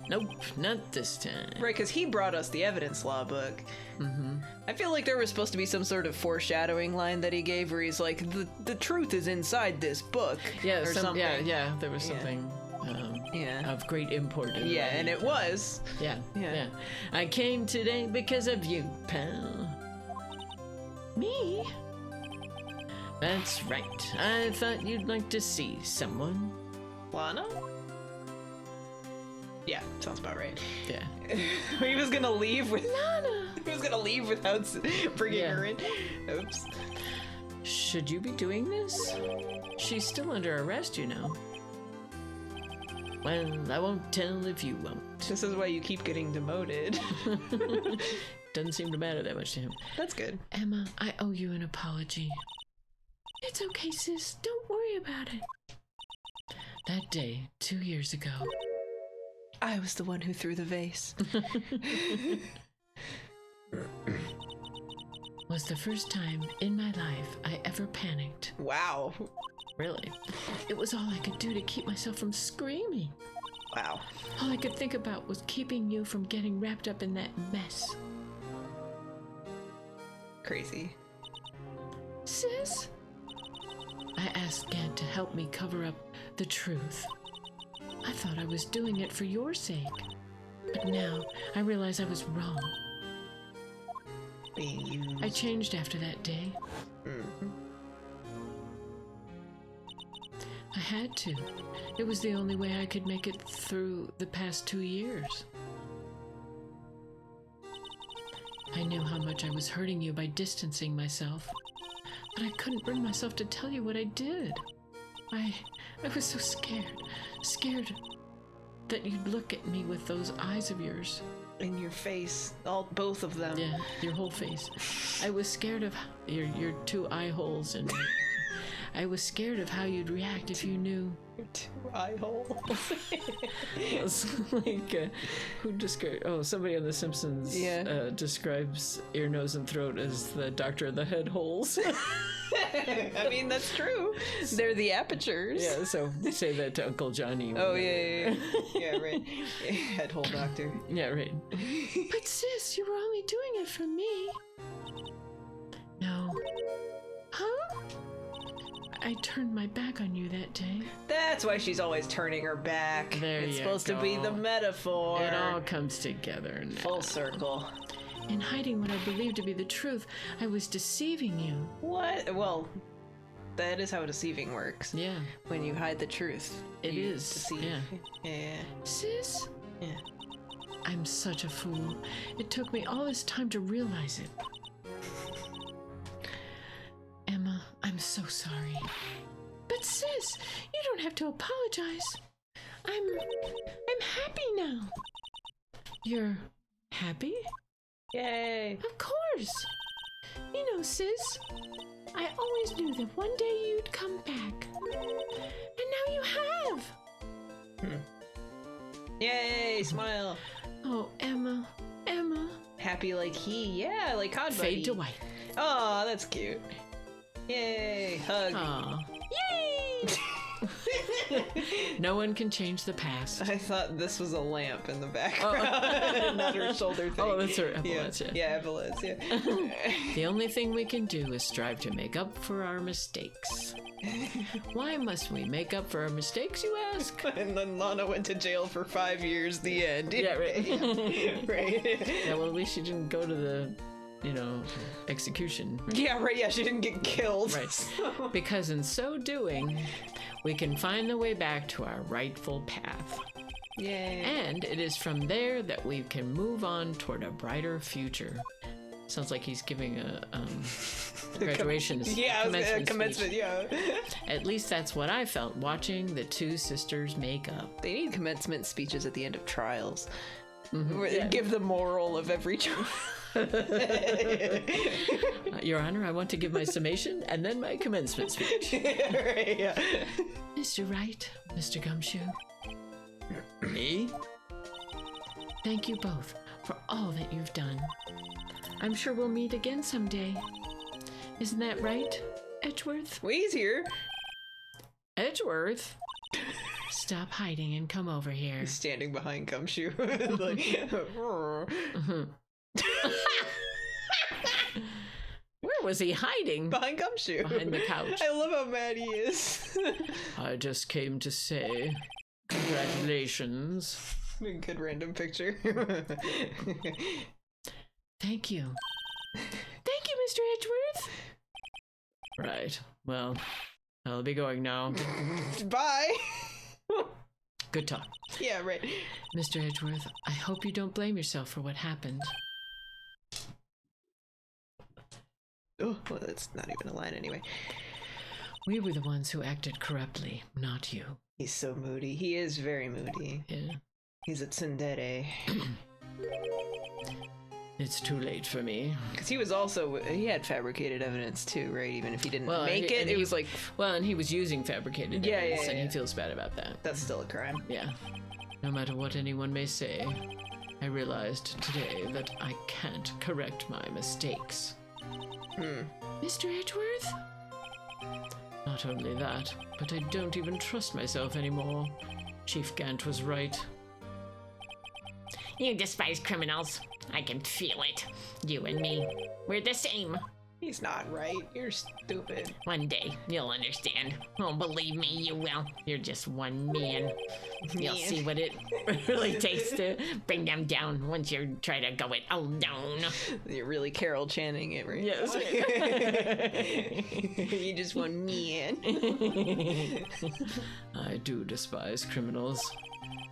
Nope, not this time. Right, because he brought us the evidence law book. Mm-hmm. I feel like there was supposed to be some sort of foreshadowing line that he gave where he's like, the truth is inside this book. Yeah, or something. yeah, there was something of great import. Yeah, and it was. Yeah. Yeah. I came today because of you, pal. Me? That's right. I thought you'd like to see someone. Lana? Yeah, sounds about right. Yeah. He was gonna leave with Lana! He was gonna leave without bringing Yeah. her in. Oops. Should you be doing this? She's still under arrest, you know. Well, I won't tell if you won't. This is why you keep getting demoted. Doesn't seem to matter that much to him. That's good. Emma, I owe you an apology. It's okay, sis. Don't worry about it. That day, 2 years ago. I was the one who threw the vase. Was the first time in my life I ever panicked. Wow. Really? It was all I could do to keep myself from screaming. Wow. All I could think about was keeping you from getting wrapped up in that mess. Crazy. Sis? I asked Ged to help me cover up the truth. I thought I was doing it for your sake. But now I realize I was wrong. Being used. I changed after that day. Mhm. I had to. It was the only way I could make it through the past 2 years. I knew how much I was hurting you by distancing myself, but I couldn't bring myself to tell you what I did. I was so scared that you'd look at me with those eyes of yours. In your face, both of them. Yeah, your whole face. I was scared of your 2 eye holes, and I was scared of how you'd react if you knew. 2 eye holes. It's like, who described? Oh, somebody on The Simpsons describes ear, nose, and throat as the doctor of the head holes. I mean, that's true. They're the apertures. Yeah, so they say that to Uncle Johnny. Oh, yeah. Yeah, right. Head hole doctor. Yeah, right. But sis, you were only doing it for me. No. Huh? I turned my back on you that day. That's why she's always turning her back. There it's you supposed to be the go. metaphor. It all comes together now. Full circle. In hiding what I believed to be the truth, I was deceiving you. What? Well, that is how deceiving works. Yeah, When you hide the truth. it you is. deceive. Yeah. Yeah. Sis? Yeah. I'm such a fool. It took me all this time to realize it. Emma, I'm so sorry. But sis, you don't have to apologize. I'm happy now. You're happy? Yay. Of course. You know, sis, I always knew that one day you'd come back. And now you have. Yay, smile. Oh, Emma. Happy like he. Yeah, like Cod Buddy. Fade to white. Oh, that's cute. Yay. Hug. Aw. Yay! No one can change the past. I thought this was a lamp in the background, not her shoulder thing. Oh, that's her epaulets, yeah. Yeah, epaulets, yeah. The only thing we can do is strive to make up for our mistakes. Why must we make up for our mistakes, you ask? And then Lana went to jail for 5 years, the end. Yeah, right. Yeah, right. Yeah, well, at least she didn't go to the, execution. Yeah, right, yeah, she didn't get killed. Right. Because in so doing, we can find the way back to our rightful path. Yay. And it is from there that we can move on toward a brighter future. Sounds like he's giving a graduation Yeah, commencement, speech. yeah. At least that's what I felt watching the 2 sisters make up. They need commencement speeches at the end of trials. Mm-hmm. Where they give the moral of every trial. Your Honor, I want to give my summation and then my commencement speech. Right, yeah. Mr. Wright, Mr. Gumshoe, Me? thank you both for all that you've done. I'm sure we'll meet again someday. Isn't that right, Edgeworth? Wee's here. Edgeworth? Stop hiding and come over here. He's standing behind Gumshoe. Like, Where was he hiding? behind Gumshoe. Behind the couch. I love how mad he is. I just came to say congratulations. Good random picture. Thank you. Thank you, Mr. Edgeworth. Right. Well, I'll be going now. Bye. Good talk. Yeah, right. Mr. Edgeworth, I hope you don't blame yourself for what happened. Oh, well, that's not even a line anyway. We were the ones who acted corruptly, not you. He's so moody. He is very moody. Yeah. He's a tsundere. It's too late for me. Because he had fabricated evidence too, right? Even if he didn't Well, make it, it was like, Well, and he was using fabricated Yeah, evidence, yeah, and yeah. he feels bad about that. that's still a crime. Yeah. No matter what anyone may say, I realized today that I can't correct my mistakes. Mr. Edgeworth? Not only that, but I don't even trust myself anymore. Chief Gant was right. You despise criminals. I can feel it. You and me, we're the same. He's not right. You're stupid. One day, you'll understand. Oh, believe me, you will. You're just one man. You'll see what it really takes to bring them down once you try to go it alone. You're really Carol Channing it, right? Yes. You just one man. I do despise criminals.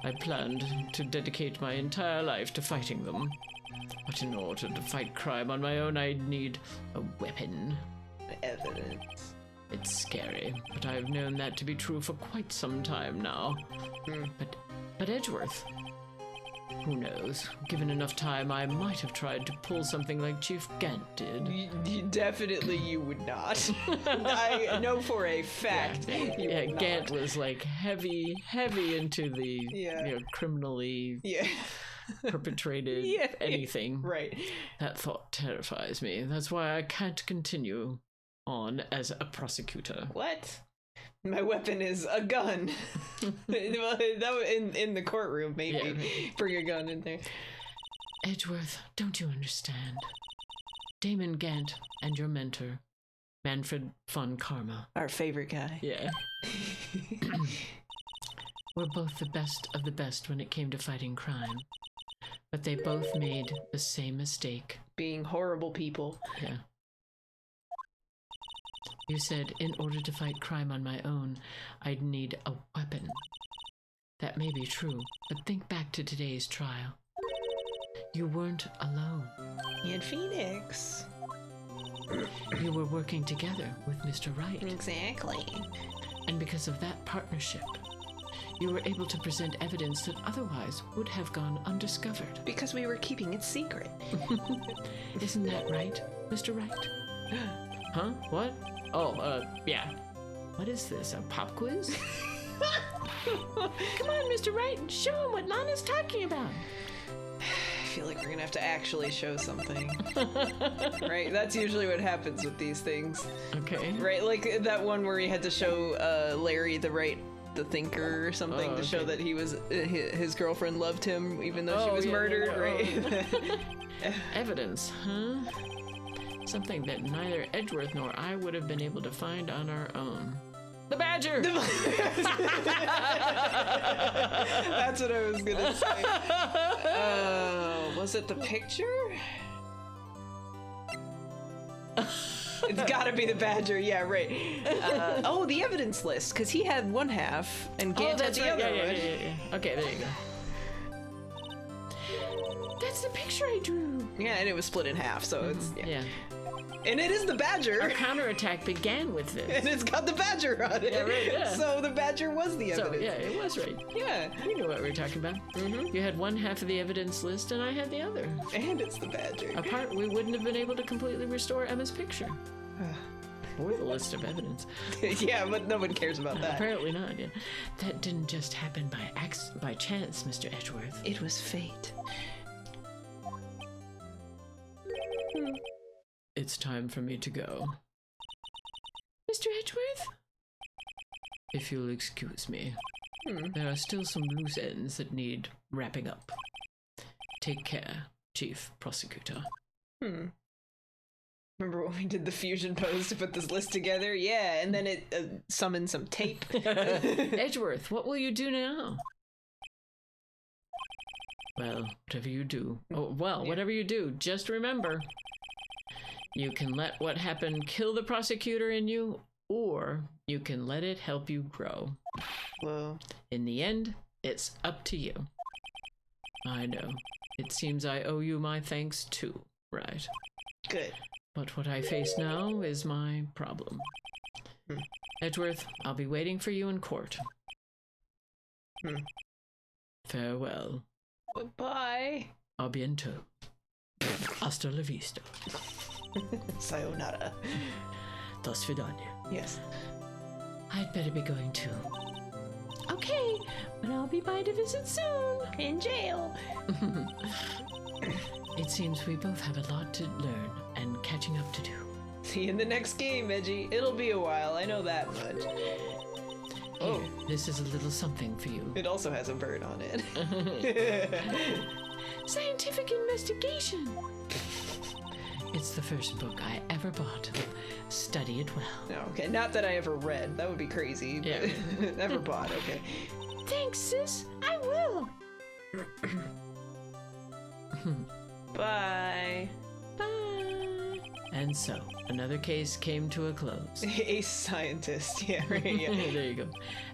I planned to dedicate my entire life to fighting them. But in order to fight crime on my own, I'd need a weapon. Evidence. It's scary, but I've known that to be true for quite some time now. But Edgeworth, who knows? Given enough time, I might have tried to pull something like Chief Gant did. Definitely you would not. I know for a fact. Yeah, Gant was like heavy into the criminally perpetrated anything. Right. That thought terrifies me. That's why I can't continue on as a prosecutor. What? My weapon is a gun. in the courtroom, maybe. Yeah. Bring a gun in there. Edgeworth, don't you understand? Damon Gant and your mentor, Manfred von Karma. Our favorite guy. Yeah. We're both the best of the best when it came to fighting crime. But they both made the same mistake. Being horrible people. Yeah. You said in order to fight crime on my own, I'd need a weapon. That may be true, but think back to today's trial. You weren't alone. You had Phoenix. You were working together with Mr. Wright. Exactly. And because of that partnership, you were able to present evidence that otherwise would have gone undiscovered. Because we were keeping it secret. Isn't that right, Mr. Wright? Huh? What? Oh, yeah. What is this, a pop quiz? Come on, Mr. Wright, show him what Lana's talking about. I feel like we're gonna have to actually show something. Right? That's usually what happens with these things. Okay. Right? Like that one where he had to show Larry the thinker or something to show that he was his girlfriend loved him even though she was murdered, right? Evidence, huh? Something that neither Edgeworth nor I would have been able to find on our own. The badger! That's what I was gonna say. Was it the picture? It's gotta be the badger, yeah, right. The evidence list, because he had one half and Gant had the other one. Yeah. Okay, there you go. That's the picture I drew. Yeah, and it was split in half, so it's... Yeah. And it is the badger. Our counterattack began with this. And it's got the badger on it. Yeah, right, yeah. So the badger was the evidence. So, yeah, it was right. Yeah. We knew what we were talking about. Mm-hmm. You had one half of the evidence list, and I had the other. And it's the badger. Apart, we wouldn't have been able to completely restore Emma's picture. Or the list of evidence. Yeah, but no one cares about that. Apparently not, yeah. That didn't just happen by chance, Mr. Edgeworth. It was fate. It's time for me to go. Mr. Edgeworth? If you'll excuse me. There are still some loose ends that need wrapping up. Take care, Chief Prosecutor. Remember when we did the fusion pose to put this list together? Yeah, and then it summoned some tape. Edgeworth, what will you do now? Well, whatever you do. Whatever you do, just remember. You can let what happened kill the prosecutor in you, or you can let it help you grow. Whoa. In the end, it's up to you. I know. It seems I owe you my thanks too, right? Good. But what I face now is my problem. Edgeworth, I'll be waiting for you in court. Farewell. Goodbye. A bientôt. Hasta la vista. Sayonara. Do svidania. Yes. I'd better be going too. Okay, but I'll be by to visit soon. In jail. It seems we both have a lot to learn and catching up to do. See you in the next game, Edgy. It'll be a while, I know that much. Oh, Here, this is a little something for you. it also has a bird on it. Scientific investigation. It's the first book I ever bought. Study it well. No, okay, not that I ever read. That would be crazy. But Yeah. never bought, okay. Thanks, sis. I will. Bye. Bye. And so, another case came to a close. Ace scientist, yeah, right, yeah. There you go.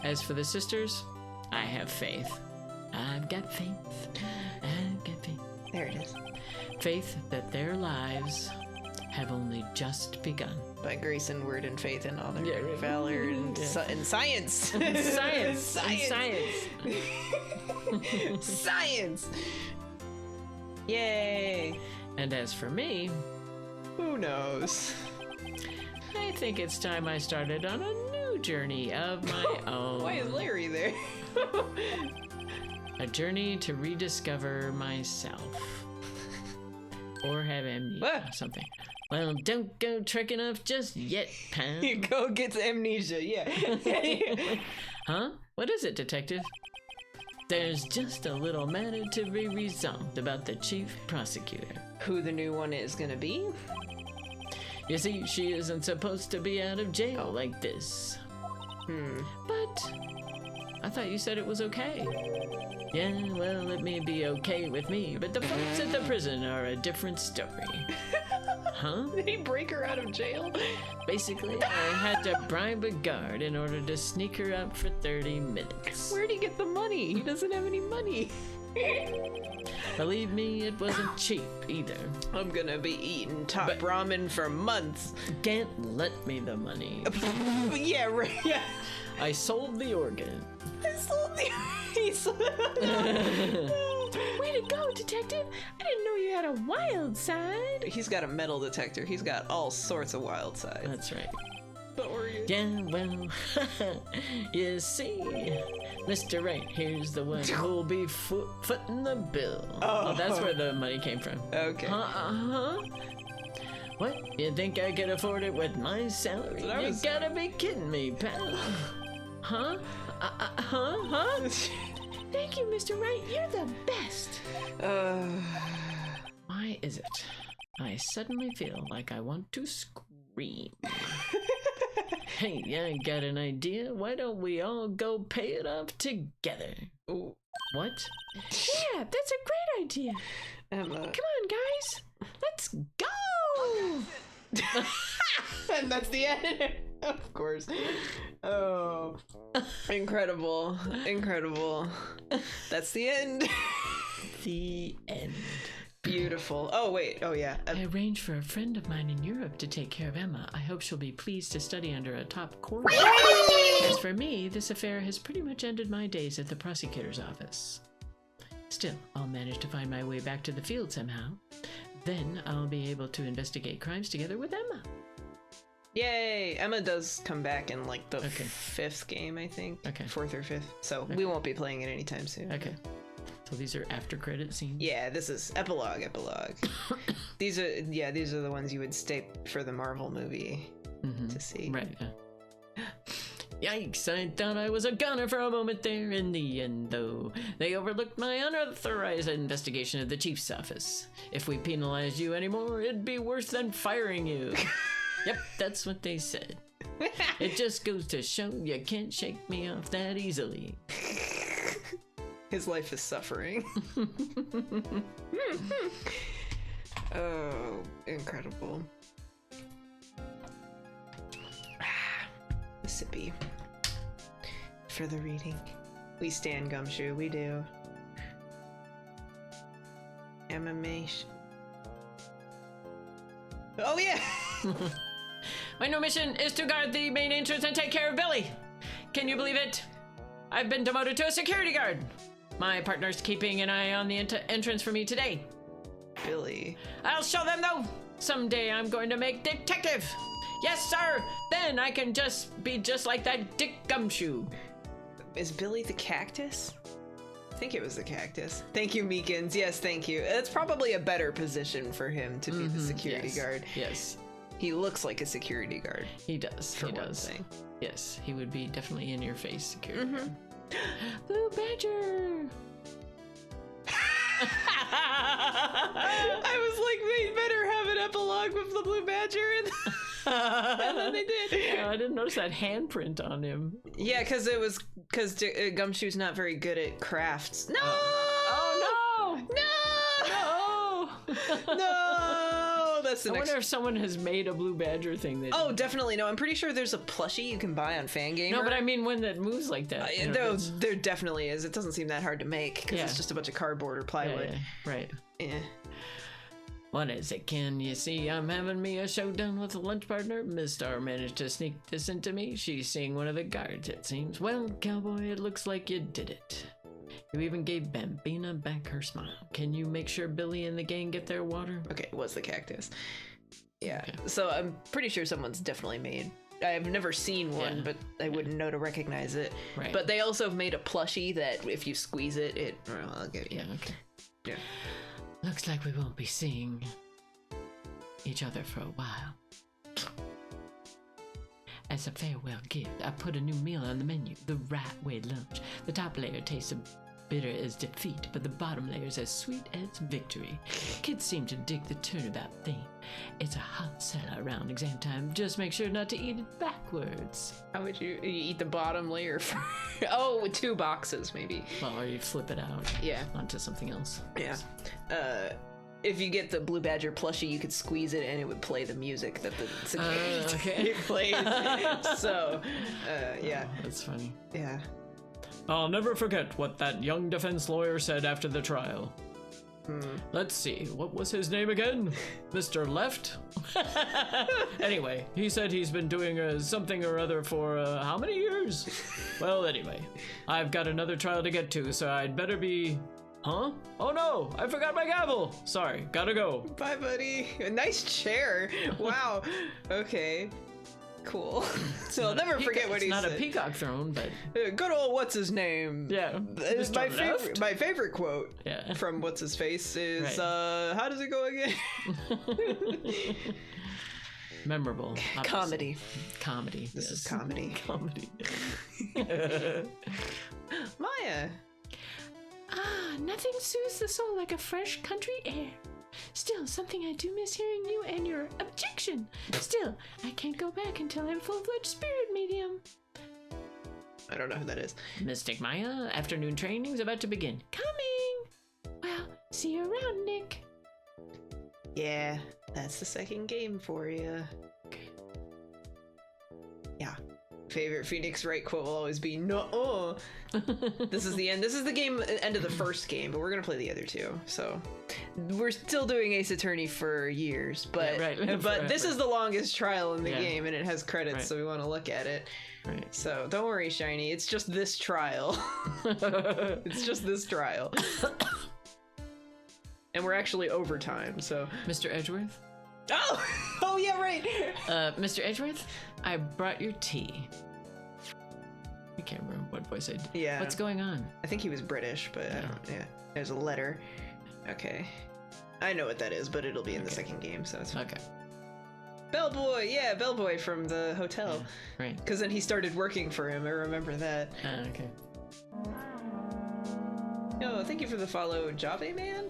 As for the sisters, I have faith. I've got faith. I've got faith. There it is. Faith that their lives have only just begun. By grace and word and faith and honor, Yeah, right. valor and, and science. Science. Science. Science. Yay. And as for me, Who knows? I think it's time I started on a new journey of my own. Why is Larry there? A journey to rediscover myself. Or have amnesia or Ah. something. Well, don't go trekking off just yet, pal. You go gets amnesia, yeah. Huh? What is it, detective? There's just a little matter to be resolved about the chief prosecutor. Who the new one is gonna be? You see, she isn't supposed to be out of jail like this. But I thought you said it was okay. Yeah, well, it may be okay with me, but the folks at the prison are a different story. Huh? Did he break her out of jail? Basically, I had to bribe a guard in order to sneak her out for 30 minutes. Where'd he get the money? He doesn't have any money. Believe me, it wasn't cheap either. I'm gonna be eating top ramen for months. Can't let me the money. Yeah, right. Yeah. I sold the organ. I sold the. He sold. Way to go, detective! I didn't know you had a wild side. He's got a metal detector. He's got all sorts of wild sides. That's right. But were you? Yeah, well, you see, Mr. Right here's the one who'll be footing the bill. Oh. That's where the money came from. Okay. Uh-huh. What? You think I could afford it with my salary? That's what I You was- gotta be kidding me, pal. Huh? Huh? Thank you, Mr. Wright. You're the best. Why is it I suddenly feel like I want to scream? Hey, I got an idea. Why don't we all go pay it off together? Ooh. What? Yeah, that's a great idea. Emma. Come on, guys. Let's go! And that's the end. Of course. Oh. Incredible. Incredible. That's the end. The end. Beautiful. Oh, wait. Oh, yeah. I arranged for a friend of mine in Europe to take care of Emma. I hope she'll be pleased to study under a top court. As for me, this affair has pretty much ended my days at the prosecutor's office. Still, I'll manage to find my way back to the field somehow. Then I'll be able to investigate crimes together with Emma. Yay! Emma does come back in like the Okay. 5th game, I think. Okay. 4th or 5th. So we won't be playing it anytime soon. Okay. So these are after credit scenes? Yeah, this is epilogue. These are the ones you would stay for the Marvel movie to see. Right. Yikes, I thought I was a goner for a moment there. In the end, though, they overlooked my unauthorized investigation of the chief's office. If we penalized you anymore, it'd be worse than firing you. Yep, that's what they said. It just goes to show you can't shake me off that easily. His life is suffering. Oh, incredible. Mississippi. For the reading. We stand Gumshoe, we do. Animation. Oh yeah! My new mission is to guard the main entrance and take care of Billy. Can you believe it? I've been demoted to a security guard. My partner's keeping an eye on the entrance for me today. Billy. I'll show them though. Someday I'm going to make detective. Yes, sir. Then I can just be just like that Dick Gumshoe. Is Billy the cactus? I think it was the cactus. Thank you, Meekins. Yes, thank you. It's probably a better position for him to be the security yes. guard. Yes. He looks like a security guard. He does. For He one does. thing. Yes, he would be definitely in your face security. Blue Badger. I was like, they better have an epilogue with the Blue Badger, and then they did. Yeah, I didn't notice that handprint on him. Yeah, because Gumshoe's not very good at crafts. No! Oh No! no! No! That's the I next. wonder if someone has made a Blue Badger thing. That Oh, definitely no. I'm pretty sure there's a plushie you can buy on Fangamer. no, but I mean one that moves like that. You know, there definitely is. It doesn't seem that hard to make because it's just a bunch of cardboard or plywood. yeah, right. Yeah. What is it? Can you see I'm having me a showdown with a lunch partner? Miss Star managed to sneak this into me. She's seeing one of the guards, it seems. Well, cowboy, it looks like you did it. You even gave Bambina back her smile. Can you make sure Billy and the gang get their water? Okay, it was the cactus. Yeah. Okay. So I'm pretty sure someone's definitely made. I've never seen one, but I wouldn't know to recognize it. Right. But they also have made a plushie that if you squeeze it, well, I'll give you. Yeah, okay. Yeah. Looks like we won't be seeing each other for a while. As a farewell gift, I put a new meal on the menu, the right way lunch. The top layer tastes as bitter as defeat, but the bottom layer is as sweet as victory. Kids seem to dig the turnabout theme. It's a hot seller around exam time. Just make sure not to eat it backwards. How would you eat the bottom layer? Oh, 2 boxes maybe. Well, or you flip it out. Yeah. Onto something else. Yeah. If you get the Blue Badger plushie, you could squeeze it and it would play the music that the security plays. So, yeah. Oh, that's funny. Yeah. I'll never forget what that young defense lawyer said after the trial. Let's see, what was his name again? Mr. Left? Anyway, he said he's been doing something or other for how many years? Well, anyway, I've got another trial to get to, so I'd better be... Huh? Oh no, I forgot my gavel. Sorry, gotta go. Bye, buddy. A nice chair. Wow. Okay. Cool. So I'll never forget what he said. It's not a peacock throne, but good old what's his name. Yeah. It's my favorite. My favorite quote. Yeah. From what's his face is right. How does it go again? Memorable. Comedy. Comedy. This is comedy. Comedy. Maya. Ah, nothing soothes the soul like a fresh country air. Still, something I do miss hearing you and your objection. Still, I can't go back until I'm full-fledged spirit medium. I don't know who that is. Mystic Maya, afternoon training's about to begin. Coming! Well, see you around, Nick. Yeah, that's the second game for you. Yeah. Favorite Phoenix Wright quote will always be no. This is the end. This is the end of the first game, but we're gonna play the other two. So we're still doing Ace Attorney for years, but yeah, right. but this is the longest trial in the game, and it has credits, so we want to look at it. Right. So don't worry, Shiny. It's just this trial. It's just this trial. And we're actually overtime. So Mr. Edgeworth. Oh yeah, right. Mr. Edgeworth, I brought your tea. I can't remember what voice I did. Yeah. What's going on? I think he was British, but I don't. Yeah. There's a letter. Okay. I know what that is, but it'll be in the second game, so it's fine. Okay. Bellboy, yeah, Bellboy from the hotel. Yeah, right. Because then he started working for him. I remember that. Okay. Oh, thank you for the follow, Jave Man.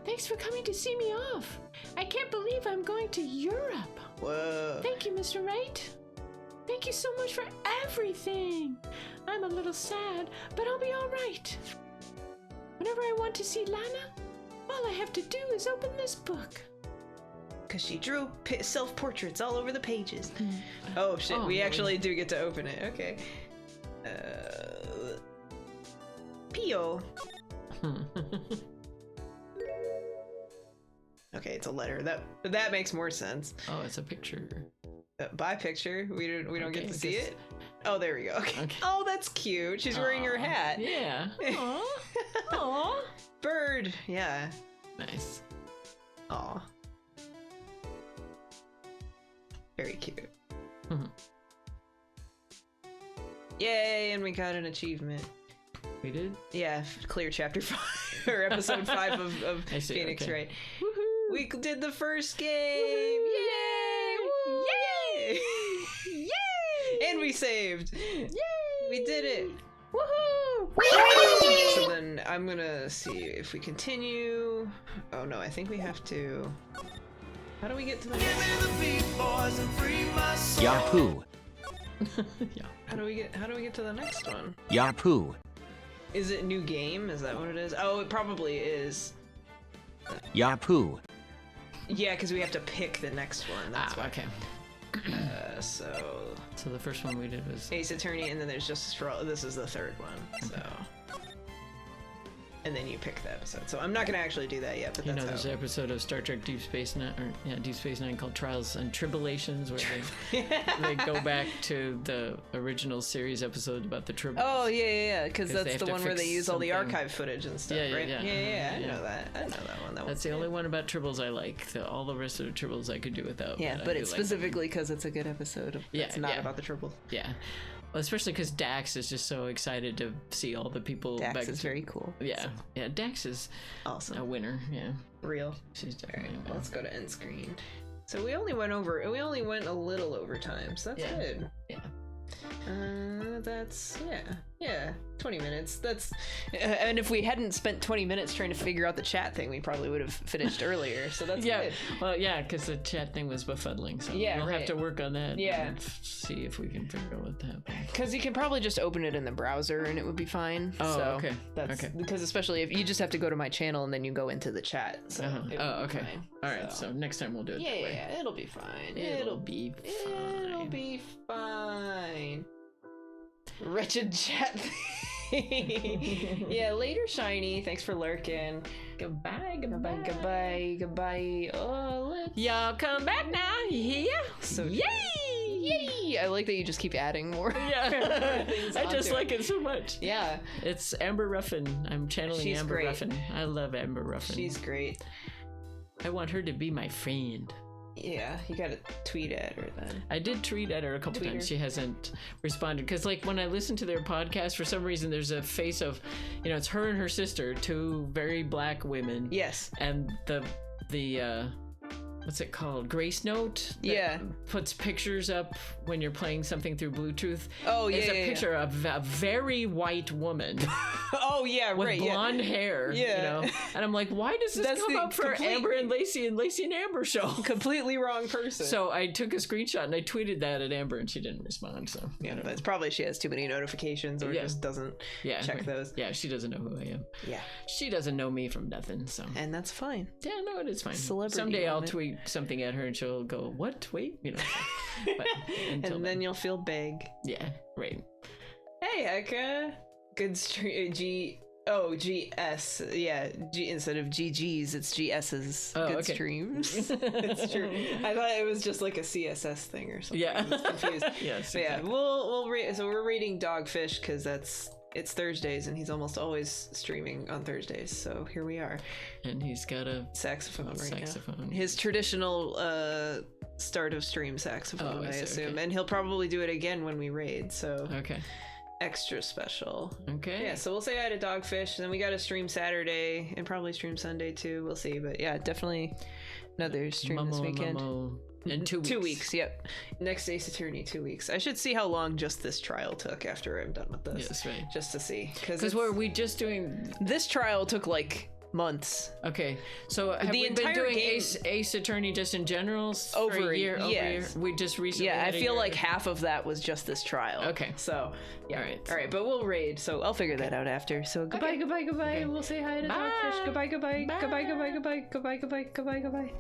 Thanks for coming to see me off. I can't believe I'm going to Europe. Whoa. Thank you, Mr. Wright. Thank you so much for everything. I'm a little sad, but I'll be all right. Whenever I want to see Lana, all I have to do is open this book. Because she drew self-portraits all over the pages. Oh, shit. We actually do get to open it. Okay. Pio. Okay, it's a letter. That makes more sense. Oh, it's a picture. By picture. We don't get to see it. Oh, there we go. Okay. Oh, that's cute. She's wearing her hat. Yeah. Aww. Aww. Bird. Yeah. Nice. Aw. Very cute. Yay, and we got an achievement. We did? Yeah, clear chapter 5 or episode 5 of Phoenix, okay. right? Woohoo! We did the first game. Woohoo! Yay! Yay! Yay! And we saved. Yay! We did it. Woohoo! So then I'm gonna see if we continue. Oh no, I think we have to. How do we get to the next one? Yahoo! Yeah. How do we get to the next one? Yahoo! Is it new game? Is that what it is? Oh, it probably is. Yahoo! Yeah, because we have to pick the next one. That's why. Okay. So the first one we did was Ace Attorney, and then there's just this is the third one. So. And then you pick the episode. So I'm not gonna actually do that yet, but that's there's an episode of Star Trek Deep Space Nine, Deep Space Nine called Trials and Tribulations, where they go back to the original series episode about the Tribbles. Oh yeah, because 'Cause they that's have the to one where they fix use all the something. archive footage and stuff, Yeah, right? yeah. I Yeah. know that. I know that one. That's the only one about Tribbles I like. All the rest of the Tribbles I could do without. Yeah, I but do it's like them. specifically because it's a good episode. It's not about the Tribbles. Yeah. Well, especially because Dax is just so excited to see all the people. Dax is very cool. Yeah, yeah. Dax is awesome. A winner. Yeah, real. She's definitely. All right, let's go to end screen. So we only went a little over time, so that's good. Yeah. That's 20 minutes. That's and if we hadn't spent 20 minutes trying to figure out the chat thing, we probably would have finished earlier. So that's good. Well, yeah, because the chat thing was befuddling. So we'll have to work on that. Yeah. And see if we can figure out what happened. Because you can probably just open it in the browser and it would be fine. Oh, so okay. That's because especially if you just have to go to my channel and then you go into the chat. So it would be okay. fine. All right. So next time we'll do it that way. Yeah, it'll be fine. It'll be fine. It'll be fine. Wretched chat. Yeah, later, Shiny. Thanks for lurking. Goodbye. Goodbye. Oh, y'all come back now. Yeah. So Yay! I like that you just keep adding more. Yeah. I just like it so much. Yeah. It's Amber Ruffin. I'm channeling She's Amber great. Ruffin. I love Amber Ruffin. She's great. I want her to be my friend. Yeah, you gotta tweet at her then. I did tweet at her a couple times. She hasn't responded because, like, when I listen to their podcast, for some reason there's a face of, it's her and her sister, two very black women. Yes. And the what's it called? Grace Note. Yeah. Puts pictures up when you're playing something through Bluetooth. Oh yeah. It's a picture of a very white woman. Oh yeah, with right. blonde hair. Yeah. And I'm like, why does this come up for Amber and Lacey and Amber show? Completely wrong person. So I took a screenshot and I tweeted that at Amber and she didn't respond. So yeah, but it's probably she has too many notifications or just doesn't check those. Yeah, she doesn't know who I am. Yeah. She doesn't know me from nothing. So. And that's fine. Yeah, no, it is fine. Celebrity Someday moment. I'll tweet something at her and she'll go, "What? Wait," But and then you'll feel big. Yeah, right. Hey, Eka. Good stream. GS. Yeah, G instead of GG's, it's GS's. Good streams. It's true. I thought it was just like a CSS thing or something. Yeah. I was confused. Yes. But yeah, we'll rate. So we're rating Dogfish because it's Thursdays and he's almost always streaming on Thursdays. So here we are. And he's got a saxophone right saxophone. now. His traditional start of stream saxophone, I assume. Okay. And he'll probably do it again when we raid. So okay. Extra special. Okay. Yeah, so we'll say hi to Dogfish, and then we got to stream Saturday and probably stream Sunday too. We'll see, but yeah, definitely another stream this weekend. In 2 weeks. 2 weeks, yep. Next Ace Attorney, 2 weeks. I should see how long just this trial took after I'm done with this. Yes, right. Just to see, because were we just doing this trial took like months. Okay, so have we been doing Ace Attorney just in general over a year? Yes. We just recently. Yeah, I feel like half of that was just this trial. Okay. So yeah. All right. But we'll raid. So I'll figure that out after. So goodbye. Okay. We'll say hi to Dogfish. Goodbye. Bye. Goodbye.